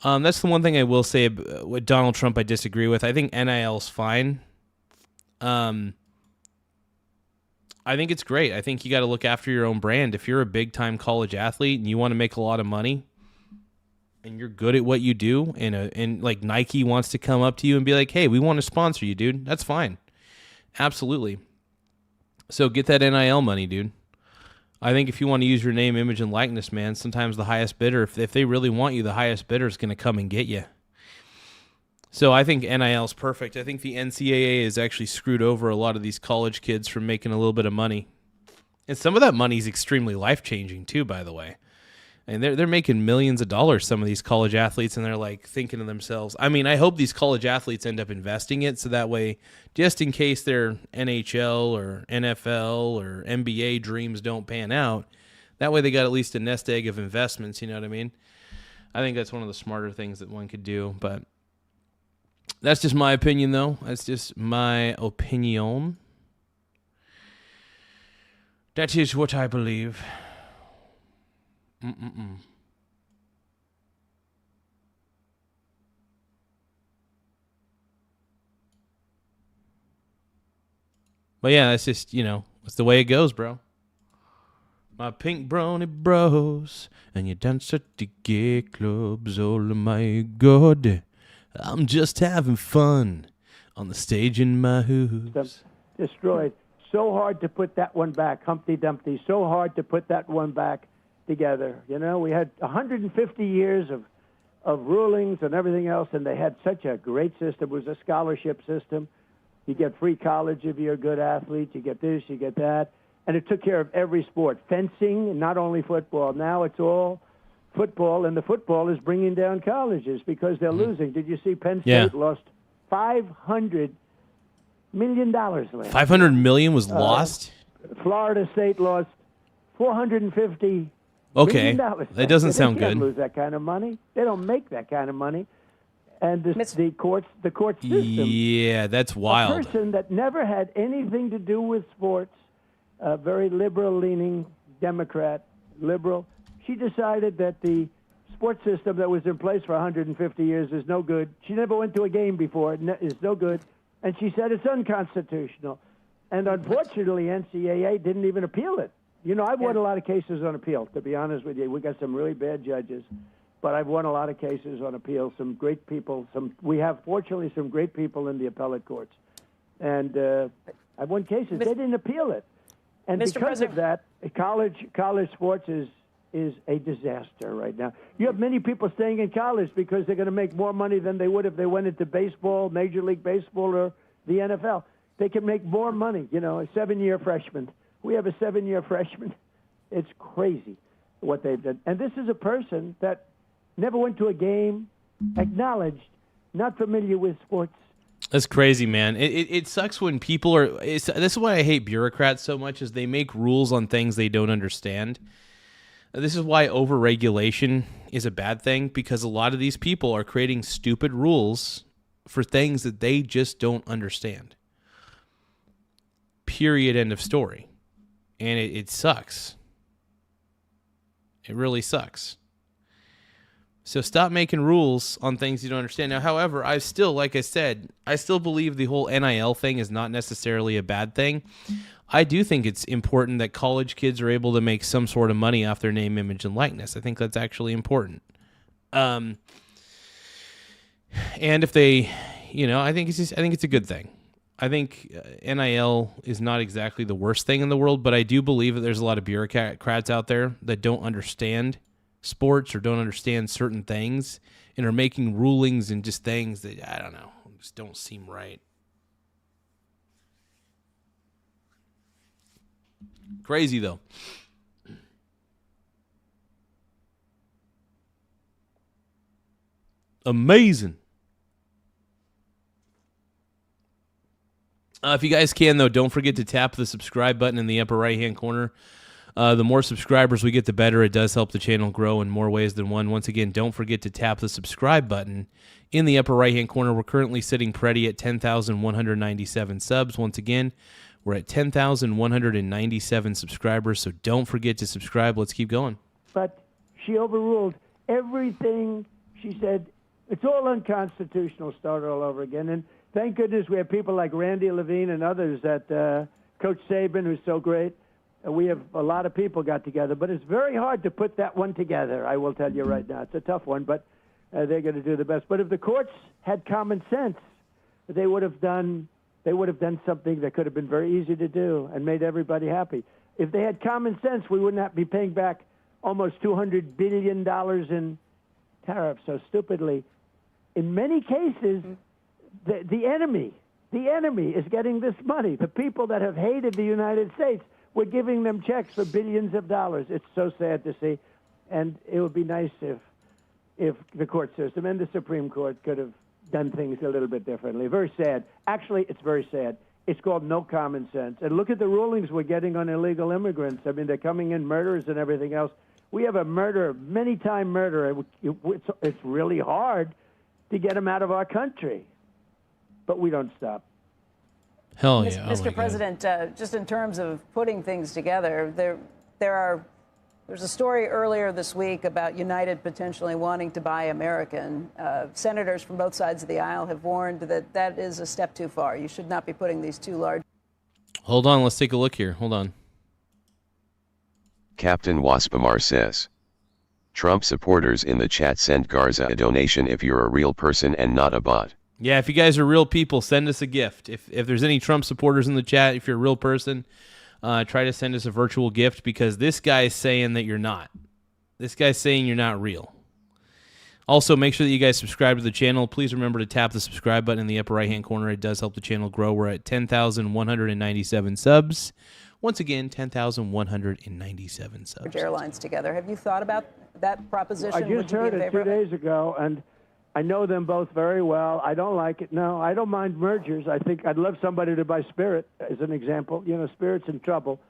That's the one thing I will say with Donald Trump I disagree with. I think NIL is fine. I think it's great. I think you got to look after your own brand. If you're a big-time college athlete and you want to make a lot of money and you're good at what you do, and like Nike wants to come up to you and be like, hey, we want to sponsor you, dude, that's fine. Absolutely. So get that NIL money, dude. I think if you want to use your name, image, and likeness, man, sometimes the highest bidder, if they really want you, the highest bidder is going to come and get you. So I think NIL is perfect. I think the NCAA has actually screwed over a lot of these college kids from making a little bit of money. And some of that money is extremely life-changing too, by the way. And they're making millions of dollars, some of these college athletes, and they're like thinking to themselves, I mean, I hope these college athletes end up investing it so that way, just in case their NHL or NFL or NBA dreams don't pan out, that way they got at least a nest egg of investments, you know what I mean? I think that's one of the smarter things that one could do, but that's just my opinion, though. That's just my opinion. That is what I believe. But yeah, that's just, it's the way it goes, bro. My pink brownie bros, and you dance at the gay clubs. Oh my God, I'm just having fun on the stage in my hoops. Destroyed. So hard to put that one back, Humpty Dumpty. So hard to put that one back together. We had 150 years of rulings and everything else, and they had such a great system. It was a scholarship system. You get free college if you're a good athlete. You get this, you get that. And it took care of every sport. Fencing, and not only football. Now it's all football, and the football is bringing down colleges because they're losing. Did you see Penn State lost $500 million last year? $500 million was lost? Florida State lost $450 Okay, million. that doesn't sound They can't good. lose that kind of money. They don't make that kind of money. And the court system. Yeah, that's wild. A person that never had anything to do with sports, a very liberal-leaning Democrat, liberal, she decided that the sports system that was in place for 150 years is no good. She never went to a game before. It's no good. And she said it's unconstitutional. And unfortunately, NCAA didn't even appeal it. I've won a lot of cases on appeal, to be honest with you. We got some really bad judges, but I've won a lot of cases on appeal. Some great people. We have, fortunately, some great people in the appellate courts. And I've won cases. They didn't appeal it. And Mr. because of that, college sports is a disaster right now. You have many people staying in college because they're going to make more money than they would if they went into baseball, Major League Baseball, or the NFL. They can make more money, a 7-year freshman. We have a 7-year freshman. It's crazy what they've done. And this is a person that never went to a game, acknowledged, not familiar with sports. That's crazy, man. It sucks when people are... this is why I hate bureaucrats so much, is they make rules on things they don't understand. This is why overregulation is a bad thing, because a lot of these people are creating stupid rules for things that they just don't understand. Period. End of story. And it sucks. It really sucks. So stop making rules on things you don't understand. Now, however, I still, like I said, I still believe the whole NIL thing is not necessarily a bad thing. I do think it's important that college kids are able to make some sort of money off their name, image, and likeness. I think that's actually important. And if they, I think it's a good thing. I think NIL is not exactly the worst thing in the world, but I do believe that there's a lot of bureaucrats out there that don't understand sports or don't understand certain things and are making rulings and just things that, I don't know, just don't seem right. Crazy, though. Amazing. If you guys can, though, don't forget to tap the subscribe button in the upper right-hand corner The more subscribers we get, the better. It does help the channel grow in more ways than one. Once again, don't forget to tap the subscribe button in the upper right-hand corner. We're currently sitting pretty at 10,197 subs. Once again, we're at 10,197 subscribers, so don't forget to subscribe. Let's keep going. But she overruled everything. She said it's all unconstitutional, start all over again. And thank goodness we have people like Randy Levine and others that Coach Saban, who's so great. We have a lot of people got together, but it's very hard to put that one together. I will tell you right now, it's a tough one, but they're going to do the best. But if the courts had common sense, they would have done something that could have been very easy to do and made everybody happy. If they had common sense, we would not be paying back almost $200 billion in tariffs so stupidly. In many cases, the enemy is getting this money. The people that have hated the United States, we're giving them checks for billions of dollars. It's so sad to see, and it would be nice if the court system and the Supreme Court could have done things a little bit differently. Very sad. Actually, it's very sad. It's called no common sense. And look at the rulings we're getting on illegal immigrants. I mean, they're coming in murderers and everything else. We have a many-time murderer. It's really hard to get them out of our country, but we don't stop. Hell yeah. Mr. President, just in terms of putting things together, there's a story earlier this week about United potentially wanting to buy American. Senators from both sides of the aisle have warned that that is a step too far. You should not be putting these two large. Hold on, let's take a look here. Hold on. Captain Waspamar says, Trump supporters in the chat send Garza a donation if you're a real person and not a bot. Yeah, if you guys are real people, send us a gift. If there's any Trump supporters in the chat, if you're a real person, try to send us a virtual gift, because this guy is saying that you're not. This guy's saying you're not real. Also, make sure that you guys subscribe to the channel. Please remember to tap the subscribe button in the upper right-hand corner. It does help the channel grow. We're at 10,197 subs. Once again, 10,197 subs. Airlines together. Have you thought about that proposition? I just heard it 2 days ago, and I know them both very well. I don't like it. No, I don't mind mergers. I think I'd love somebody to buy Spirit, as an example. You know, Spirit's in trouble,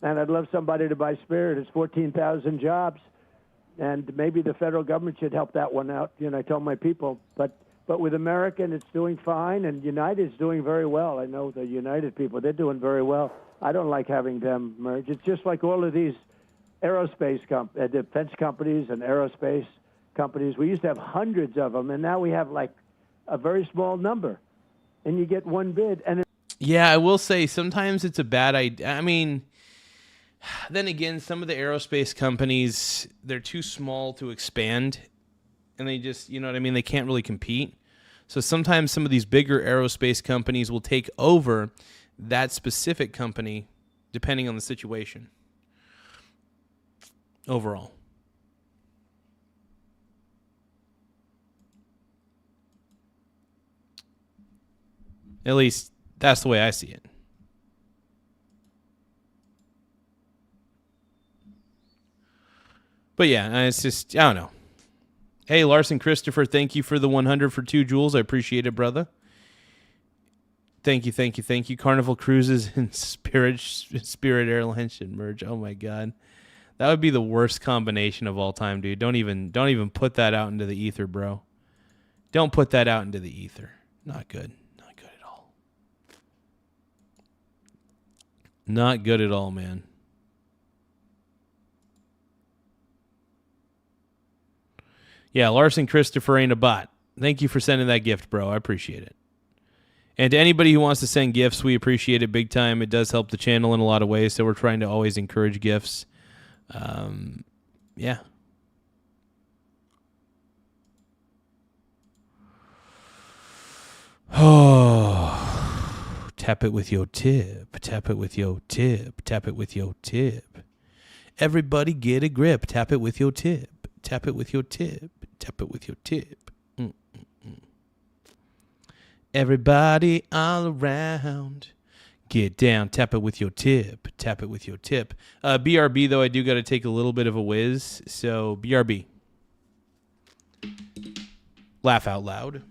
and I'd love somebody to buy Spirit. It's 14,000 jobs, and maybe the federal government should help that one out. You know, I told my people. But with American, it's doing fine, and United's doing very well. I know the United people, they're doing very well. I don't like having them merge. It's just like all of these aerospace defense companies and aerospace companies. We used to have hundreds of them, and now we have like a very small number, and you get one bid. And yeah, I will say sometimes it's a bad idea. I mean, then again, some of the aerospace companies, they're too small to expand, and they just, you know what I mean, they can't really compete. So sometimes some of these bigger aerospace companies will take over that specific company depending on the situation overall. At least that's the way I see it. But yeah, it's just, I don't know. Hey, Larson Christopher, thank you for the 100 for 2 jewels. I appreciate it, brother. Thank you, thank you, thank you. Carnival Cruises and Spirit Airlines should merge. Oh my God, that would be the worst combination of all time, dude. Don't even put that out into the ether, bro. Don't put that out into the ether. Not good. Not good at all. Not good at all, man. Yeah, Larson Christopher ain't a bot. Thank you for sending that gift, bro. I appreciate it. And to anybody who wants to send gifts, we appreciate it big time. It does help the channel in a lot of ways, so we're trying to always encourage gifts. Yeah. Oh, tap it with your tip. Tap it with your tip. Tap it with your tip. Everybody get a grip. Tap it with your tip. Tap it with your tip. Tap it with your tip. Everybody all around, get down. Tap it with your tip. Tap it with your tip. BRB, though, I do got to take a little bit of a whiz. So, BRB. Laugh out loud.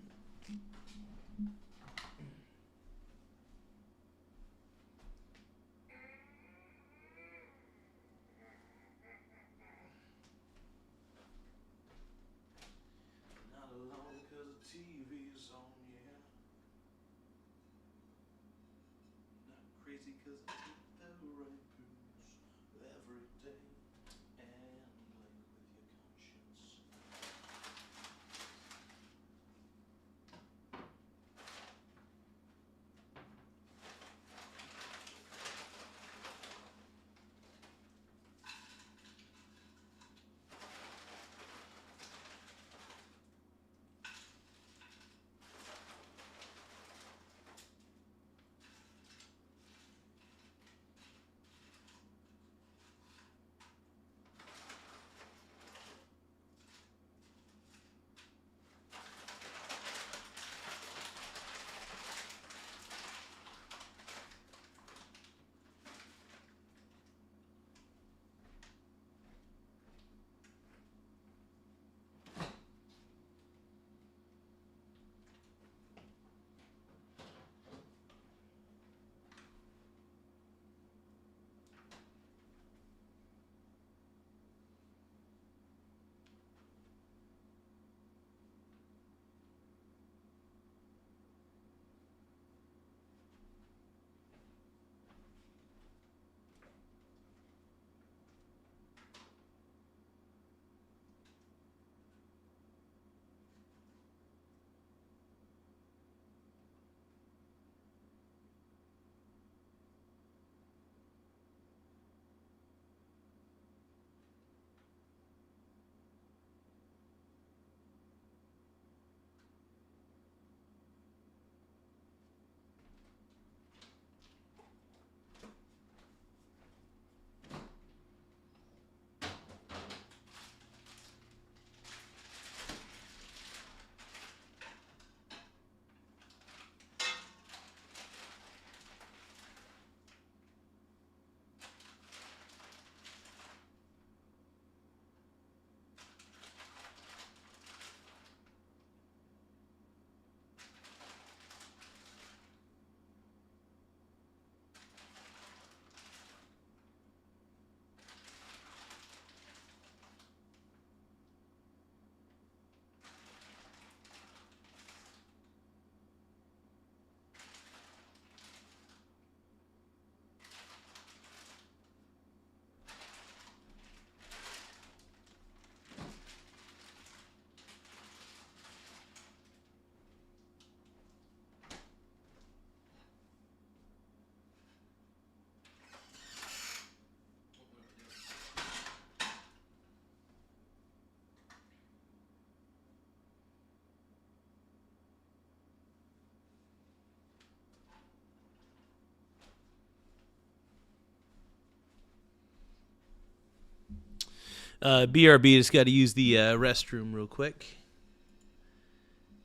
BRB just got to use the restroom real quick.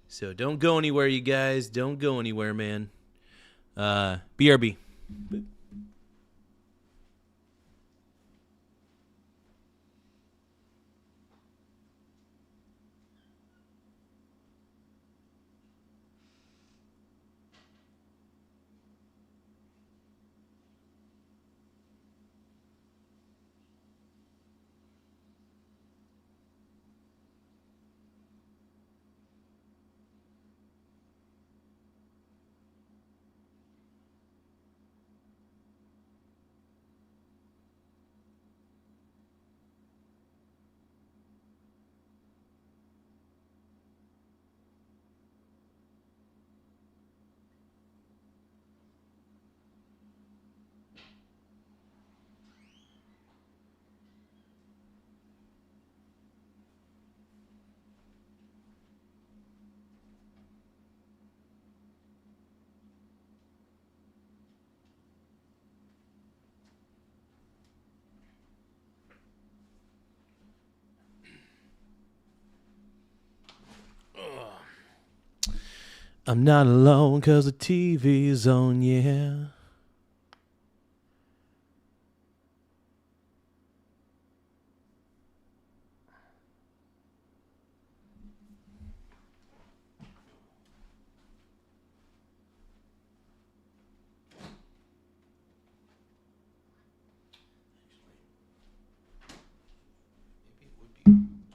So don't go anywhere, you guys. Don't go anywhere, man. BRB. I'm not alone 'cause the TV's on, yeah.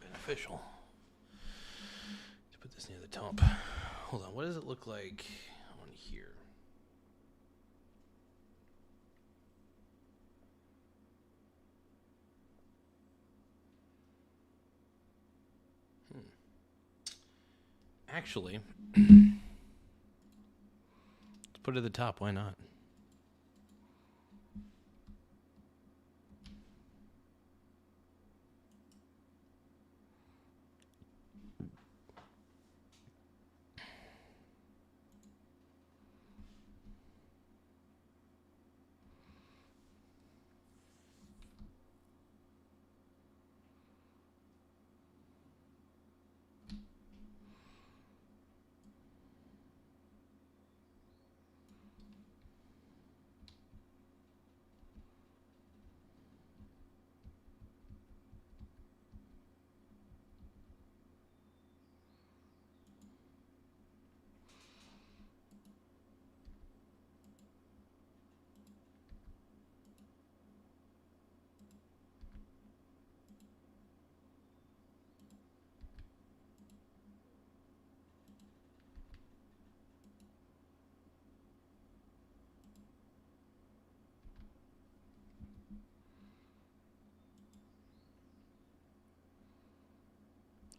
Beneficial to put this near the top. Hold on, what does it look like on here? Actually, let's put it at the top. Why not?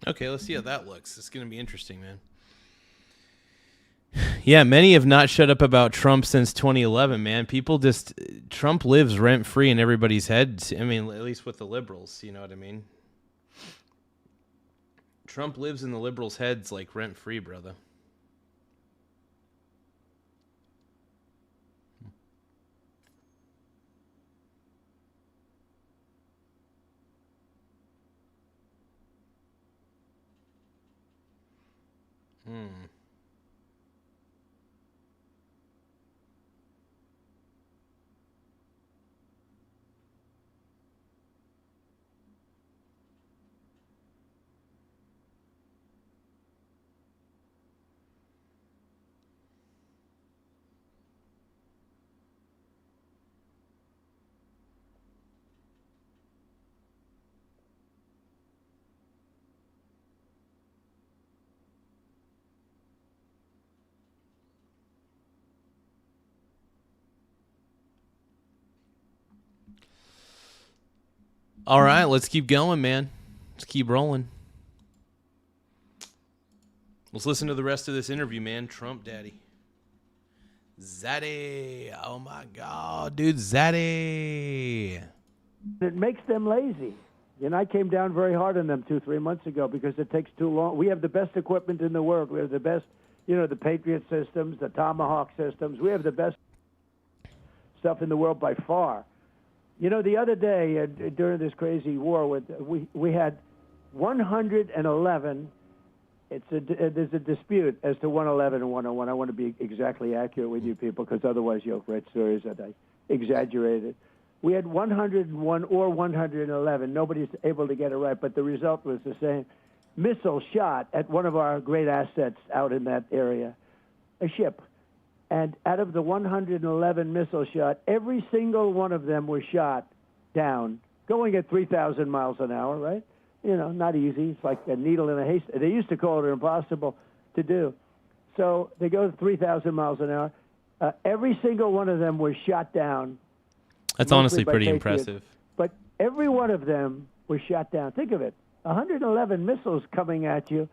Okay, let's see how that looks. It's going to be interesting, man. Yeah, many have not shut up about Trump since 2011, man. Trump lives rent-free in everybody's heads. I mean, at least with the liberals, you know what I mean? Trump lives in the liberals' heads like rent-free, brother. All right, let's keep going, man. Let's keep rolling. Let's listen to the rest of this interview, man. Trump daddy. Zaddy. Oh, my God, dude. Zaddy. It makes them lazy. And I came down very hard on them 2-3 months ago because it takes too long. We have the best equipment in the world. We have the best, the Patriot systems, the Tomahawk systems. We have the best stuff in the world by far. The other day during this crazy war, we had 111. There's a dispute as to 111 and 101. I want to be exactly accurate with you people because otherwise you'll write stories that I exaggerated. We had 101 or 111. Nobody's able to get it right, but the result was the same. Missile shot at one of our great assets out in that area, a ship. And out of the 111 missile shot, every single one of them was shot down, going at 3,000 miles an hour, right? Not easy. It's like a needle in a haystack. They used to call it impossible to do. So they go 3,000 miles an hour. Every single one of them was shot down. That's honestly pretty Patriots. impressive. But every one of them was shot down. Think of it. 111 missiles coming at you.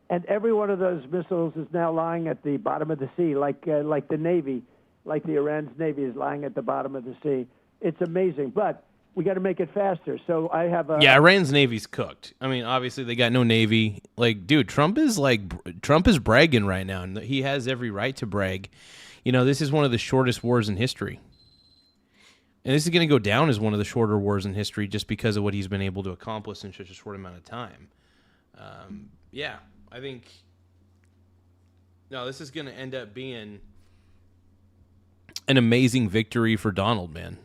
And every one of those missiles is now lying at the bottom of the sea, like the Navy, like the Iran's Navy is lying at the bottom of the sea. It's amazing, but we got to make it faster. So I have a Iran's Navy's cooked. I mean, obviously they got no Navy. Like, dude, Trump is bragging right now, and he has every right to brag. This is one of the shortest wars in history, and this is going to go down as one of the shorter wars in history just because of what he's been able to accomplish in such a short amount of time. Yeah. I think, this is going to end up being an amazing victory for Donald, man.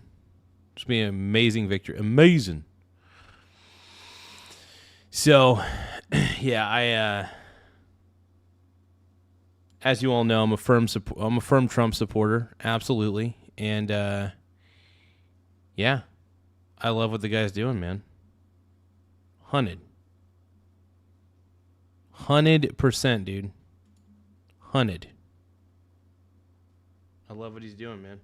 It's be an amazing victory. Amazing. So, yeah, as you all know, I'm a firm Trump supporter, absolutely. And, yeah, I love what the guy's doing, man. 100%, dude. 100. I love what he's doing, man.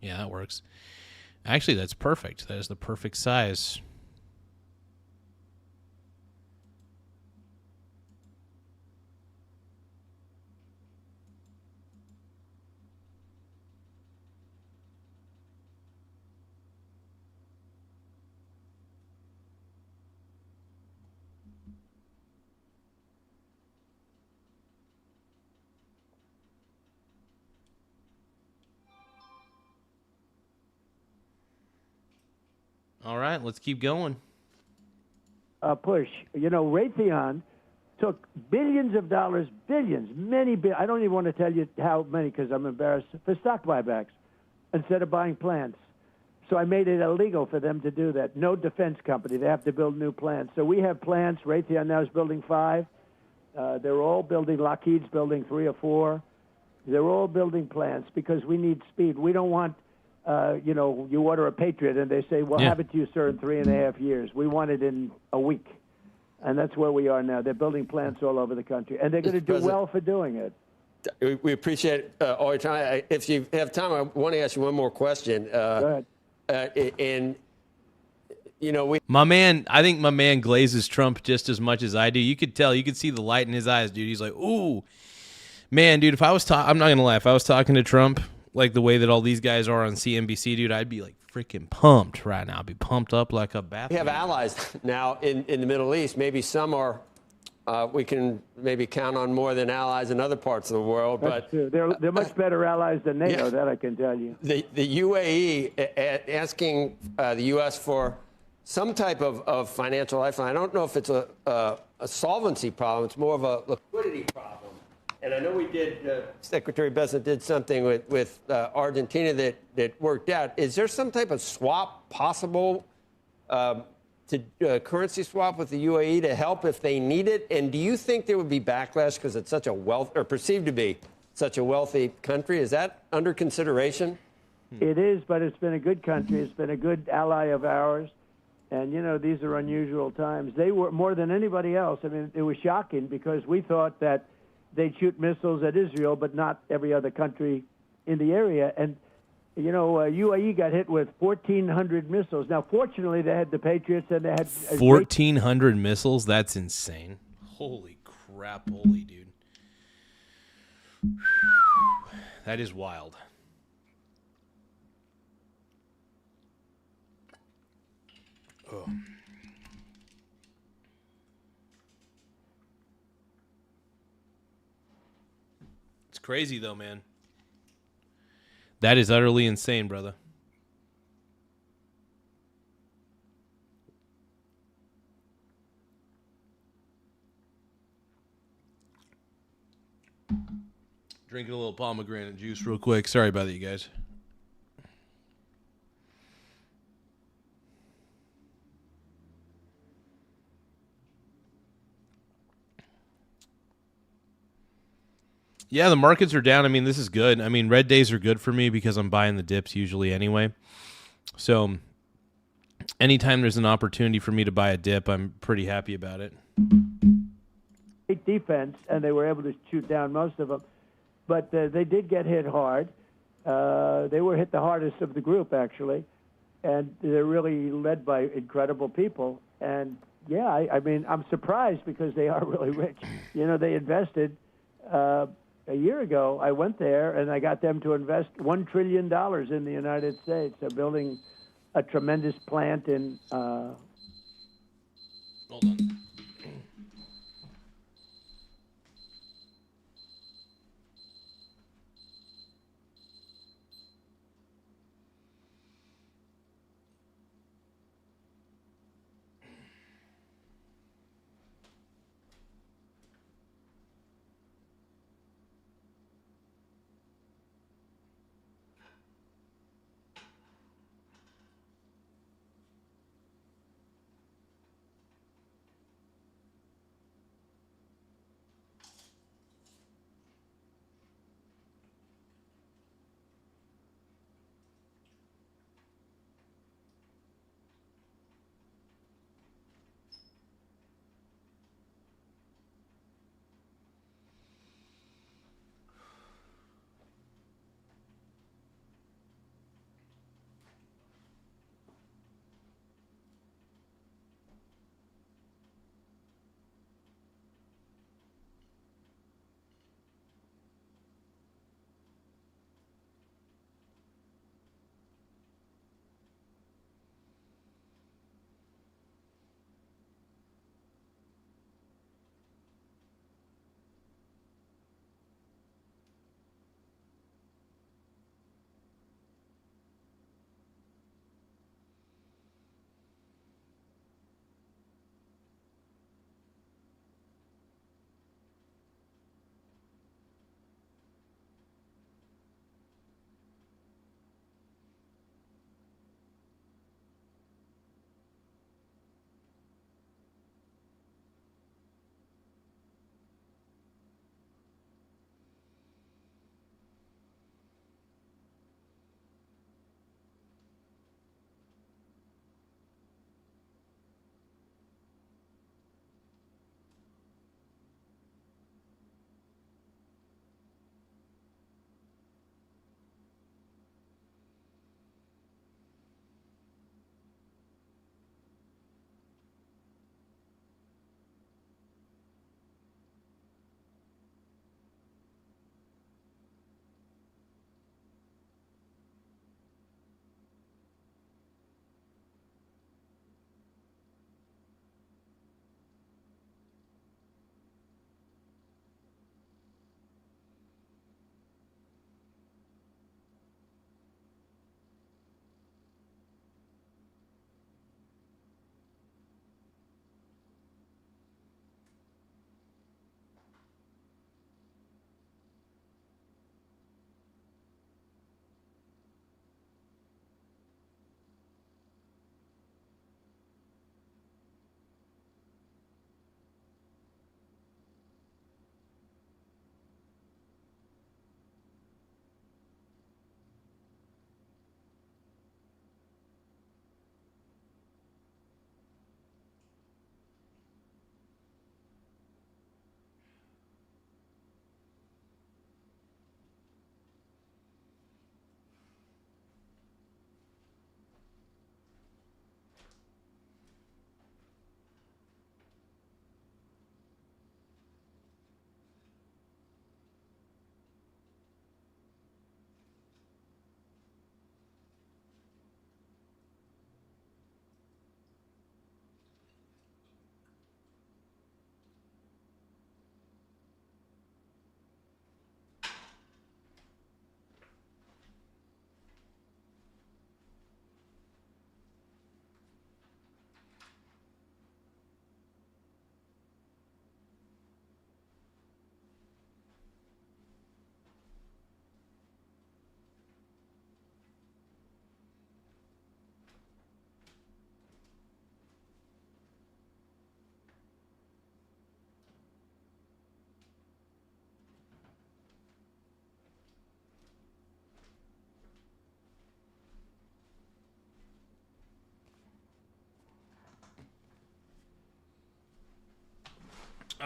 Yeah, that works. Actually, that's perfect. That is the perfect size. All right, let's keep going. Push. You know, Raytheon took billions of dollars, billions, I don't even want to tell you how many because I'm embarrassed, for stock buybacks instead of buying plants. So I made it illegal for them to do that. No defense company. They have to build new plants. So we have plants. Raytheon now is building 5. They're all building, Lockheed's building 3 or 4. They're all building plants because we need speed. We don't want, you order a Patriot and they say, well, have it to you, sir, in 3.5 years. We want it in a week. And that's where we are now. They're building plants all over the country. And they're going to do well for doing it. We appreciate all your time. If you have time, I want to ask you one more question. Go ahead. My man, I think my man glazes Trump just as much as I do. You could tell, you could see the light in his eyes, dude. He's like, ooh, man, dude, if I was I'm not going to lie, if I was talking to Trump like the way that all these guys are on CNBC, dude, I'd be like freaking pumped right now. I'd be pumped up like a bath. We have allies now in the Middle East. Maybe some are, we can maybe count on more than allies in other parts of the world. That's true. They're much better allies than NATO, that I can tell you. The UAE asking the U.S. for some type of financial lifeline. I don't know if it's a solvency problem. It's more of a liquidity problem. And I know we did, Secretary Bessent did something with Argentina that worked out. Is there some type of swap possible, currency swap with the UAE to help if they need it? And do you think there would be backlash because it's such a or perceived to be such a wealthy country? Is that under consideration? It is, but it's been a good country. It's been a good ally of ours. And, these are unusual times. They were, more than anybody else, I mean, it was shocking because we thought that they'd shoot missiles at Israel, but not every other country in the area. And, UAE got hit with 1,400 missiles. Now, fortunately, they had the Patriots and they had 1,400 missiles? That's insane. Holy crap, holy dude. That is wild. Oh. It's crazy, though, man. That is utterly insane, brother. Drinking a little pomegranate juice real quick. Sorry about that, you guys. Yeah, the markets are down. I mean, this is good. I mean, red days are good for me because I'm buying the dips usually anyway. So anytime there's an opportunity for me to buy a dip, I'm pretty happy about it. Great defense, and they were able to shoot down most of them. But they did get hit hard. They were hit the hardest of the group, actually. And they're really led by incredible people. And, yeah, I mean, I'm surprised because they are really rich. They invested a year ago. I went there, and I got them to invest $1 trillion in the United States. They're building a tremendous plant in... Hold on.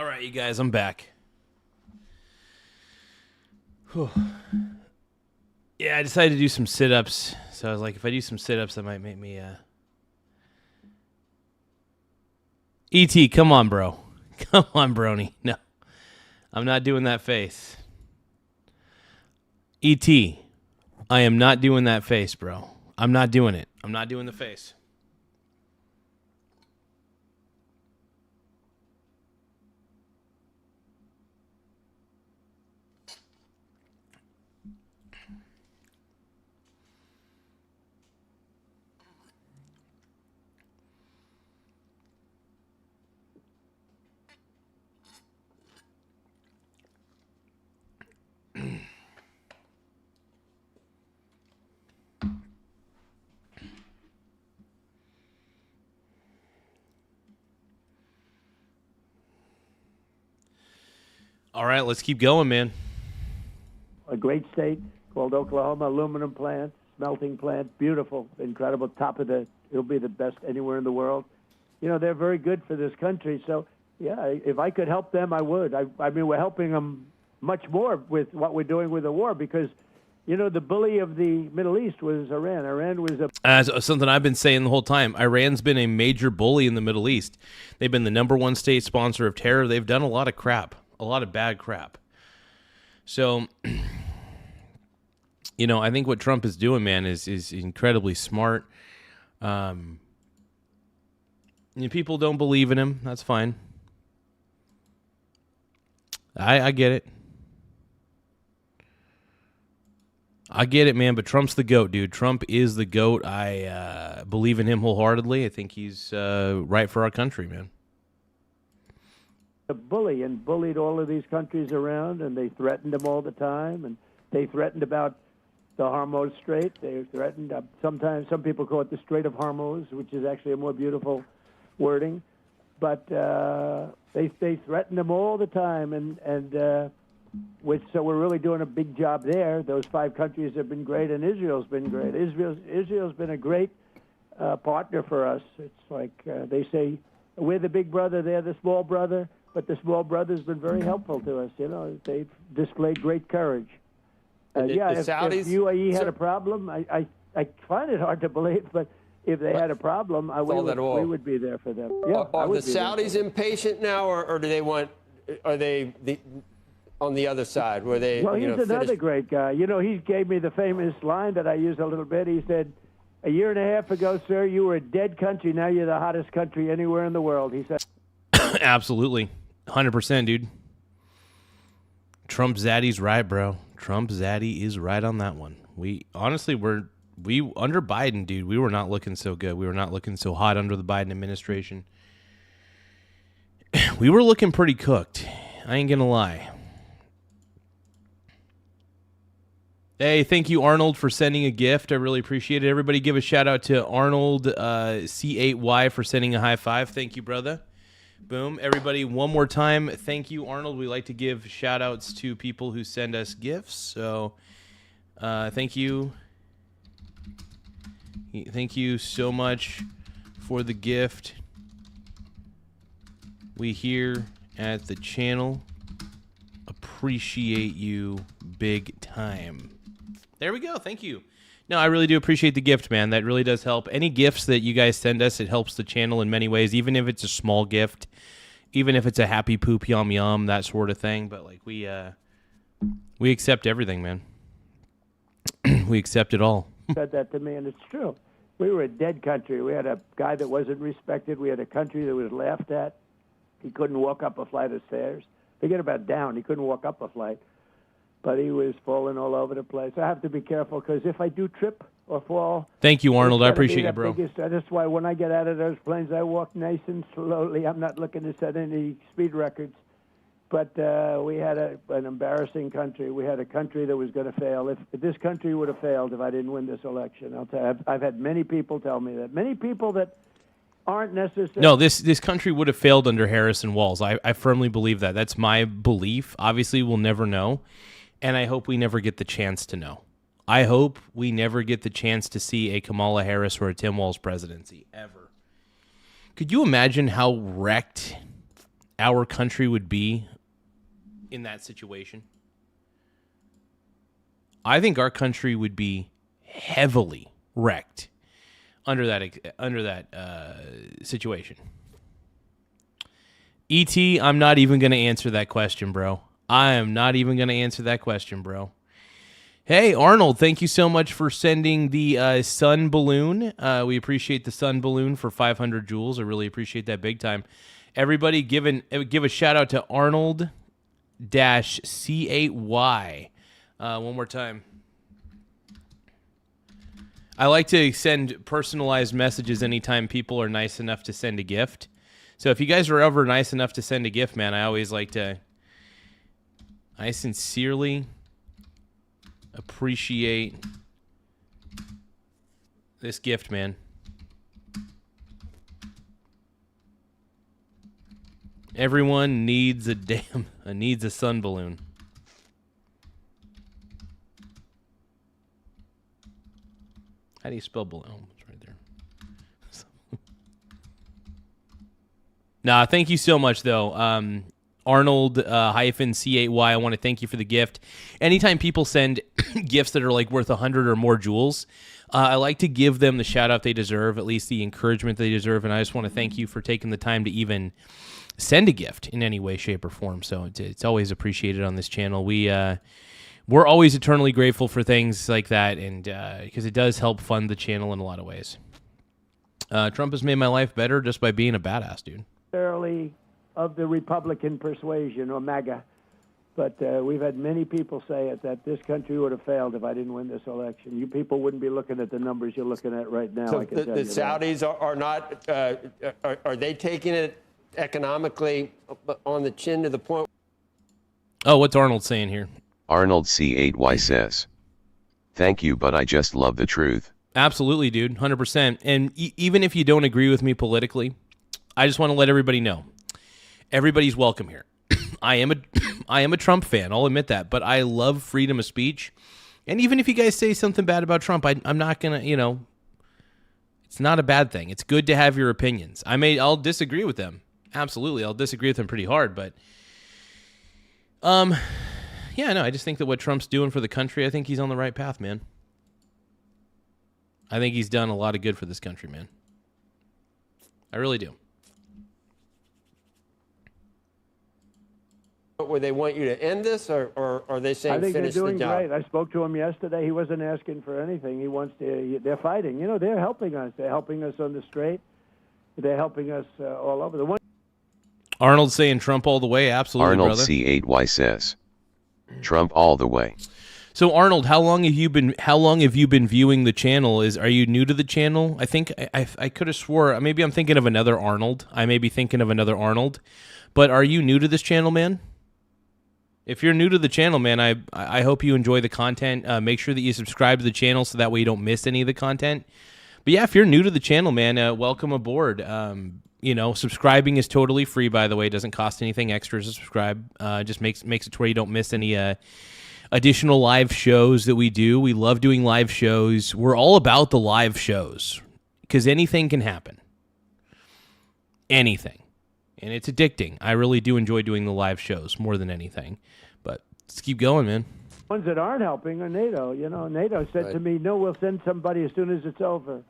All right, you guys, I'm back. Whew. Yeah, I decided to do some sit-ups. So I was like, if I do some sit-ups, that might make me... E.T., come on, bro. Come on, brony. No, I'm not doing that face. E.T., I am not doing that face, bro. I'm not doing it. I'm not doing the face. All right, let's keep going, man. A great state called Oklahoma, aluminum plant, smelting plant, beautiful, incredible, it'll be the best anywhere in the world. You know, they're very good for this country. So, yeah, if I could help them, I would. I mean, we're helping them much more with what we're doing with the war because, you know, the bully of the Middle East was Iran. Iran was something I've been saying the whole time. Iran's been a major bully in the Middle East. They've been the #1 state sponsor of terror. They've done a lot of crap, a lot of bad crap. So, you know, I think what Trump is doing, man, is incredibly smart. You know, people don't believe in him. That's fine. I get it. I get it, man, but Trump's the GOAT, dude. Trump is the GOAT. I believe in him wholeheartedly. I think he's right for our country, man. A bully and bullied all of these countries around, and they threatened them all the time, and they threatened about the Hormuz Strait. They threatened, sometimes some people call it the Strait of Hormuz, which is actually a more beautiful wording. But they threatened them all the time, so we're really doing a big job there. Those 5 countries have been great, and Israel's been great. Israel's been a great partner for us. It's like they say, we're the big brother, they're the small brother, but the small brother's been very helpful to us. You know, they've displayed great courage. If UAE had a problem, I find it hard to believe, but if they had a problem, we would be there for them. Yeah, are the Saudis impatient now, or do they want? Are they on the other side? Where they? Well, he's another great guy. You know, he gave me the famous line that I use a little bit. He said, "A year and a half ago, sir, you were a dead country. Now you're the hottest country anywhere in the world." He said. Absolutely, 100%, dude. Trump Zaddy's right, bro. Trump Zaddy is right on that one. We honestly we under Biden, dude, we were not looking so good. We were not looking so hot under the Biden administration. We were looking pretty cooked. I ain't gonna lie. Hey, thank you, Arnold, for sending a gift. I really appreciate it. Everybody give a shout out to Arnold C8Y for sending a high five. Thank you, brother. Boom. Everybody, one more time, thank you, Arnold. We like to give shout outs to people who send us gifts. So thank you. Thank you so much for the gift. We here at the channel appreciate you big time. There we go. Thank you. No, I really do appreciate the gift, man. That really does help. Any gifts that you guys send us, it helps the channel in many ways, even if it's a small gift, even if it's a happy poop yum yum, that sort of thing. But like we accept everything, man. We accept it all. Said that to me, and it's true. We were a dead country. We had a guy that wasn't respected. We had a country that was laughed at. He couldn't walk up a flight of stairs. Forget about down. He couldn't walk up a flight. But he was falling all over the place. I have to be careful because if I do trip or fall... Thank you, Arnold. I appreciate it, bro. That's why when I get out of those planes, I walk nice and slowly. I'm not looking to set any speed records. But we had an embarrassing country. We had a country that was going to fail. If this country would have failed if I didn't win this election, I'll tell you, I've had many people tell me that. Many people that aren't necessarily... No, this country would have failed under Harris and Walz. I firmly believe that. That's my belief. Obviously, we'll never know. And I hope we never get the chance to know. I hope we never get the chance to see a Kamala Harris or a Tim Walz presidency, ever. Could you imagine how wrecked, our country would be in that situation? I think our country would be heavily wrecked under that situation. E.T., I'm not even going to answer that question, bro. I am not even going to answer that question, bro. Hey, Arnold, thank you so much for sending the sun balloon. We appreciate the sun balloon for 500 joules. I really appreciate that big time. Everybody give a shout out to Arnold-C8Y. One more time. I like to send personalized messages anytime people are nice enough to send a gift. So if you guys are ever nice enough to send a gift, man, I sincerely appreciate this gift, man. Everyone needs needs a sun balloon. How do you spell balloon? Oh, it's right there. Nah, thank you so much, though. Arnold-C8Y, I want to thank you for the gift. Anytime people send gifts that are like worth 100 or more joules, I like to give them the shout-out they deserve, at least the encouragement they deserve, and I just want to thank you for taking the time to even send a gift in any way, shape, or form. So it's always appreciated on this channel. We're always eternally grateful for things like that, and because it does help fund the channel in a lot of ways. Trump has made my life better just by being a badass, dude. Necessarily of the Republican persuasion or MAGA, but we've had many people say it, that this country would have failed if I didn't win this election. You people wouldn't be looking at the numbers you're looking at right now. So I can the tell you Saudis are not, are they taking it economically on the chin to the point? Oh, what's Arnold saying here? Arnold C8Y says, "Thank you, but I just love the truth." Absolutely, dude, 100%. And even if you don't agree with me politically, I just want to let everybody know, everybody's welcome here. I am a Trump fan, I'll admit that, but I love freedom of speech. And even if you guys say something bad about Trump, I'm not going to, it's not a bad thing. It's good to have your opinions. I'll disagree with them. Absolutely, I'll disagree with them pretty hard, but yeah, no, I just think that what Trump's doing for the country, I think he's on the right path, man. I think he's done a lot of good for this country, man. I really do. Where they want you to end this, or are they saying I think finish they're doing the job? great. I spoke to him yesterday. He wasn't asking for anything. He wants to. They're fighting. They're helping us. They're helping us on the Strait. They're helping us all over. The one. Arnold saying Trump all the way, absolutely, Arnold brother. C8Y says, "Trump all the way." So Arnold, how long have you been viewing the channel? Are you new to the channel? I think I could have swore, maybe I'm thinking of another Arnold. I may be thinking of another Arnold. But are you new to this channel, man? If you're new to the channel, man, I hope you enjoy the content. Make sure that you subscribe to the channel so that way you don't miss any of the content. But yeah, if you're new to the channel, man, welcome aboard. Subscribing is totally free, by the way. It doesn't cost anything extra to subscribe. Just makes it to where you don't miss any additional live shows that we do. We love doing live shows. We're all about the live shows because anything can happen. Anything. And it's addicting. I really do enjoy doing the live shows more than anything. But let's keep going, man. Ones that aren't helping are NATO. NATO said to me, "No, we'll send somebody as soon as it's over."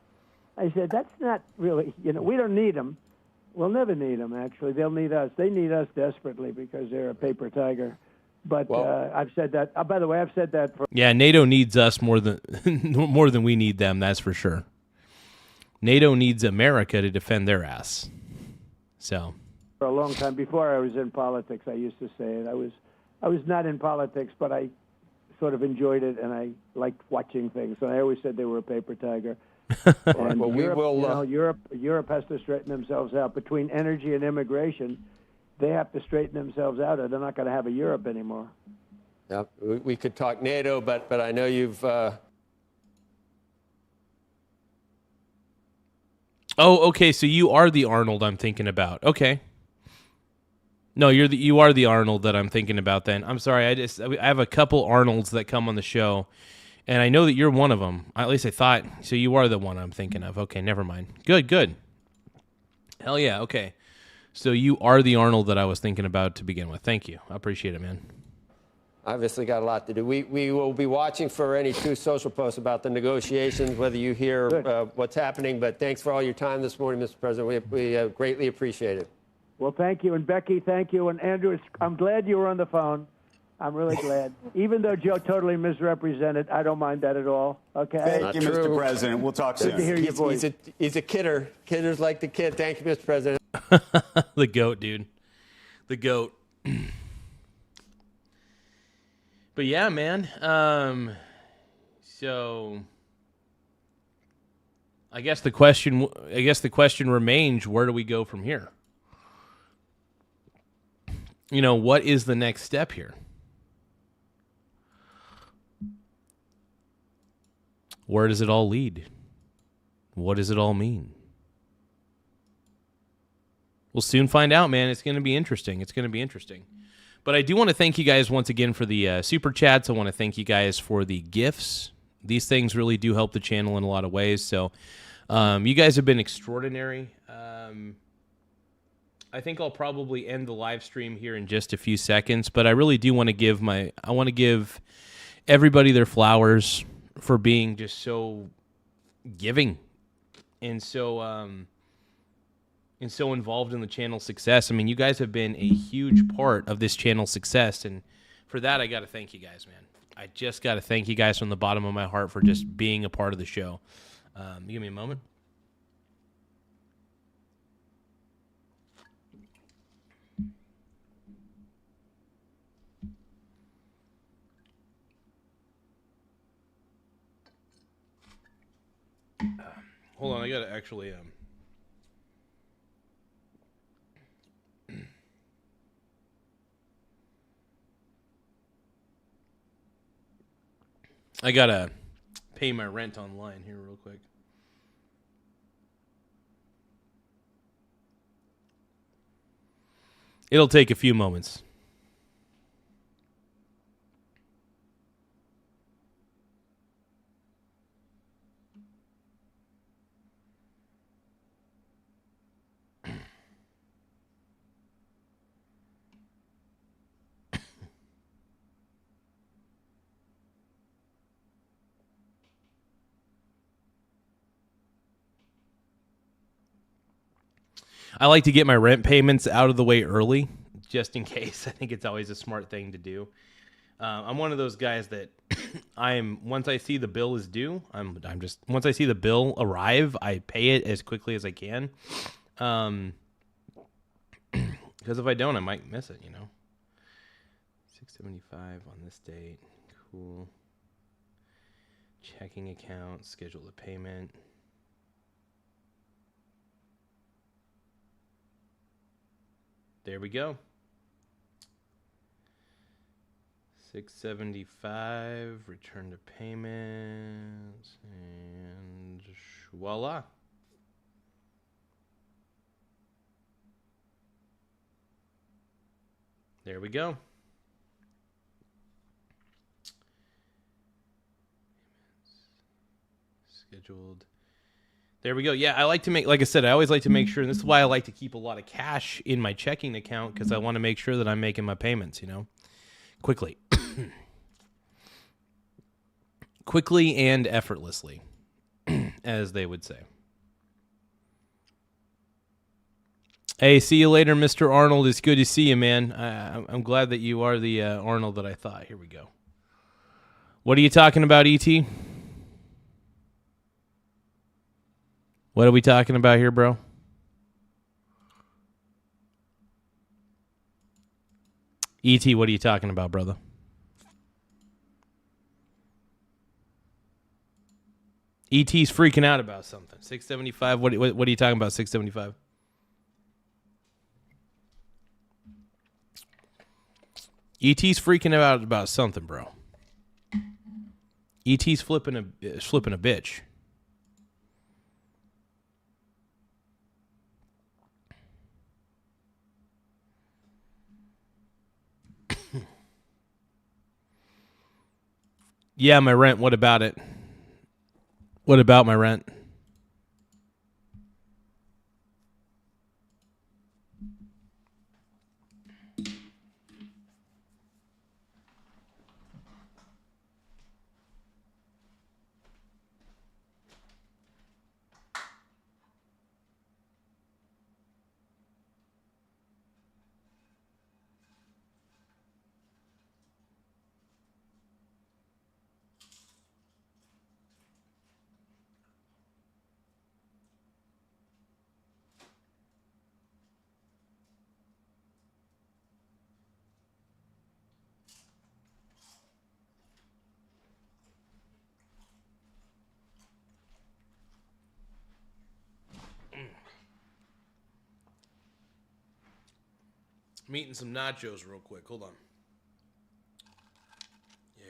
I said, "That's not really, we don't need them. We'll never need them, actually. They'll need us. They need us desperately because they're a paper tiger." But I've said that. By the way, I've said that for... Yeah, NATO needs us more than we need them, that's for sure. NATO needs America to defend their ass. So... For a long time, before I was in politics, I used to say it. I was not in politics, but I sort of enjoyed it, and I liked watching things. And I always said they were a paper tiger. And Well, we Europe, will. Europe has to straighten themselves out. Between energy and immigration, they have to straighten themselves out, or they're not going to have a Europe anymore. Yeah, we could talk NATO, but I know you've. Oh, okay. So you are the Arnold I'm thinking about. Okay. No, you are the Arnold that I'm thinking about. Then I'm sorry. I have a couple Arnolds that come on the show, and I know that you're one of them. At least I thought. So you are the one I'm thinking of. Okay, never mind. Good. Hell yeah. Okay. So you are the Arnold that I was thinking about to begin with. Thank you. I appreciate it, man. Obviously got a lot to do. We will be watching for any Truth Social posts about the negotiations, whether you hear what's happening. But thanks for all your time this morning, Mr. President. We greatly appreciate it. Well, thank you. And Becky, thank you. And Andrew, I'm glad you were on the phone. I'm really glad. Even though Joe totally misrepresented, I don't mind that at all. Okay? Thank you, Mr. President. We'll talk soon. Good to hear your voice. He's a kidder. Kidders like the kid. Thank you, Mr. President. The GOAT, dude. The GOAT. But yeah, man. So I guess the question remains, where do we go from here? You know, what is the next step here? Where does it all lead? What does it all mean? We'll soon find out, man. It's going to be interesting. But I do want to thank you guys once again for the super chats. I want to thank you guys for the gifts. These things really do help the channel in a lot of ways. So you guys have been extraordinary. I think I'll probably end the live stream here in just a few seconds, but I really do want to give everybody their flowers for being just so giving and so involved in the channel's success. I mean, you guys have been a huge part of this channel's success, and for that, I got to thank you guys, man. I just got to thank you guys from the bottom of my heart for just being a part of the show. Give me a moment. Hold on, I gotta actually I gotta pay my rent online here real quick. It'll take a few moments. I like to get my rent payments out of the way early, just in case. I think it's always a smart thing to do. I'm one of those guys that once I see the bill is due, once I see the bill arrive, I pay it as quickly as I can. Because if I don't, I might miss it, you know. $675 on this date. Cool. Checking account, schedule the payment. There we go. $675, return to payments, and voila. There we go. Scheduled. There we go. Yeah, I like to make, like I said, I always like to make sure, and this is why I like to keep a lot of cash in my checking account, because I want to make sure that I'm making my payments, you know, quickly. Quickly and effortlessly, as they would say. Hey, see you later, Mr. Arnold. It's good to see you, man. I'm glad that you are the Arnold that I thought. Here we go. What are you talking about, E.T.? What are we talking about here, bro? E.T., what are you talking about, brother? E.T.'s freaking out about something. 675, what are you talking about, 675? E.T.'s freaking out about something, bro. E.T.'s flipping a bitch. Yeah, my rent. What about it? What about my rent? I'm eating some nachos real quick. Hold on. Yeah.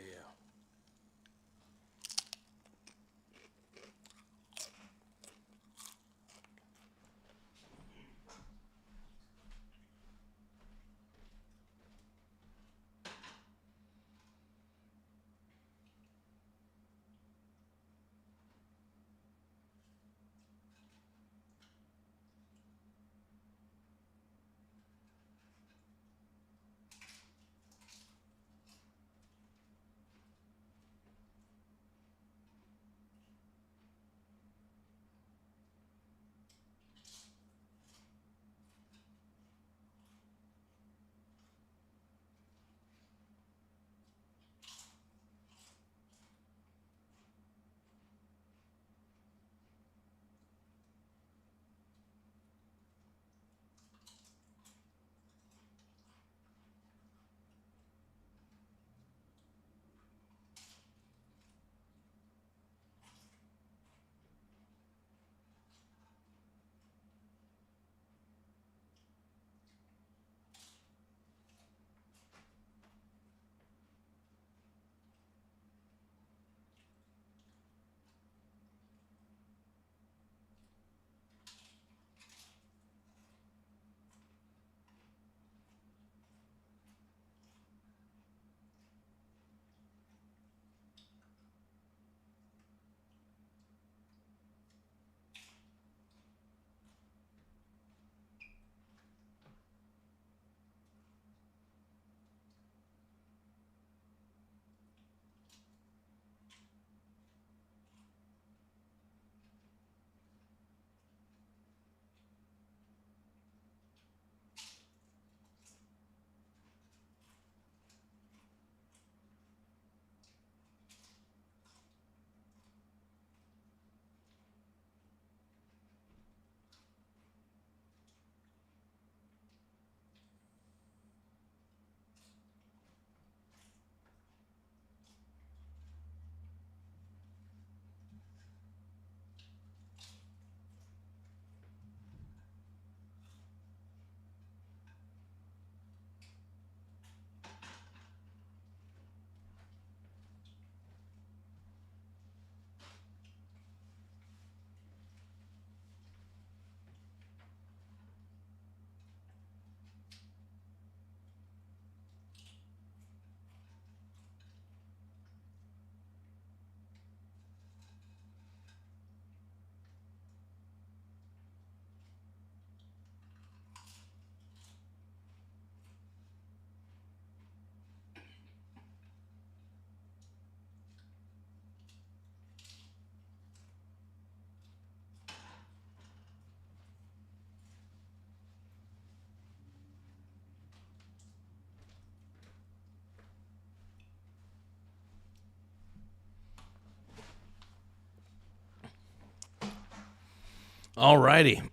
All righty.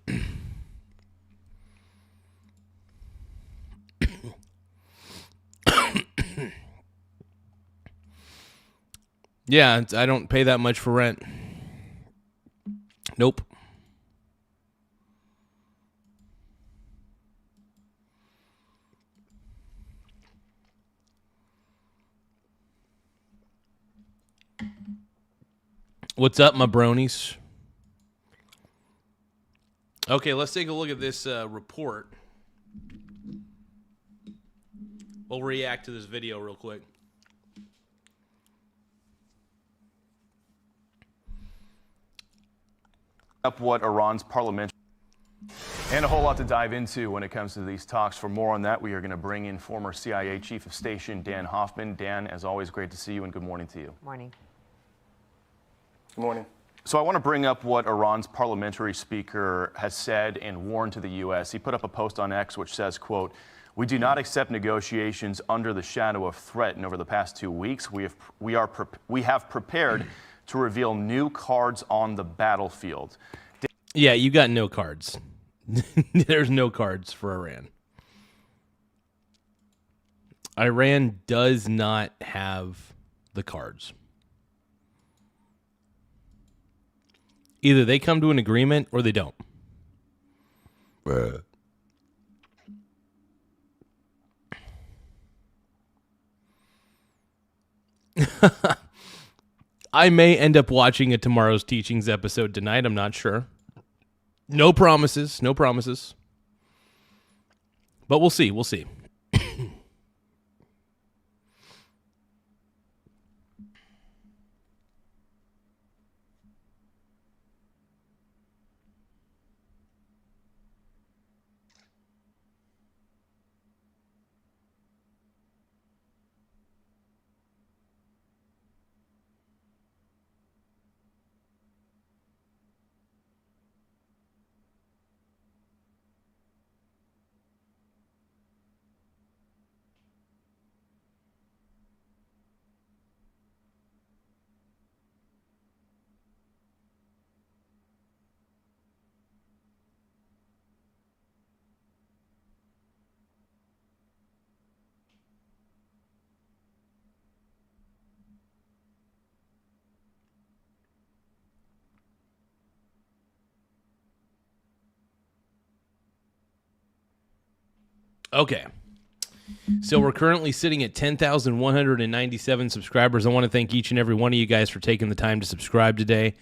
Yeah, I don't pay that much for rent. Nope. What's up, my bronies? Okay, let's take a look at this report. We'll react to this video real quick. Up what Iran's parliament and a whole lot to dive into when it comes to these talks. For more on that, we are going to bring in former CIA Chief of Station Dan Hoffman. Dan, as always, great to see you and good morning to you. Morning. Good morning. So I want to bring up what Iran's parliamentary speaker has said and warned to the U.S. He put up a post on X which says, quote, "We do not accept negotiations under the shadow of threat. And over the past 2 weeks, we have prepared to reveal new cards on the battlefield." Yeah, you got no cards. There's no cards for Iran. Iran does not have the cards. Either they come to an agreement or they don't. I may end up watching a Tomorrow's Teachings episode tonight. I'm not sure. No promises. No promises. But we'll see. We'll see. Okay. So we're currently sitting at 10,197 subscribers. I want to thank each and every one of you guys for taking the time to subscribe today.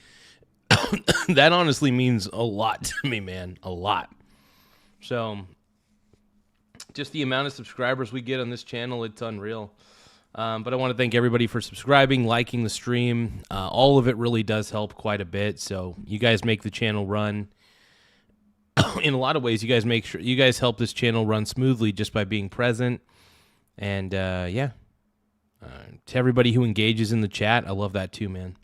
That honestly means a lot to me, man. A lot. So just the amount of subscribers we get on this channel, it's unreal. But I want to thank everybody for subscribing, liking the stream. All of it really does help quite a bit. So you guys make the channel run. In a lot of ways, you guys help this channel run smoothly just by being present. And to everybody who engages in the chat, I love that too, man.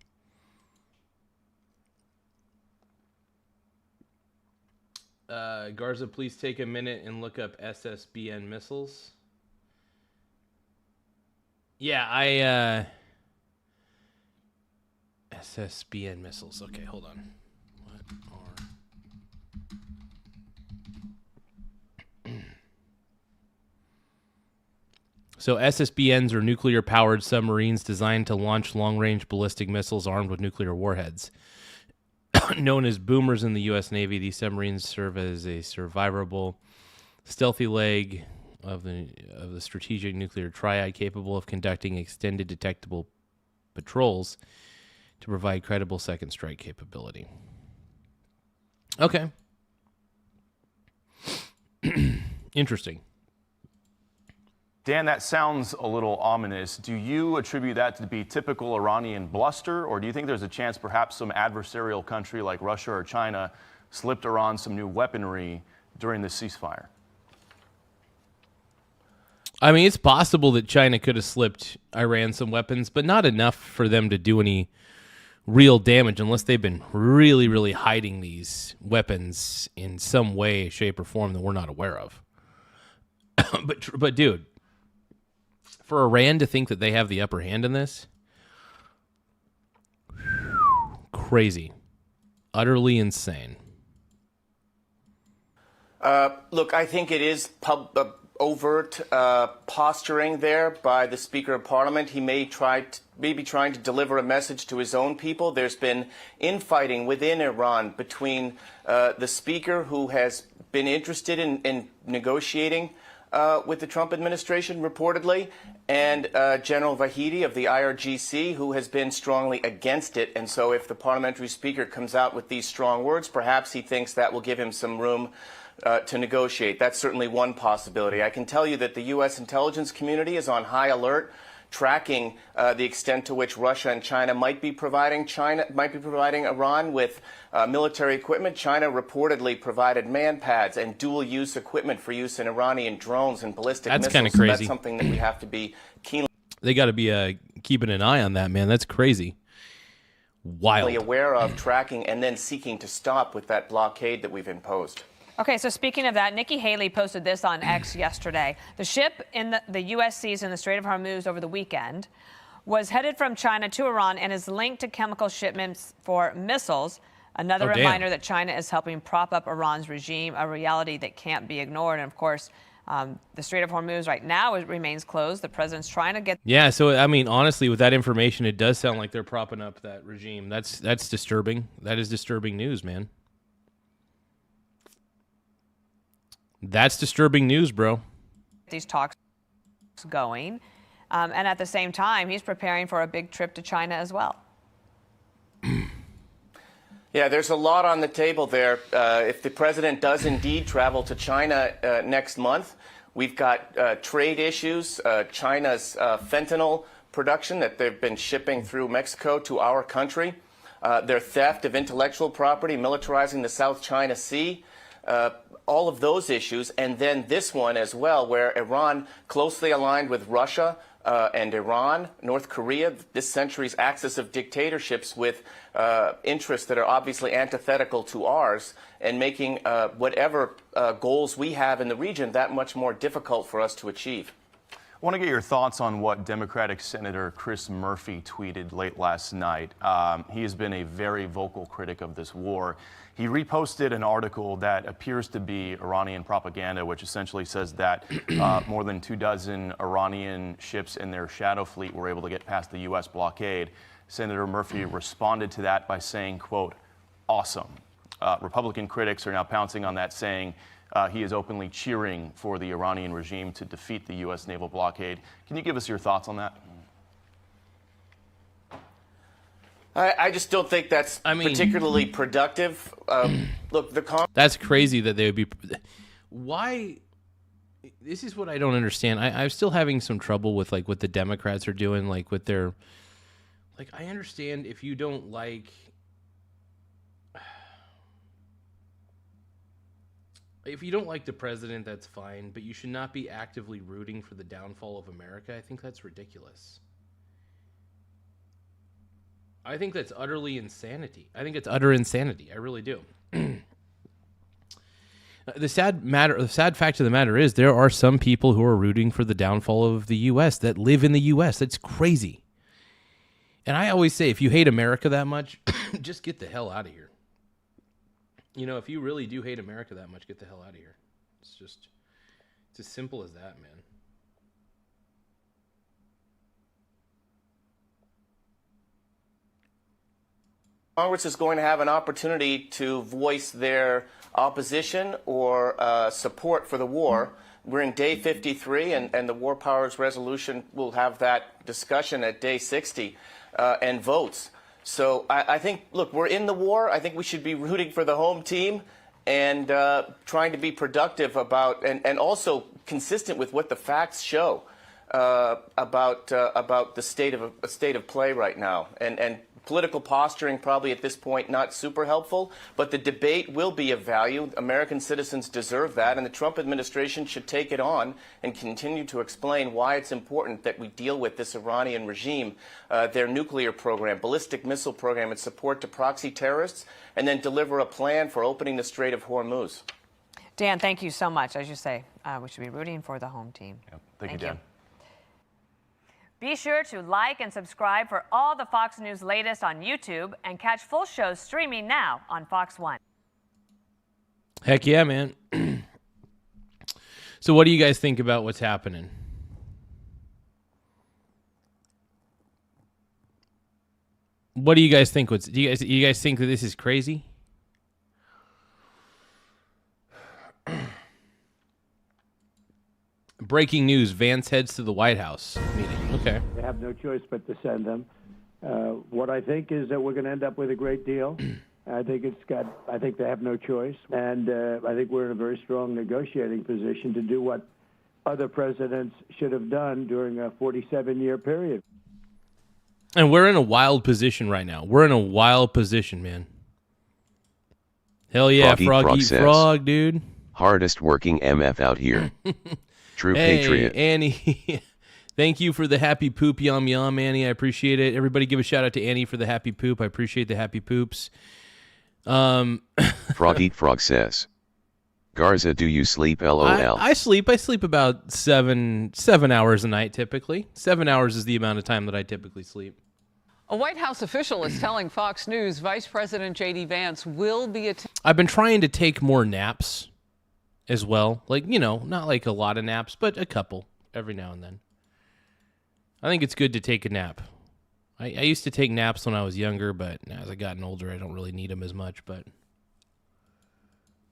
Garza, please take a minute and look up SSBN missiles. Yeah, SSBN missiles. Okay, hold on. What are... So SSBNs are nuclear-powered submarines designed to launch long-range ballistic missiles armed with nuclear warheads. Known as boomers in the U.S. Navy, these submarines serve as a survivable, stealthy leg of the strategic nuclear triad, capable of conducting extended detectable patrols to provide credible second strike capability. Okay. Interesting. Dan, that sounds a little ominous. Do you attribute that to be typical Iranian bluster, or do you think there's a chance perhaps some adversarial country like Russia or China slipped Iran some new weaponry during the ceasefire? I mean, it's possible that China could have slipped Iran some weapons, but not enough for them to do any real damage unless they've been really, really hiding these weapons in some way, shape, or form that we're not aware of. But dude, for Iran to think that they have the upper hand in this, crazy, utterly insane. Look, I think it is overt posturing there by the Speaker of Parliament. He may be trying to deliver a message to his own people. There's been infighting within Iran between the Speaker, who has been interested in negotiating with the Trump administration, reportedly, and General Vahidi of the IRGC, who has been strongly against it. And so if the parliamentary speaker comes out with these strong words, perhaps he thinks that will give him some room to negotiate. That's certainly one possibility. I can tell you that the U.S. intelligence community is on high alert, tracking the extent to which Russia and China might be providing Iran with military equipment. China reportedly provided man pads and dual-use equipment for use in Iranian drones and ballistic missiles. That's kind of crazy. So that's something that we have to be keenly. They got to be keeping an eye on that, man. That's crazy. Wild. Aware of, tracking, and then seeking to stop with that blockade that we've imposed. Okay, so speaking of that, Nikki Haley posted this on X yesterday. The ship in the U.S. seas in the Strait of Hormuz over the weekend was headed from China to Iran and is linked to chemical shipments for missiles. Another reminder that China is helping prop up Iran's regime, a reality that can't be ignored. And, of course, the Strait of Hormuz right now remains closed. The president's trying to get... Yeah, so, I mean, honestly, with that information, it does sound like they're propping up that regime. That's disturbing. That is disturbing news, man. That's disturbing news, bro. These talks going. And at the same time, he's preparing for a big trip to China as well. Yeah, there's a lot on the table there. If the president does indeed travel to China next month, we've got trade issues, China's fentanyl production that they've been shipping through Mexico to our country, their theft of intellectual property, militarizing the South China Sea, all of those issues, and then this one as well, where Iran closely aligned with Russia and Iran, North Korea, this century's axis of dictatorships with interests that are obviously antithetical to ours, and making whatever goals we have in the region that much more difficult for us to achieve. I want to get your thoughts on what Democratic Senator Chris Murphy tweeted late last night. He has been a very vocal critic of this war. He reposted an article that appears to be Iranian propaganda, which essentially says that more than 24 Iranian ships in their shadow fleet were able to get past the U.S. blockade. Senator Murphy responded to that by saying, quote, awesome. Republican critics are now pouncing on that, saying he is openly cheering for the Iranian regime to defeat the U.S. naval blockade. Can you give us your thoughts on that? I just don't think that's particularly productive. Look, that's crazy that they would be. Why? This is what I don't understand. I'm still having some trouble with like what the Democrats are doing, like with their. Like, I understand if you don't like. If you don't like the president, that's fine, but you should not be actively rooting for the downfall of America. I think that's ridiculous. I think that's utterly insanity. I think it's utter insanity. I really do. The sad fact of the matter is there are some people who are rooting for the downfall of the U.S. that live in the U.S. That's crazy. And I always say, if you hate America that much, just get the hell out of here. You know, if you really do hate America that much, get the hell out of here. It's as simple as that, man. Congress is going to have an opportunity to voice their opposition or support for the war. We're in day 53, and the War Powers Resolution will have that discussion at day 60 and votes. So I think, look, we're in the war. I think we should be rooting for the home team and trying to be productive about and also consistent with what the facts show about the state of play right now. And political posturing probably at this point not super helpful, but the debate will be of value. American citizens deserve that, and the Trump administration should take it on and continue to explain why it's important that we deal with this Iranian regime, their nuclear program, ballistic missile program, and support to proxy terrorists, and then deliver a plan for opening the Strait of Hormuz. Dan, thank you so much. As you say, we should be rooting for the home team. Yep. Thank you, Dan. Be sure to like and subscribe for all the Fox News latest on YouTube and catch full shows streaming now on Fox One. Heck yeah, man. So what do you guys think about what's happening? What do you guys think? Do you guys think that this is crazy? Breaking news, Vance heads to the White House meeting. Okay. They have no choice but to send them. What I think is that we're going to end up with a great deal. I think they have no choice. And I think we're in a very strong negotiating position to do what other presidents should have done during a 47-year period. And we're in a wild position right now. We're in a wild position, man. Hell yeah, Frog eat frog, dude. Hardest working MF out here. True patriot. Annie, thank you for the happy poop, yum yum, Annie. I appreciate it. Everybody give a shout out to Annie for the happy poop. I appreciate the happy poops. Frog eat frog says, Garza, do you sleep? LOL. I sleep. I sleep about seven hours a night typically. 7 hours is the amount of time that I typically sleep. A White House official is telling Fox News Vice President J.D. Vance will be I've been trying to take more naps as well. Like, you know, not like a lot of naps, but a couple every now and then. I think it's good to take a nap. I used to take naps when I was younger, but as I've gotten older, I don't really need them as much. But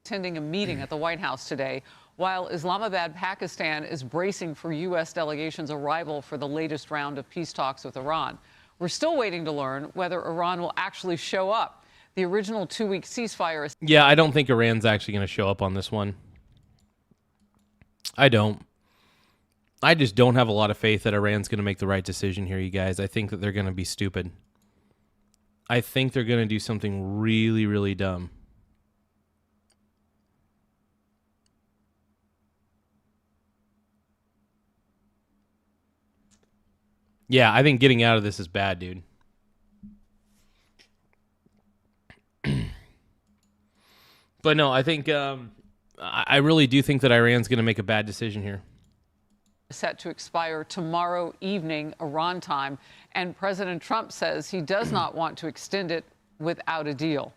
attending a meeting at the White House today. while Islamabad, Pakistan is bracing for U.S. delegation's arrival for the latest round of peace talks with Iran. We're still waiting to learn whether Iran will actually show up. The original 2-week ceasefire is... Yeah, I don't think Iran's actually going to show up on this one. I don't. I just don't have a lot of faith that Iran's going to make the right decision here, you guys. I think that they're going to be stupid. I think they're going to do something really, really dumb. Yeah, I think getting out of this is bad, dude. But no, I think I really do think that Iran's going to make a bad decision here. Set to expire tomorrow evening, Iran time, and President Trump says he does not want to extend it without a deal.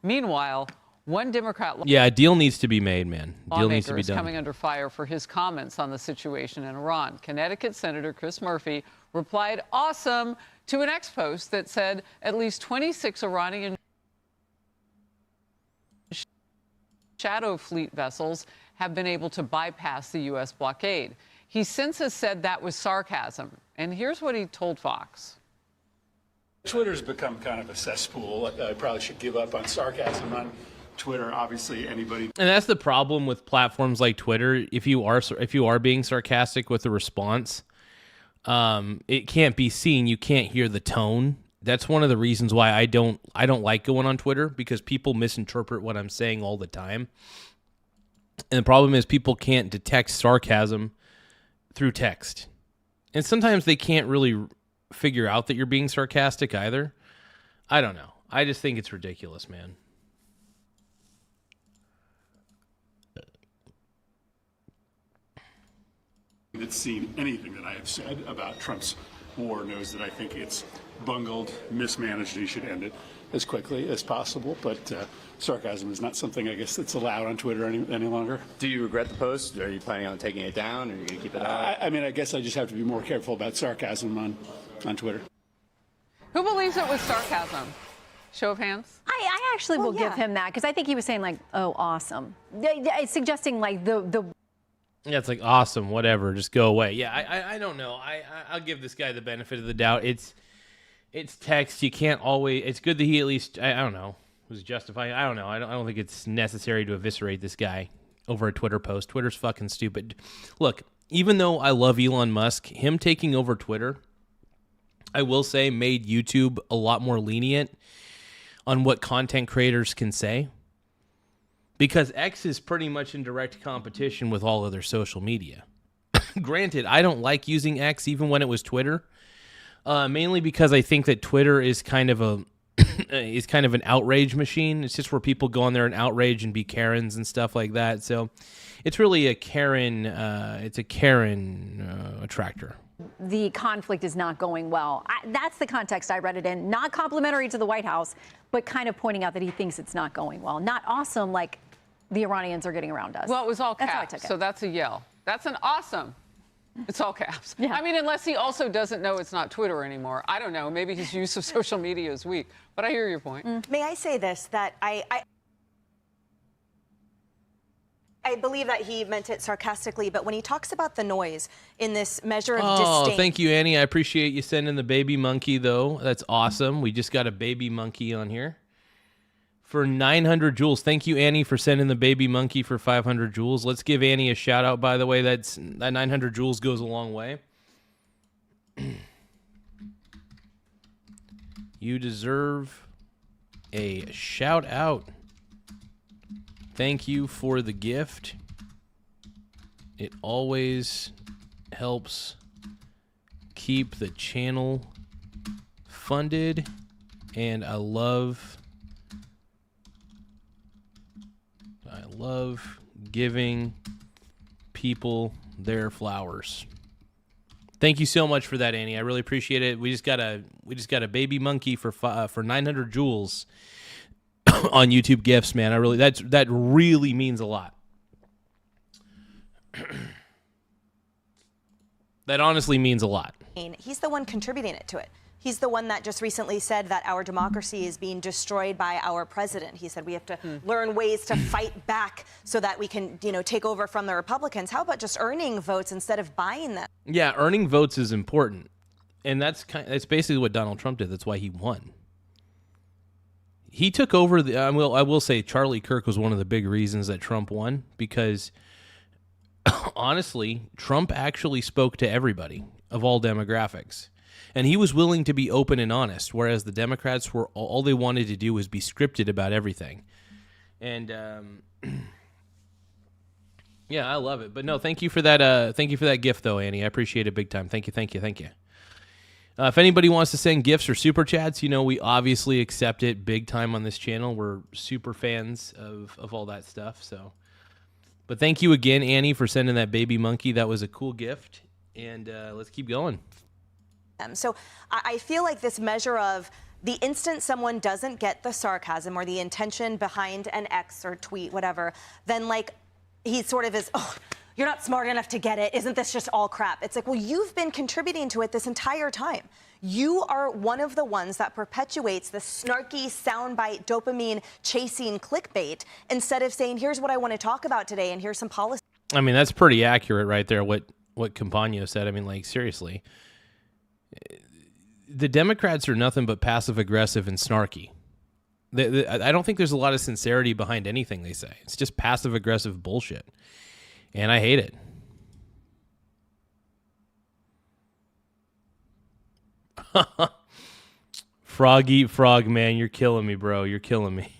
Meanwhile, one Democrat... Yeah, a deal needs to be made, man. Deal needs to be done. Coming under fire for his comments on the situation in Iran. Connecticut Senator Chris Murphy replied awesome to an X post that said at least 26 Iranian shadow fleet vessels have been able to bypass the U.S. blockade. He since has said that was sarcasm. And here's what he told Fox. Twitter's become kind of a cesspool. I probably should give up on sarcasm on Twitter. Obviously, anybody. And that's the problem with platforms like Twitter. If you are being sarcastic with the response, it can't be seen. You can't hear the tone. That's one of the reasons why I don't like going on Twitter, because people misinterpret what I'm saying all the time. And the problem is people can't detect sarcasm through text. And sometimes they can't really figure out that you're being sarcastic either. I don't know. I just think it's ridiculous, man. That's seen anything that I have said about Trump's war knows that I think it's bungled, mismanaged, and he should end it as quickly as possible. But sarcasm is not something, I guess, that's allowed on Twitter any longer. Do you regret the post? Are you planning on taking it down, or are you going to keep it up? I mean, I guess I just have to be more careful about sarcasm on Twitter. Who believes it was sarcasm? Show of hands. I actually will give him that, because I think he was saying, like, oh, awesome. It's suggesting, like, the Yeah, it's like, awesome, whatever, just go away. Yeah, I don't know. I'll give this guy the benefit of the doubt. It's text. You can't always... It's good that he at least... I don't know. Was justifying... I don't know. I don't think it's necessary to eviscerate this guy over a Twitter post. Twitter's fucking stupid. Look, even though I love Elon Musk, him taking over Twitter, I will say, made YouTube a lot more lenient on what content creators can say. Because X is pretty much in direct competition with all other social media. Granted, I don't like using X even when it was Twitter. Mainly because I think that Twitter is kind of an outrage machine. It's just where people go on there and outrage and be Karens and stuff like that. So it's really a Karen. It's a Karen attractor. The conflict is not going well. That's the context I read it in. Not complimentary to the White House, but kind of pointing out that he thinks it's not going well. Not awesome like the Iranians are getting around us. Well, it was all That's how I caps, took it. so that's a yell. That's an awesome. It's all caps. Yeah. I mean, unless he also doesn't know it's not Twitter anymore. I don't know. Maybe his use of social media is weak. But I hear your point. May I say this, that I believe that he meant it sarcastically, but when he talks about the noise in this measure of disdain... Oh, thank you, Annie. I appreciate you sending the baby monkey, though. That's awesome. We just got a baby monkey on here for 900 joules. Thank you, Annie, for sending the baby monkey for 500 joules. Let's give Annie a shout out, by the way. That 900 joules goes a long way. You deserve a shout out. Thank you for the gift. It always helps keep the channel funded, and I love giving people their flowers. Thank you so much for that, Annie. I really appreciate it. We just got a baby monkey for 900 joules on YouTube gifts, man. That really means a lot. He's the one contributing it to it. He's the one that just recently said that our democracy is being destroyed by our president. He said we have to learn ways to fight back so that we can, take over from the Republicans. How about just earning votes instead of buying them? Yeah, earning votes is important. And that's basically what Donald Trump did. That's why he won. He took over I will say Charlie Kirk was one of the big reasons that Trump won, because honestly, Trump actually spoke to everybody of all demographics. And he was willing to be open and honest, whereas the Democrats were all they wanted to do was be scripted about everything. And yeah, I love it. But no, thank you for that. Thank you for that gift, though, Annie. I appreciate it big time. Thank you. If anybody wants to send gifts or super chats, we obviously accept it big time on this channel. We're super fans of all that stuff. So, but thank you again, Annie, for sending that baby monkey. That was a cool gift. And let's keep going. So I feel like this measure of the instant someone doesn't get the sarcasm or the intention behind an X or tweet, whatever, then he sort of is, oh, you're not smart enough to get it. Isn't this just all crap? It's like, well, you've been contributing to it this entire time. You are one of the ones that perpetuates the snarky, soundbite, dopamine chasing clickbait instead of saying, here's what I want to talk about today and here's some policy. I mean, that's pretty accurate right there, what Campagno said. I mean, seriously. The Democrats are nothing but passive-aggressive and snarky. I don't think there's a lot of sincerity behind anything they say. It's just passive-aggressive bullshit. And I hate it. Frog eat frog, man. You're killing me, bro. You're killing me.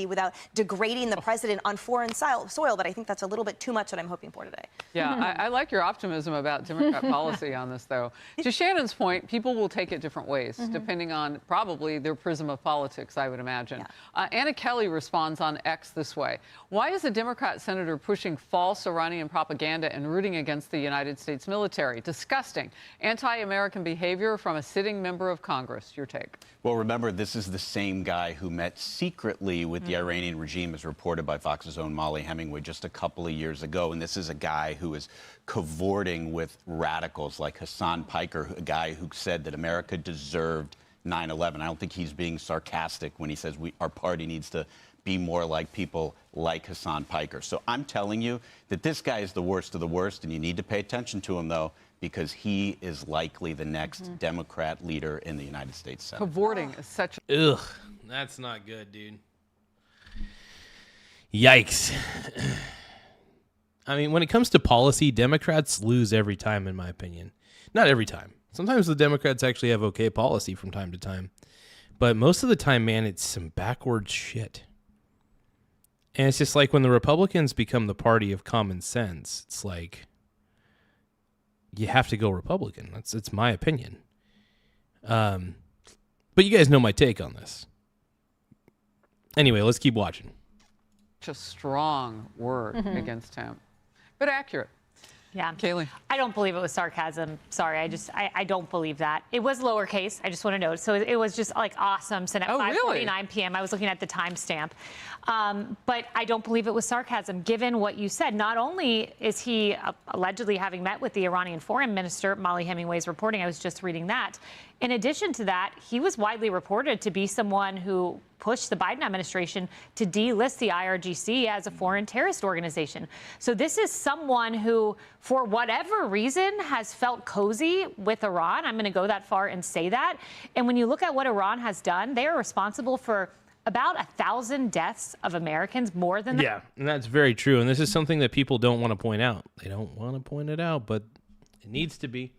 Without degrading the president on foreign soil, but I think that's a little bit too much what I'm hoping for today. Yeah, I like your optimism about Democrat policy on this, though. To Shannon's point, people will take it different ways, depending on probably their prism of politics, I would imagine. Yeah. Anna Kelly responds on X this way. Why is a Democrat senator pushing false Iranian propaganda and rooting against the United States military? Disgusting. Anti-American behavior from a sitting member of Congress. Your take. Well, remember, this is the same guy who met secretly with the Iranian regime, as reported by Fox's own Molly Hemingway just a couple of years ago. And this is a guy who is cavorting with radicals like Hassan Piker, a guy who said that America deserved 9/11. I don't think he's being sarcastic when he says our party needs to be more like people like Hassan Piker. So I'm telling you that this guy is the worst of the worst, and you need to pay attention to him, though, because he is likely the next Democrat leader in the United States Senate. Cavorting is such Ugh, that's not good, dude. Yikes. I mean, when it comes to policy, Democrats lose every time, in my opinion. Not every time. Sometimes the Democrats actually have okay policy from time to time. But most of the time, man, it's some backwards shit. And it's just like when the Republicans become the party of common sense, it's like you have to go Republican. It's my opinion. But you guys know my take on this. Anyway, let's keep watching. a strong word against him, but accurate. Yeah. Kaylee. I don't believe it was sarcasm. Sorry. I don't believe that. It was lowercase. I just want to note. So it was just like awesome. Sent at 5:49 p.m. I was looking at the timestamp. But I don't believe it was sarcasm, given what you said. Not only is he allegedly having met with the Iranian foreign minister, Molly Hemingway's reporting, I was just reading that. In addition to that, he was widely reported to be someone who pushed the Biden administration to delist the IRGC as a foreign terrorist organization. So this is someone who, for whatever reason, has felt cozy with Iran. I'm going to go that far and say that. And when you look at what Iran has done, they are responsible for about 1,000 deaths of Americans, more than that. Yeah, and that's very true. And this is something that people don't want to point out. They don't want to point it out, but it needs to be.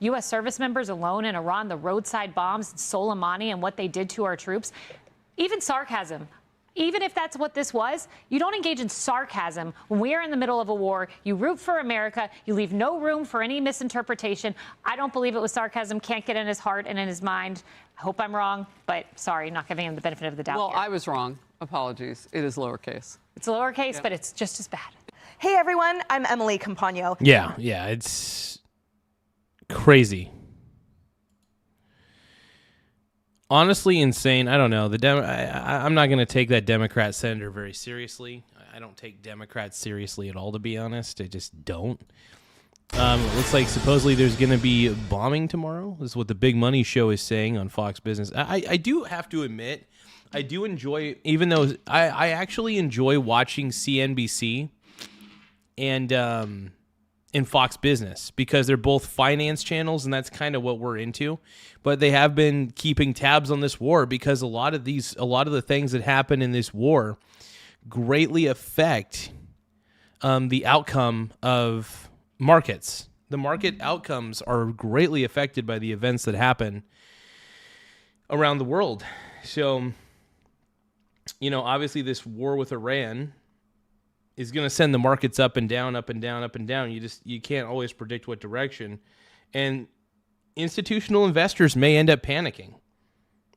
U.S. service members alone in Iran, the roadside bombs in Soleimani and what they did to our troops. Even sarcasm. Even if that's what this was, you don't engage in sarcasm when we are in the middle of a war. You root for America. You leave no room for any misinterpretation. I don't believe it was sarcasm. Can't get in his heart and in his mind. I hope I'm wrong, but sorry, not giving him the benefit of the doubt. Well, here. I was wrong. Apologies. It is lowercase. It's lowercase, but it's just as bad. Hey, everyone. I'm Emily Campagno. Yeah, it's crazy. Honestly, insane. I don't know. I'm not going to take that Democrat senator very seriously. I don't take Democrats seriously at all, to be honest. I just don't. It looks like supposedly there's going to be bombing tomorrow. This is what the Big Money Show is saying on Fox Business. I do have to admit, I do enjoy, even though I actually enjoy watching CNBC and Fox Business because they're both finance channels, and that's kind of what we're into. But they have been keeping tabs on this war because a lot of the things that happen in this war greatly affect the outcome of markets. The market outcomes are greatly affected by the events that happen around the world. So, obviously this war with Iran is going to send the markets up and down, up and down, up and down. You can't always predict what direction. And institutional investors may end up panicking.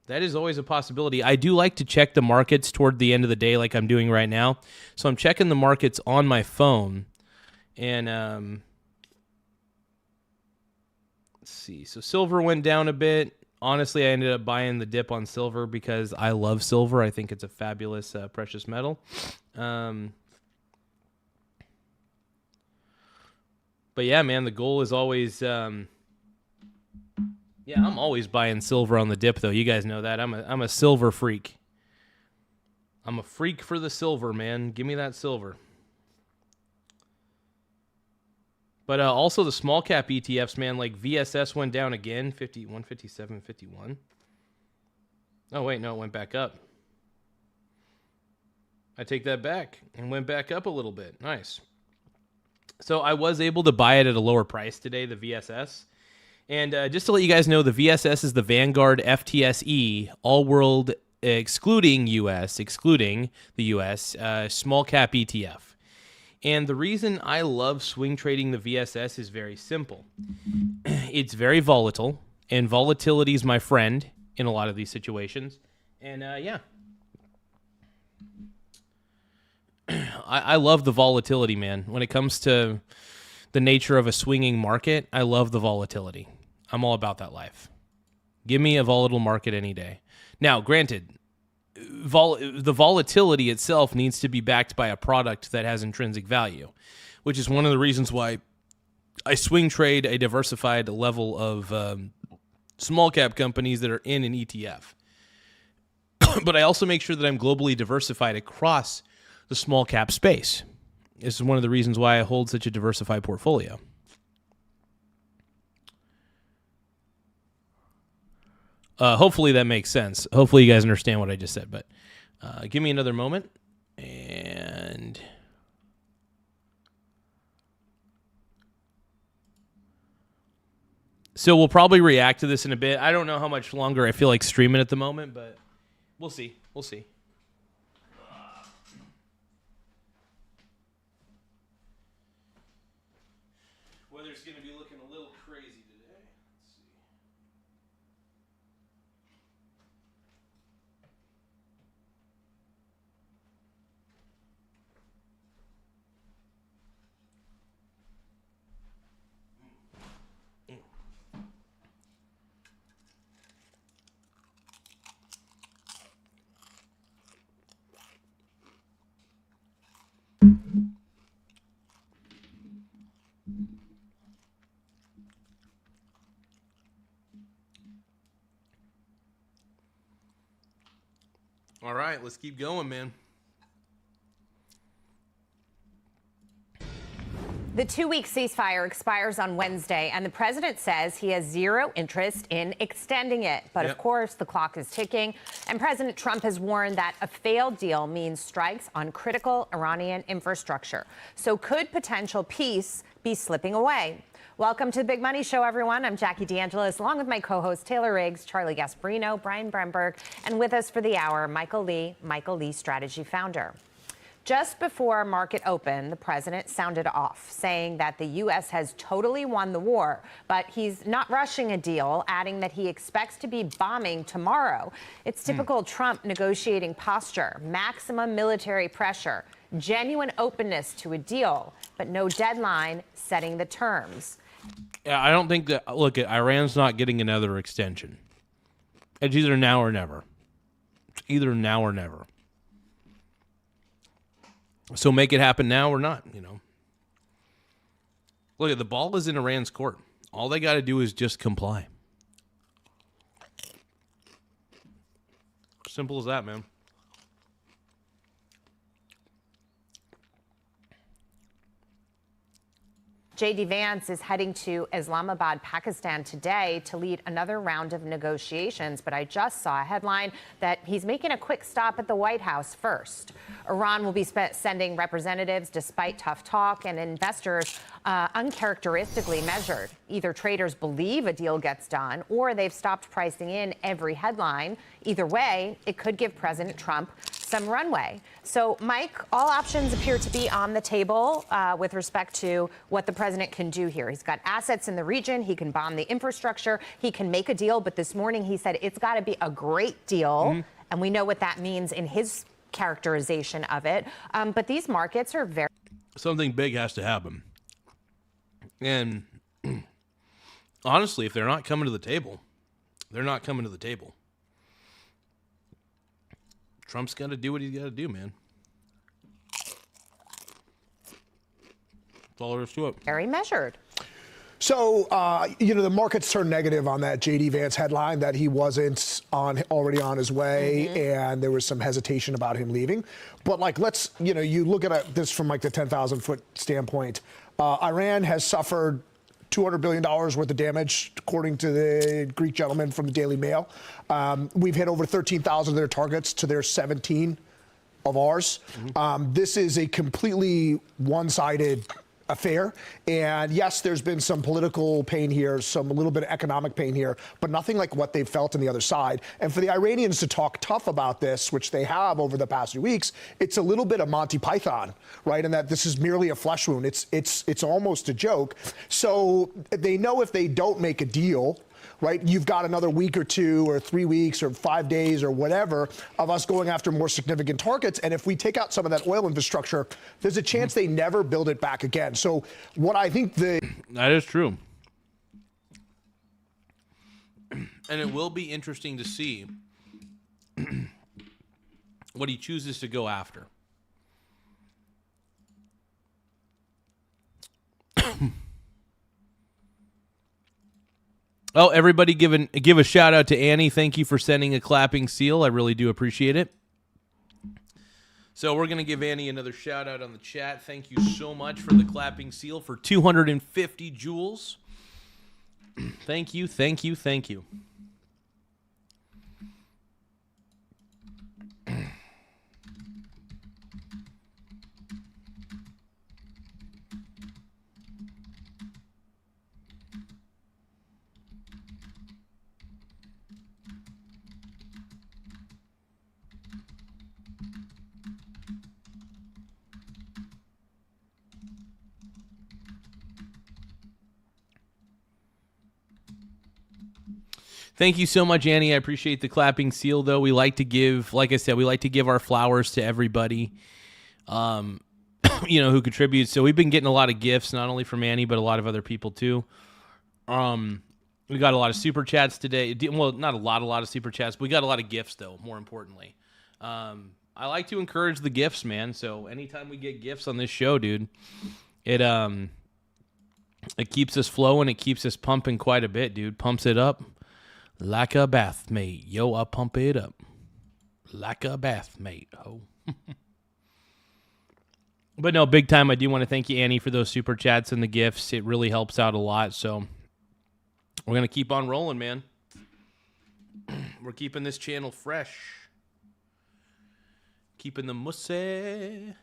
That is always a possibility. I do like to check the markets toward the end of the day like I'm doing right now. So I'm checking the markets on my phone. And let's see. So silver went down a bit. Honestly, I ended up buying the dip on silver because I love silver. I think it's a fabulous precious metal. But yeah, man, the goal is always... Yeah, I'm always buying silver on the dip, though. You guys know that. I'm a silver freak. I'm a freak for the silver, man. Give me that silver. But also the small cap ETFs, man, like VSS went down again, 157.51. Oh, wait, no, it went back up. I take that back and went back up a little bit. Nice. So I was able to buy it at a lower price today, the VSS. And just to let you guys know, the VSS is the Vanguard FTSE, all world, excluding the US, small cap ETF. And the reason I love swing trading the VSS is very simple. It's very volatile, and volatility is my friend in a lot of these situations. And yeah. I love the volatility, man. When it comes to the nature of a swinging market, I love the volatility. I'm all about that life. Give me a volatile market any day. Now, granted, the volatility itself needs to be backed by a product that has intrinsic value, which is one of the reasons why I swing trade a diversified level of small cap companies that are in an ETF. But I also make sure that I'm globally diversified across the small cap space. This is one of the reasons why I hold such a diversified portfolio. Hopefully that makes sense. Hopefully you guys understand what I just said, but give me another moment. And so we'll probably react to this in a bit. I don't know how much longer I feel like streaming at the moment, but we'll see. We'll see. Weather's going to be looking a little crazy today. Let's see. All right, let's keep going, man. The 2-week ceasefire expires on Wednesday, and the president says he has zero interest in extending it. But of course, the clock is ticking, and President Trump has warned that a failed deal means strikes on critical Iranian infrastructure. So could potential peace be slipping away? Welcome to the Big Money Show, everyone. I'm Jackie DeAngelis, along with my co-hosts Taylor Riggs, Charlie Gasparino, Brian Bremberg, and with us for the hour, Michael Lee Strategy founder. Just before market open, the president sounded off, saying that the U.S. has totally won the war, but he's not rushing a deal, adding that he expects to be bombing tomorrow. It's typical Trump negotiating posture, maximum military pressure, genuine openness to a deal, but no deadline setting the terms. Yeah, I don't think that, look, Iran's not getting another extension. It's either now or never. It's either now or never. So make it happen now or not, you know. Look, the ball is in Iran's court. All they got to do is just comply. Simple as that, man. J.D. Vance is heading to Islamabad, Pakistan today to lead another round of negotiations. But I just saw a headline that he's making a quick stop at the White House first. Iran will be sending representatives despite tough talk, and investors uncharacteristically measured. Either traders believe a deal gets done or they've stopped pricing in every headline. Either way, it could give President Trump some runway. So, Mike, all options appear to be on the table with respect to what the president can do here. He's got assets in the region. He can bomb the infrastructure. He can make a deal. But this morning he said it's got to be a great deal. And we know what that means in his characterization of it. But these markets are very... Something big has to happen. And honestly, if they're not coming to the table, they're not coming to the table. Trump's got to do what he's got to do, man. That's all there is to it. Very measured. So, the markets turned negative on that J.D. Vance headline that he wasn't already on his way, and there was some hesitation about him leaving. But, let's, you look at this from, the 10,000-foot standpoint. Iran has suffered $200 billion worth of damage, according to the Greek gentleman from the Daily Mail. We've hit over 13,000 of their targets to their 17 of ours. This is a completely one-sided affair. And yes, there's been some political pain here, a little bit of economic pain here, but nothing like what they've felt on the other side. And for the Iranians to talk tough about this, which they have over the past few weeks, it's a little bit of Monty Python, right? And that this is merely a flesh wound. It's almost a joke. So they know if they don't make a deal, right, you've got another week or 2 or 3 weeks or 5 days or whatever of us going after more significant targets. And if we take out some of that oil infrastructure, there's a chance they never build it back again. So what I think that is true. And it will be interesting to see what he chooses to go after. Oh, everybody give a shout out to Annie. Thank you for sending a clapping seal. I really do appreciate it. So we're going to give Annie another shout out on the chat. Thank you so much for the clapping seal for 250 joules. Thank you, thank you, thank you. Thank you so much, Annie. I appreciate the clapping seal, though. We like to give, like I said, we like to give our flowers to everybody, who contributes. So we've been getting a lot of gifts, not only from Annie, but a lot of other people, too. We got a lot of super chats today. Well, not a lot of super chats, but we got a lot of gifts, though, more importantly. I like to encourage the gifts, man. So anytime we get gifts on this show, dude, it keeps us flowing. It keeps us pumping quite a bit, dude. Pumps it up. Like a bath mate. Yo, I pump it up. Like a bath mate. Oh. But no, big time. I do want to thank you, Annie, for those super chats and the gifts. It really helps out a lot. So we're going to keep on rolling, man. We're keeping this channel fresh. Keeping the mussy.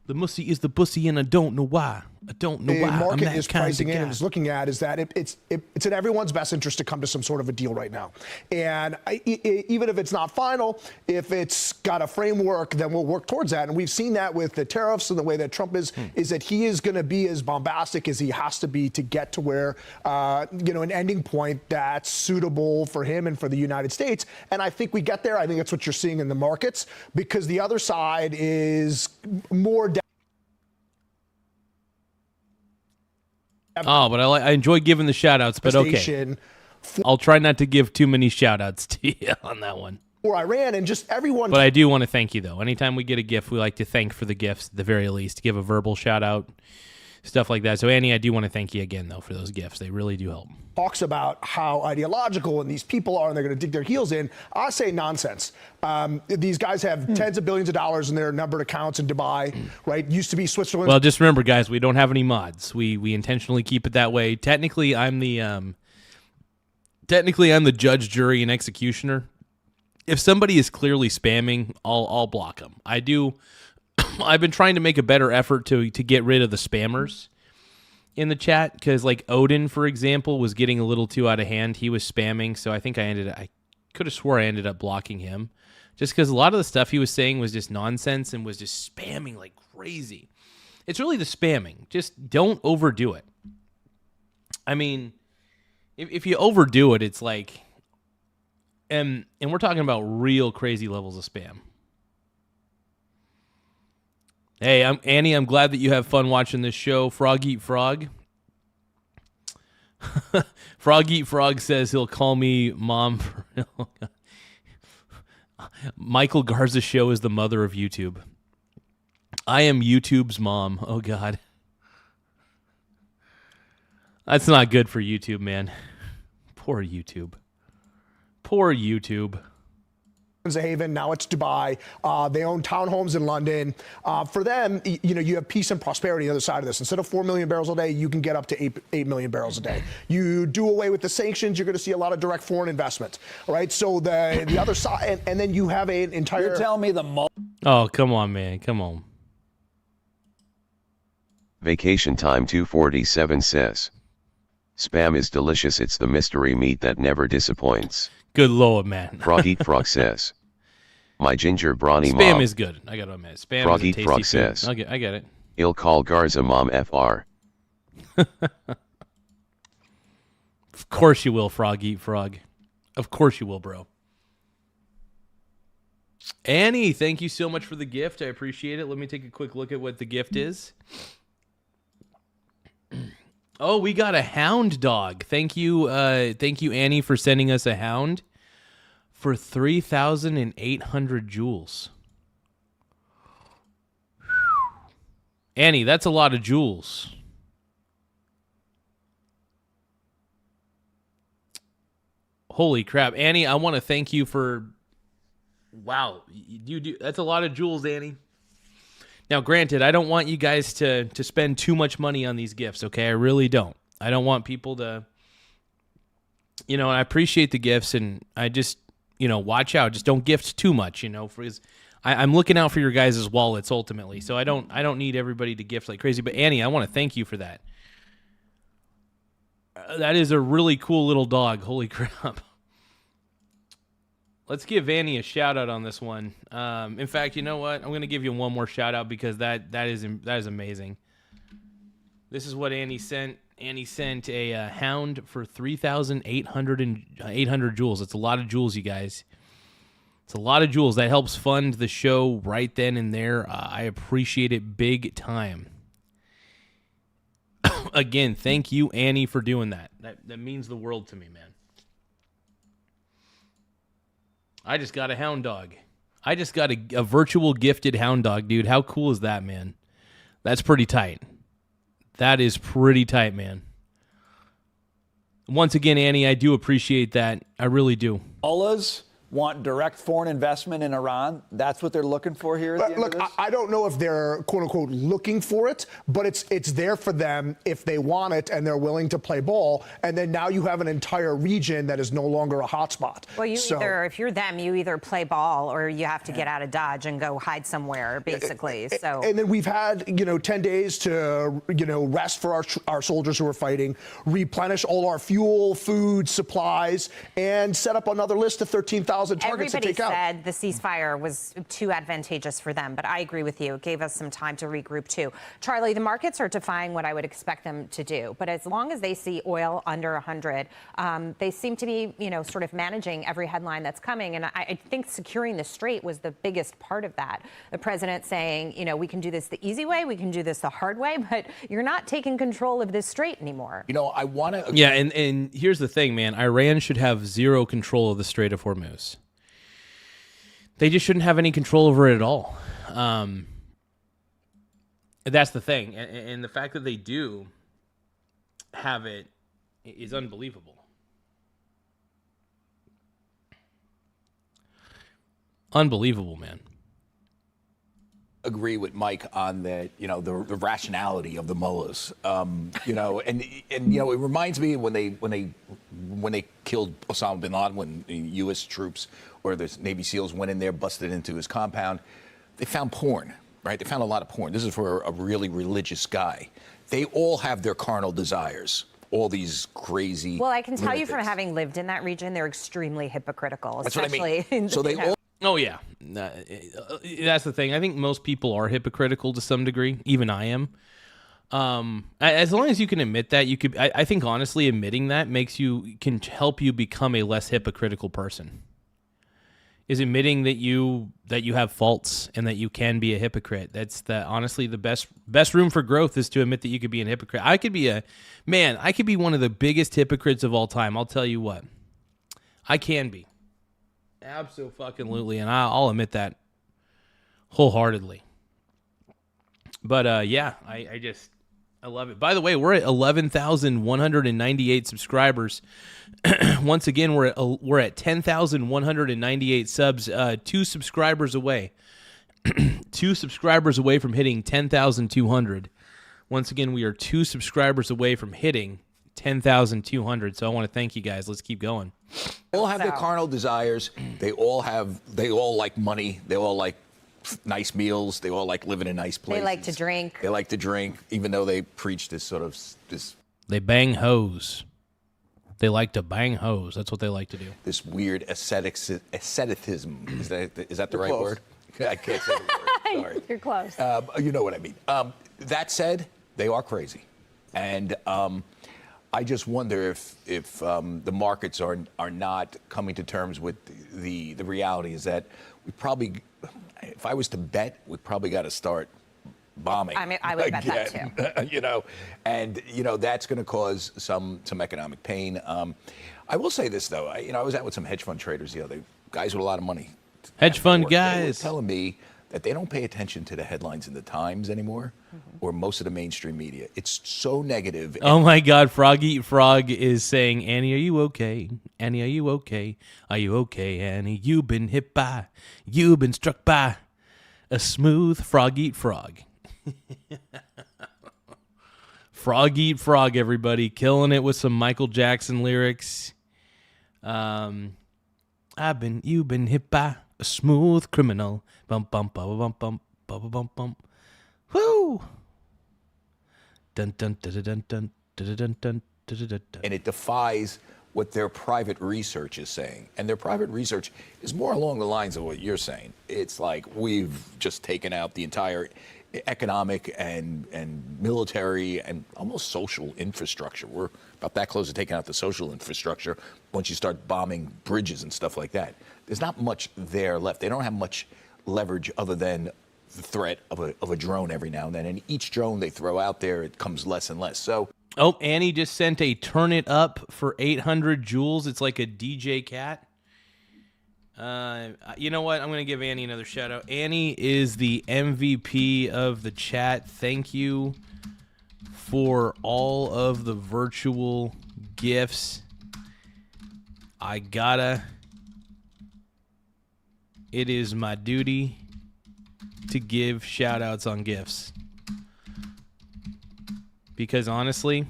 The mussy is the bussy, and I don't know why. I don't know why. The market is pricing in and is looking at is that it's in everyone's best interest to come to some sort of a deal right now. And even if it's not final, if it's got a framework, then we'll work towards that. And we've seen that with the tariffs and the way that Trump is that he is going to be as bombastic as he has to be to get to where, an ending point that's suitable for him and for the United States. And I think we get there. I think that's what you're seeing in the markets, because the other side is more Oh, but I enjoy giving the shout-outs, but okay. I'll try not to give too many shout-outs to you on that one. Or Iran and just everyone. But I do want to thank you, though. Anytime we get a gift, we like to thank for the gifts at the very least. Give a verbal shout-out. stuff like that. So, Annie, I do want to thank you again, though, for those gifts. They really do help. Talks about how ideological and these people are and they're going to dig their heels in. I say nonsense. These guys have tens of billions of dollars in their numbered accounts in Dubai, right? Used to be Switzerland. Well, just remember, guys, we don't have any mods. We intentionally keep it that way. Technically, I'm the judge, jury, and executioner. If somebody is clearly spamming, I'll block them. I do. I've been trying to make a better effort to get rid of the spammers in the chat, because like Odin, for example, was getting a little too out of hand. He was spamming, so I think I could have swore I ended up blocking him, just because a lot of the stuff he was saying was just nonsense and was just spamming like crazy. It's really the spamming. Just don't overdo it. I mean, if you overdo it, it's like, and we're talking about real crazy levels of spam. Hey, Annie. I'm glad that you have fun watching this show. Frog Eat Frog. Frog Eat Frog says he'll call me mom. Michael Garza's show is the mother of YouTube. I am YouTube's mom. Oh, God. That's not good for YouTube, man. Poor YouTube. Poor YouTube. A haven. Now it's Dubai. They own townhomes in London. For them, you have peace and prosperity on the other side of this. Instead of 4 million barrels a day, you can get up to 8 million barrels a day. You do away with the sanctions, you're going to see a lot of direct foreign investment. Right? So the other side, and then you have an entire. You're telling me Oh, come on, man. Come on. Vacation Time 247 says, spam is delicious. It's the mystery meat that never disappoints. Good Lord, man. Frog Eat Frog says, my ginger brawny mom. Spam is good. I got to admit. Spam Frog is a Eat tasty Frog food. says, I get it. I'll call Garza mom FR. Of course you will, Frog Eat Frog. Of course you will, bro. Annie, thank you so much for the gift. I appreciate it. Let me take a quick look at what the gift is. Oh, we got a hound dog. Thank you, Annie, for sending us a hound for 3,800 joules. Annie, that's a lot of joules. Holy crap, Annie! I want to thank you for. Wow, you do. That's a lot of joules, Annie. Now, granted, I don't want you guys to spend too much money on these gifts, okay? I really don't. I don't want people to, and I appreciate the gifts, and I just, watch out. Just don't gift too much, because I'm looking out for your guys' wallets ultimately. So I don't need everybody to gift like crazy. But Annie, I want to thank you for that. That is a really cool little dog. Holy crap. Let's give Annie a shout out on this one. In fact, you know what? I'm going to give you one more shout out because that is amazing. This is what Annie sent. Annie sent a hound for 3,800 joules. It's a lot of joules, you guys. It's a lot of joules. That helps fund the show right then and there. I appreciate it big time. Again, thank you, Annie, for doing that. That means the world to me, man. I just got a hound dog. I just got a virtual gifted hound dog, dude. How cool is that, man? That's pretty tight. That is pretty tight, man. Once again, Annie, I do appreciate that. I really do. Mullahs want direct foreign investment in Iran. That's what they're looking for here at the end of this? I don't know if they're, quote unquote, looking for it, but it's there for them if they want it and they're willing to play ball. And then now you have an entire region that is no longer a hotspot. Well, if you're them, you either play ball or you have to get out of Dodge and go hide somewhere, basically. So. And then we've had, 10 days to, rest for our soldiers who are fighting, replenish all our fuel, food, supplies, and set up another list of 13,000 targets to take out. Everybody said the ceasefire was too advantageous for them, but I agree with you. It gave us some time to regroup too. Charlie, the markets are defying what I would expect them to do, but as long as they see oil under 100, they seem to be, sort of managing every headline that's coming. And I think securing the strait was the biggest part of that. The president saying, we can do this the easy way, we can do this the hard way, but you're not taking control of this strait anymore. I want to. Yeah, and here's the thing, man. Iran should have zero control of the Strait of Hormuz. They just shouldn't have any control over it at all. That's the thing. And the fact that they do have it is unbelievable. Unbelievable, man. Agree with Mike on that, the rationality of the mullahs. And it reminds me when they killed Osama bin Laden, when the U.S. troops or the Navy SEALs went in there, busted into his compound, they found porn, right? They found a lot of porn. This is for a really religious guy. They all have their carnal desires. All these crazy. Well, I can tell you lunatics. from having lived in that region, they're extremely hypocritical. That's what I mean. In, So they all. Oh yeah, that's the thing. I think most people are hypocritical to some degree. Even I am. As long as you can admit that, you could. I think honestly, admitting that can help you become a less hypocritical person. Is admitting that you have faults and that you can be a hypocrite. That's honestly the best room for growth is to admit that you could be a hypocrite. I could be one of the biggest hypocrites of all time. I'll tell you what, I can be. Absolutely, and I'll admit that wholeheartedly. But I love it. By the way, we're at 11,198 subscribers. Once again, we're at 10,198 subs. 2 subscribers away. 2 subscribers away from hitting 10,200. Once again, we are 2 subscribers away from hitting 10,200. So I want to thank you guys. Let's keep going. They all have their carnal desires. They all like money. They all like nice meals. They all like living in nice places. They like to drink. They like to drink, even though they preach this sort of this. They bang hoes. They like to bang hoes. That's what they like to do. This weird asceticism. Is that the right close. word? I can't say the word. Sorry. You're close. You know what I mean. That said, they are crazy, and I just wonder if the markets are not coming to terms with the reality is that we probably, if I was to bet, we probably got to start bombing. I mean, I would bet that too. And that's going to cause some economic pain. I will say this though, I was out with some hedge fund traders the other day, guys with a lot of money. Hedge fund They were guys telling me that they don't pay attention to the headlines in the Times anymore, or most of the mainstream media. It's so negative. Oh my God, Frog Eat Frog is saying, Annie, are you okay? Annie, are you okay? Are you okay, Annie? You've been struck by a smooth Frog Eat Frog. Frog Eat Frog, everybody, killing it with some Michael Jackson lyrics. You've been hit by a smooth criminal. Bum bum bum bum bum bum bum bum. Woo! Dun dun dun dun dun dun dun dun dun. And it defies what their private research is saying. And their private research is more along the lines of what you're saying. It's like we've just taken out the entire economic and military and almost social infrastructure. We're about that close to taking out the social infrastructure once you start bombing bridges and stuff like that. There's not much there left. They don't have much leverage other than the threat of a drone every now and then. And each drone they throw out there, it comes less and less. So, oh, Annie just sent a turn it up for 800 joules. It's like a DJ cat. You know what? I'm going to give Annie another shout out. Annie is the MVP of the chat. Thank you for all of the virtual gifts. It is my duty to give shout outs on gifts. Because honestly,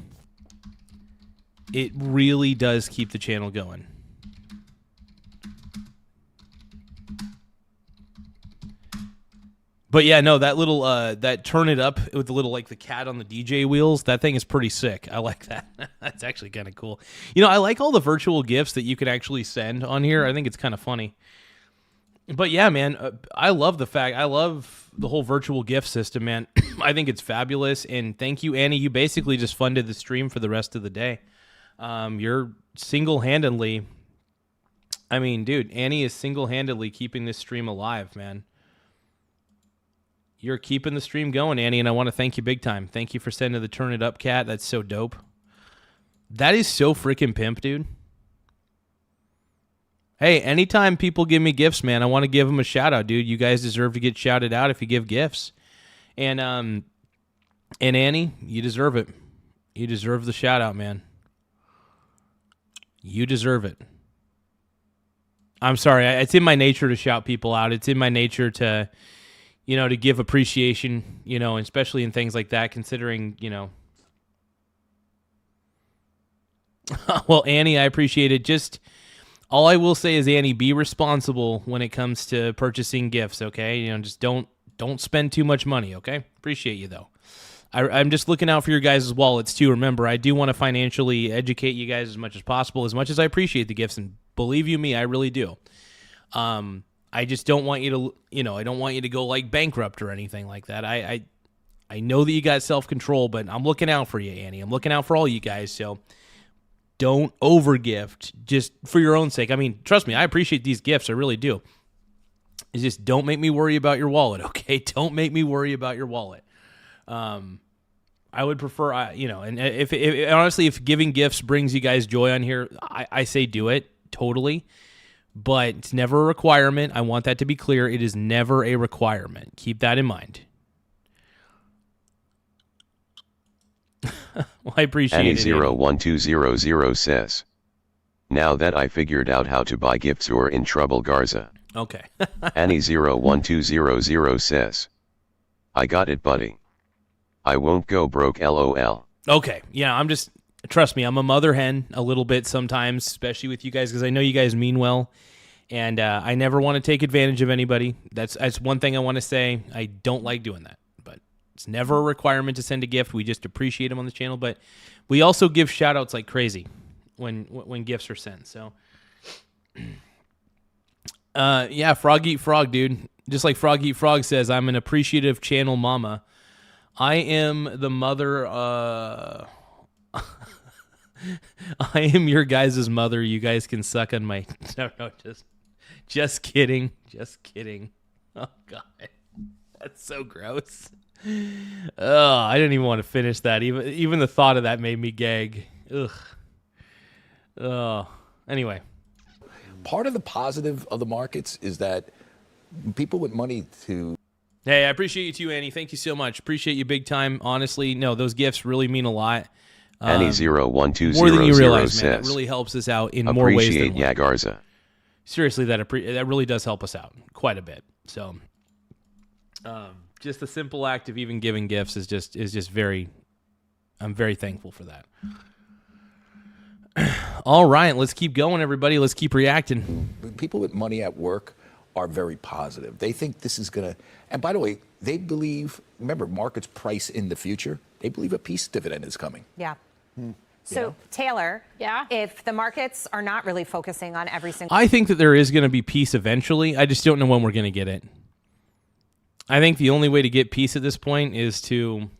it really does keep the channel going. But yeah, no, that little that turn it up with the little like the cat on the DJ wheels, that thing is pretty sick. I like that. That's actually kind of cool. I like all the virtual gifts that you can actually send on here. I think it's kind of funny. But yeah, man, I love the whole virtual gift system, man. I think it's fabulous. And thank you, Annie. You basically just funded the stream for the rest of the day. You're single-handedly, dude, Annie is single-handedly keeping this stream alive, man. You're keeping the stream going, Annie, and I want to thank you big time. Thank you for sending the Turn It Up cat. That's so dope. That is so freaking pimp, dude. Hey, anytime people give me gifts, man, I want to give them a shout out, dude. You guys deserve to get shouted out if you give gifts. And And Annie, you deserve it. You deserve the shout out, man. You deserve it. I'm sorry. It's in my nature to shout people out. It's in my nature to, to give appreciation, especially in things like that, considering, Well, Annie, I appreciate it. Just all I will say is, Annie, be responsible when it comes to purchasing gifts, okay? Just don't spend too much money, okay? Appreciate you, though. I'm just looking out for your guys' wallets, too. Remember, I do want to financially educate you guys as much as possible, as much as I appreciate the gifts, and believe you me, I really do. I just don't want you to, I don't want you to go, like, bankrupt or anything like that. I know that you got self-control, but I'm looking out for you, Annie. I'm looking out for all you guys, so don't overgift just for your own sake. I mean, trust me, I appreciate these gifts. I really do. It's just don't make me worry about your wallet, okay? Don't make me worry about your wallet. I would prefer, and if honestly, if giving gifts brings you guys joy on here, I say do it, totally. But it's never a requirement. I want that to be clear. It is never a requirement. Keep that in mind. Well, I appreciate it. Annie01200 says, now that I figured out how to buy gifts, you're in trouble, Garza. Okay. Annie01200 says, I got it, buddy. I won't go broke, LOL. Okay. Yeah, trust me, I'm a mother hen a little bit sometimes, especially with you guys, because I know you guys mean well, and I never want to take advantage of anybody. That's one thing I want to say. I don't like doing that, but it's never a requirement to send a gift. We just appreciate them on the channel, but we also give shout-outs like crazy when gifts are sent. So, yeah, Frog Eat Frog, dude. Just like Frog Eat Frog says, I'm an appreciative channel mama. I am the mother, I am your guys' mother. You guys can suck on my, no, just kidding. Just kidding. Oh, God. That's so gross. Oh, I didn't even want to finish that. Even the thought of that made me gag. Ugh. Oh, anyway. Part of the positive of the markets is that people with money to... Hey, I appreciate you too, Annie. Thank you so much. Appreciate you big time. Honestly, no, those gifts really mean a lot. Annie01200 more than you realize, says, man. That really helps us out in more ways than one. Garza. Seriously, that really does help us out quite a bit. So, just the simple act of even giving gifts is just very. I'm very thankful for that. All right, let's keep going, everybody. Let's keep reacting. People with money at work are very positive. They think this is going to, and by the way, they believe, remember, markets price in the future. They believe a peace dividend is coming. Yeah. So, Taylor, if the markets are not really focusing on every single... I think that there is going to be peace eventually. I just don't know when we're going to get it. I think the only way to get peace at this point is to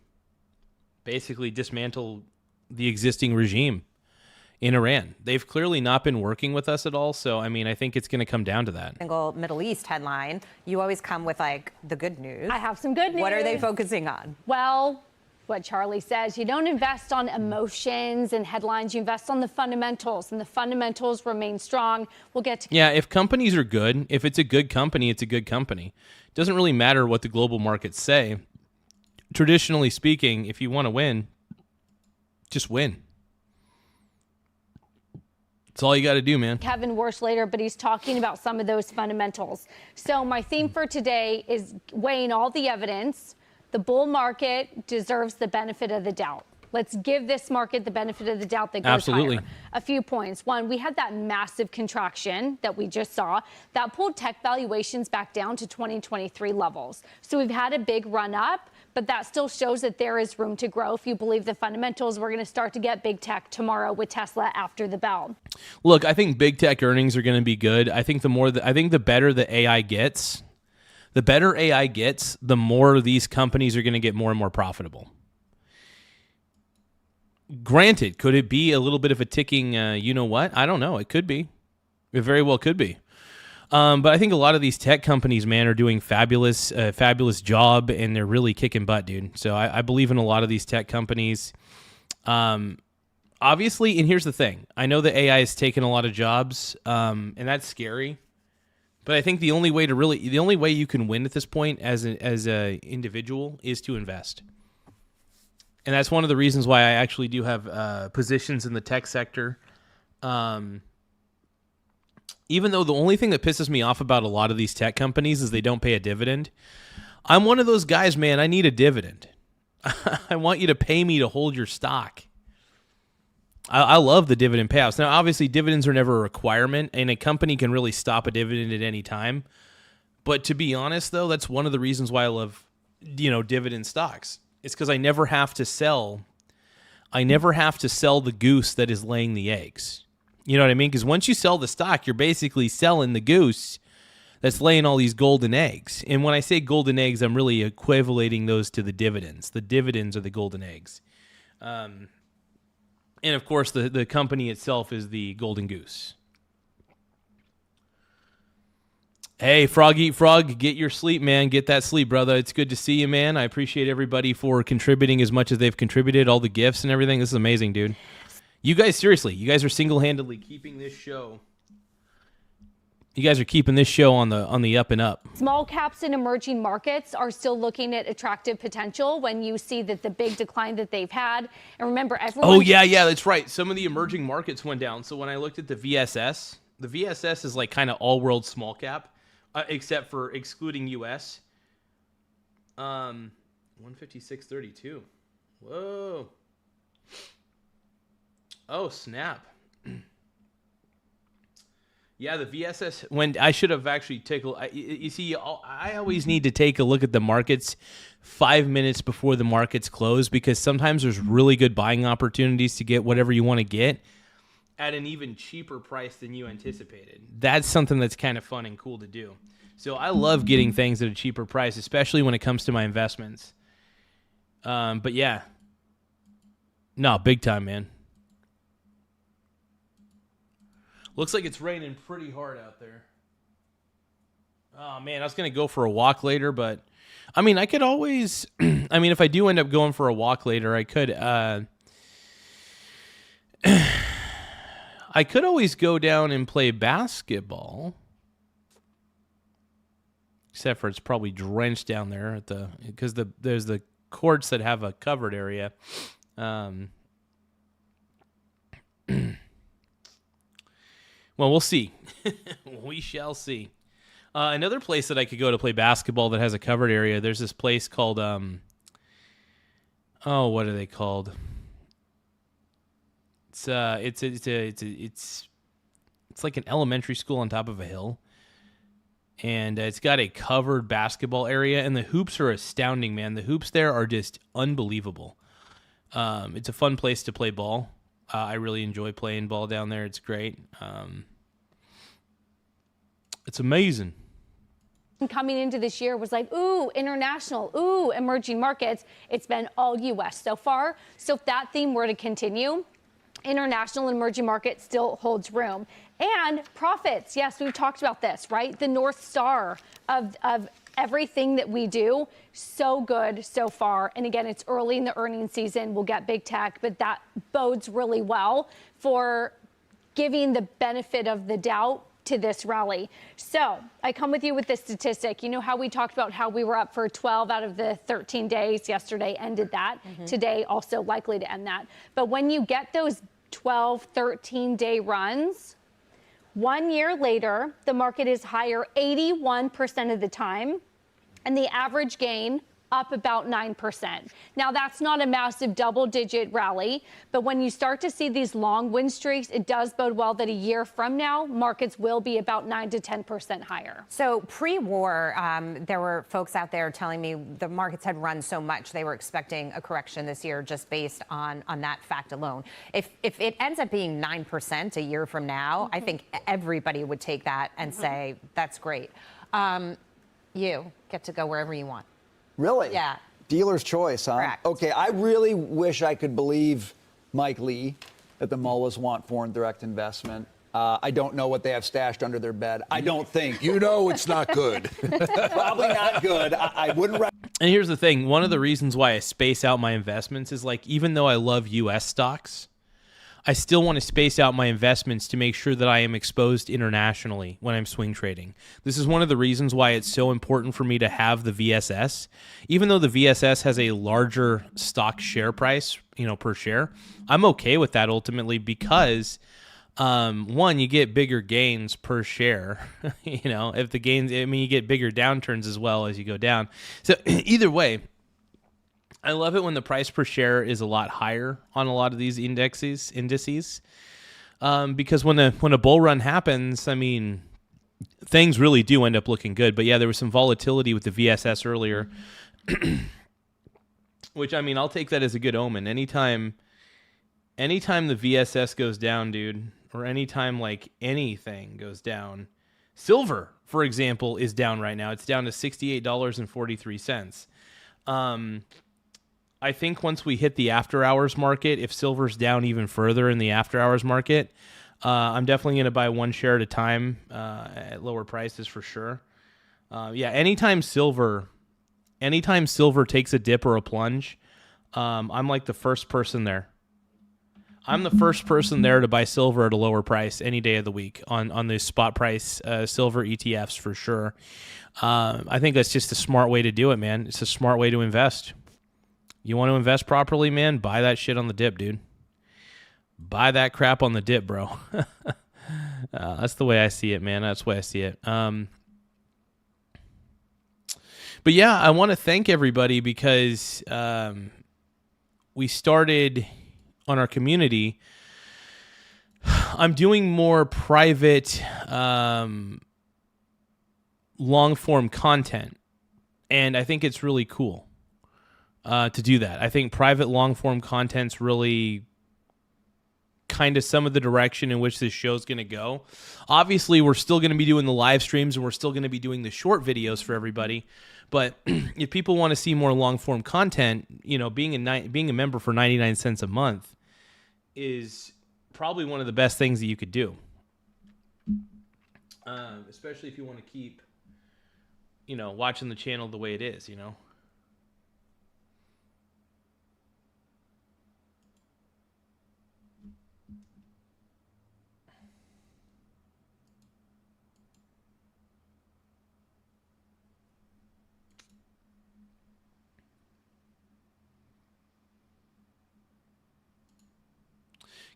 basically dismantle the existing regime in Iran. They've clearly not been working with us at all, so I mean, I think it's going to come down to that. Single Middle East headline, you always come with like the good news. I have some good news. What are they focusing on? Well, what Charlie says, you don't invest on emotions and headlines, you invest on the fundamentals, and the fundamentals remain strong. We'll get to... Yeah, if companies are good, if it's a good company, it's a good company. It doesn't really matter what the global markets say. Traditionally speaking, if you want to win, just win. That's all you got to do, man. Kevin Worsh later, but he's talking about some of those fundamentals. So my theme for today is weighing all the evidence. The bull market deserves the benefit of the doubt. Let's give this market the benefit of the doubt that goes Absolutely. higher. A few points. One, we had that massive contraction that we just saw that pulled tech valuations back down to 2023 levels. So we've had a big run up, but that still shows that there is room to grow. If you believe the fundamentals, we're going to start to get big tech tomorrow with Tesla after the bell. Look, I think big tech earnings are going to be good. I think the better the AI gets, the more these companies are going to get more and more profitable. Granted, could it be a little bit of a ticking, you know what? I don't know. It could be. It very well could be. But I think a lot of these tech companies, man, are doing fabulous job, and they're really kicking butt, dude. So I believe in a lot of these tech companies. Obviously, and here's the thing. I know that AI has taken a lot of jobs, and that's scary. But I think the only way you can win at this point as a individual is to invest. And that's one of the reasons why I actually do have positions in the tech sector. Even though the only thing that pisses me off about a lot of these tech companies is they don't pay a dividend. I'm one of those guys, man. I need a dividend. I want you to pay me to hold your stock. I love the dividend payouts. Now, obviously, dividends are never a requirement, and a company can really stop a dividend at any time. But to be honest, though, that's one of the reasons why I love, dividend stocks. It's because I never have to sell. I never have to sell the goose that is laying the eggs. You know what I mean? Because once you sell the stock, you're basically selling the goose that's laying all these golden eggs. And when I say golden eggs, I'm really equating those to the dividends. The dividends are the golden eggs. And of course, the company itself is the golden goose. Hey, Frog Eat Frog, get your sleep, man. Get that sleep, brother. It's good to see you, man. I appreciate everybody for contributing as much as they've contributed, all the gifts and everything. This is amazing, dude. You guys, seriously, you guys are single-handedly keeping this show. You guys are keeping this show on the up and up. Small caps in emerging markets are still looking at attractive potential when you see that the big decline that they've had. And remember, everyone... Oh, yeah, that's right. Some of the emerging markets went down. So when I looked at the VSS is like kind of all-world small cap. Except for excluding U.S. 156.32. Whoa. Oh, snap. Yeah, the VSS, when I should have actually taken, you see, I always need to take a look at the markets 5 minutes before the markets close, because sometimes there's really good buying opportunities to get whatever you want to get at an even cheaper price than you anticipated. That's something that's kind of fun and cool to do. So I love getting things at a cheaper price, especially when it comes to my investments. But yeah. No, big time, man. Looks like it's raining pretty hard out there. Oh, man, I was going to go for a walk later, but I mean, I could always, if I do end up going for a walk later, I could always go down and play basketball. Except for it's probably drenched down there because there's the courts that have a covered area. Well, we'll see. We shall see. Another place that I could go to play basketball that has a covered area. There's this place called what are they called? It's like an elementary school on top of a hill. And it's got a covered basketball area, and the hoops are astounding, man. The hoops there are just unbelievable. It's a fun place to play ball. I really enjoy playing ball down there. It's great. It's amazing. Coming into this year was like, ooh, international, ooh, emerging markets. It's been all U.S. so far. So if that theme were to continue, international and emerging markets still holds room. And profits. Yes, we've talked about this, right? The North Star of everything that we do. So good so far. And again, it's early in the earnings season. We'll get big tech, but that bodes really well for giving the benefit of the doubt to this rally. So I come with you with this statistic. You know how we talked about how we were up for 12 out of the 13 days. Yesterday ended that. Today also likely to end that. But when you get those 12, 13-day runs, 1 year later, the market is higher 81% of the time, and the average gain up about 9%. Now, that's not a massive double-digit rally, but when you start to see these long win streaks, it does bode well that a year from now, markets will be about 9 to 10% higher. So pre-war, there were folks out there telling me the markets had run so much they were expecting a correction this year just based on that fact alone. If it ends up being 9% a year from now, I think everybody would take that and say, that's great. You get to go wherever you want. Really? Yeah. Dealer's choice, huh? Correct. Okay, I really wish I could believe Mike Lee that the mullahs want foreign direct investment. I don't know what they have stashed under their bed. I don't think. You know it's not good. Probably not good. I wouldn't. And here's the thing. One of the reasons why I space out my investments is, like, even though I love U.S. stocks, I still want to space out my investments to make sure that I am exposed internationally when I'm swing trading. This is one of the reasons why it's so important for me to have the VSS. Even though the VSS has a larger stock share price, per share, I'm okay with that ultimately because one, you get bigger gains per share. If the gains, you get bigger downturns as well as you go down. So either way, I love it when the price per share is a lot higher on a lot of these indices, because when a bull run happens, things really do end up looking good. But yeah, there was some volatility with the VSS earlier, which I'll take that as a good omen. Anytime the VSS goes down, dude, or anytime like anything goes down, silver, for example, is down right now. It's down to $68.43. I think once we hit the after hours market, if silver's down even further in the after hours market, I'm definitely going to buy one share at a time at lower prices for sure. Anytime silver takes a dip or a plunge, I'm like the first person there. I'm the first person there to buy silver at a lower price any day of the week on the spot price silver ETFs for sure. I think that's just a smart way to do it, man. It's a smart way to invest. You want to invest properly, man? Buy that shit on the dip, dude. Buy that crap on the dip, bro. That's the way I see it, man. That's the way I see it. But yeah, I want to thank everybody because we started on our community. I'm doing more private long-form content, and I think it's really cool. To do that. I think private long-form content's really kind of some of the direction in which this show's going to go. Obviously, we're still going to be doing the live streams and we're still going to be doing the short videos for everybody. But if people want to see more long-form content, being a member for 99 cents a month is probably one of the best things that you could do. Especially if you want to keep, watching the channel the way it is,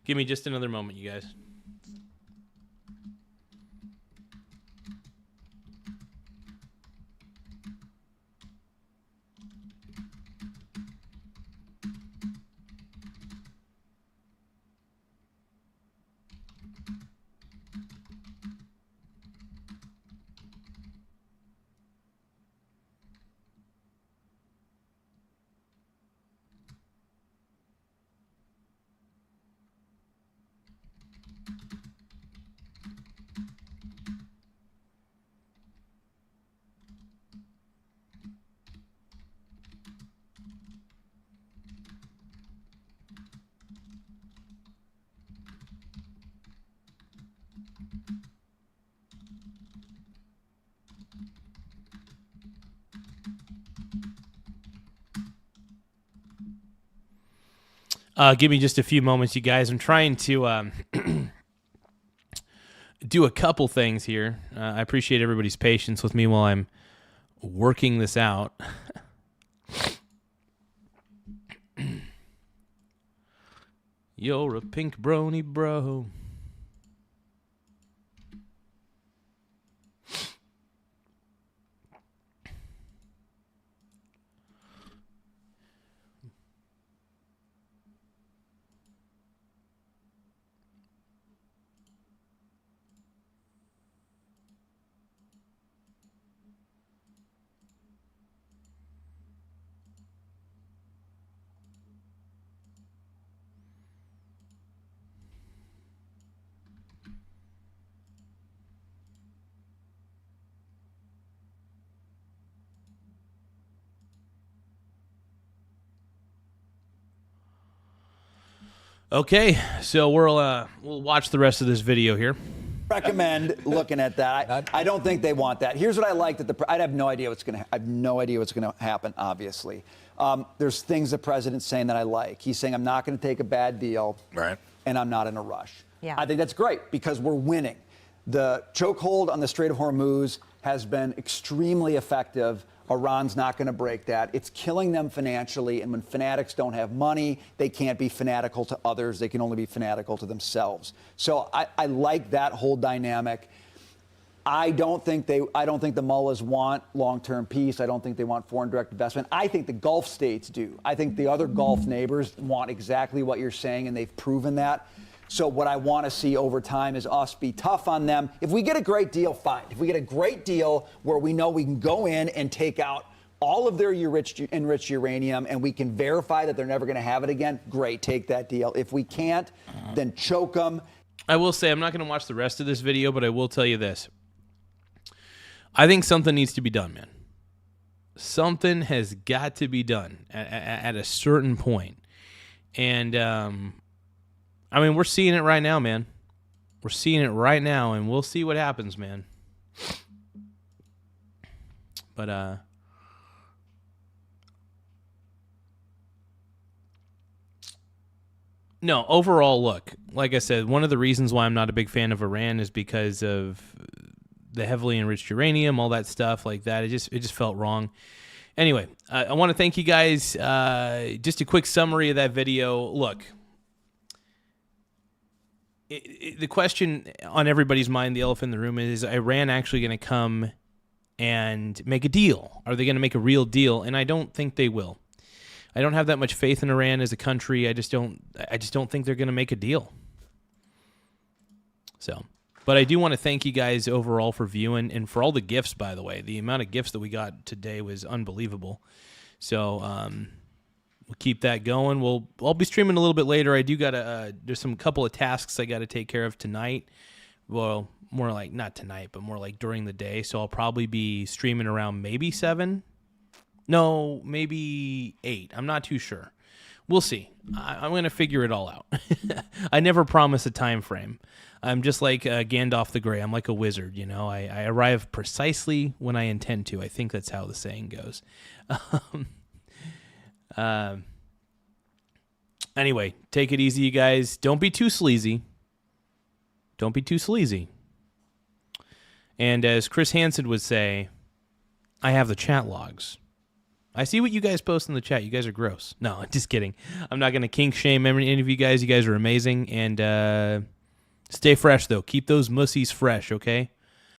Give me just another moment, you guys. Give me just a few moments, you guys. I'm trying to do a couple things here. I appreciate everybody's patience with me while I'm working this out. You're a pink brony, bro. Okay, so we'll watch the rest of this video here. Recommend looking at that. I don't think they want that. Here's what I like I have no idea what's going to happen. Obviously, there's things the president's saying that I like. He's saying I'm not going to take a bad deal. Right. and I'm not in a rush. Yeah. I think that's great because we're winning. The chokehold on the Strait of Hormuz has been extremely effective. Iran's not going to break that. It's killing them financially, and when fanatics don't have money, they can't be fanatical to others. They can only be fanatical to themselves. So I like that whole dynamic. I don't think the mullahs want long-term peace. I don't think they want foreign direct investment. I think the Gulf states do. I think the other Gulf neighbors want exactly what you're saying, and they've proven that. So what I want to see over time is us be tough on them. If we get a great deal, fine. If we get a great deal where we know we can go in and take out all of their enriched uranium and we can verify that they're never going to have it again, great, take that deal. If we can't, then choke them. I will say I'm not going to watch the rest of this video, but I will tell you this. I think something needs to be done, man. Something has got to be done at a certain point. And, I mean, we're seeing it right now, man. We're seeing it right now, and we'll see what happens, man. But, no, overall, look, like I said, one of the reasons why I'm not a big fan of Iran is because of the heavily enriched uranium, all that stuff like that. It just felt wrong. Anyway, I want to thank you guys. Just a quick summary of that video. Look, the question on everybody's mind, the elephant in the room, is Iran actually going to come and make a deal? Are they going to make a real deal? And I don't think they will. I don't have that much faith in Iran as a country. I just don't think they're going to make a deal. So, but I do want to thank you guys overall for viewing and for all the gifts, by the way. The amount of gifts that we got today was unbelievable. So, we'll keep that going. I'll be streaming a little bit later. I do got there's some couple of tasks I got to take care of tonight. Well, more like not tonight, but more like during the day. So I'll probably be streaming around maybe 7. No, maybe 8. I'm not too sure. We'll see. I'm going to figure it all out. I never promise a time frame. I'm just like Gandalf the Grey. I'm like a wizard, you know. I arrive precisely when I intend to. I think that's how the saying goes. Anyway, take it easy, you guys. Don't be too sleazy. Don't be too sleazy. And as Chris Hansen would say, I have the chat logs. I see what you guys post in the chat. You guys are gross. No, just kidding. I'm not going to kink shame any of you guys. You guys are amazing. And stay fresh, though. Keep those mussies fresh, okay?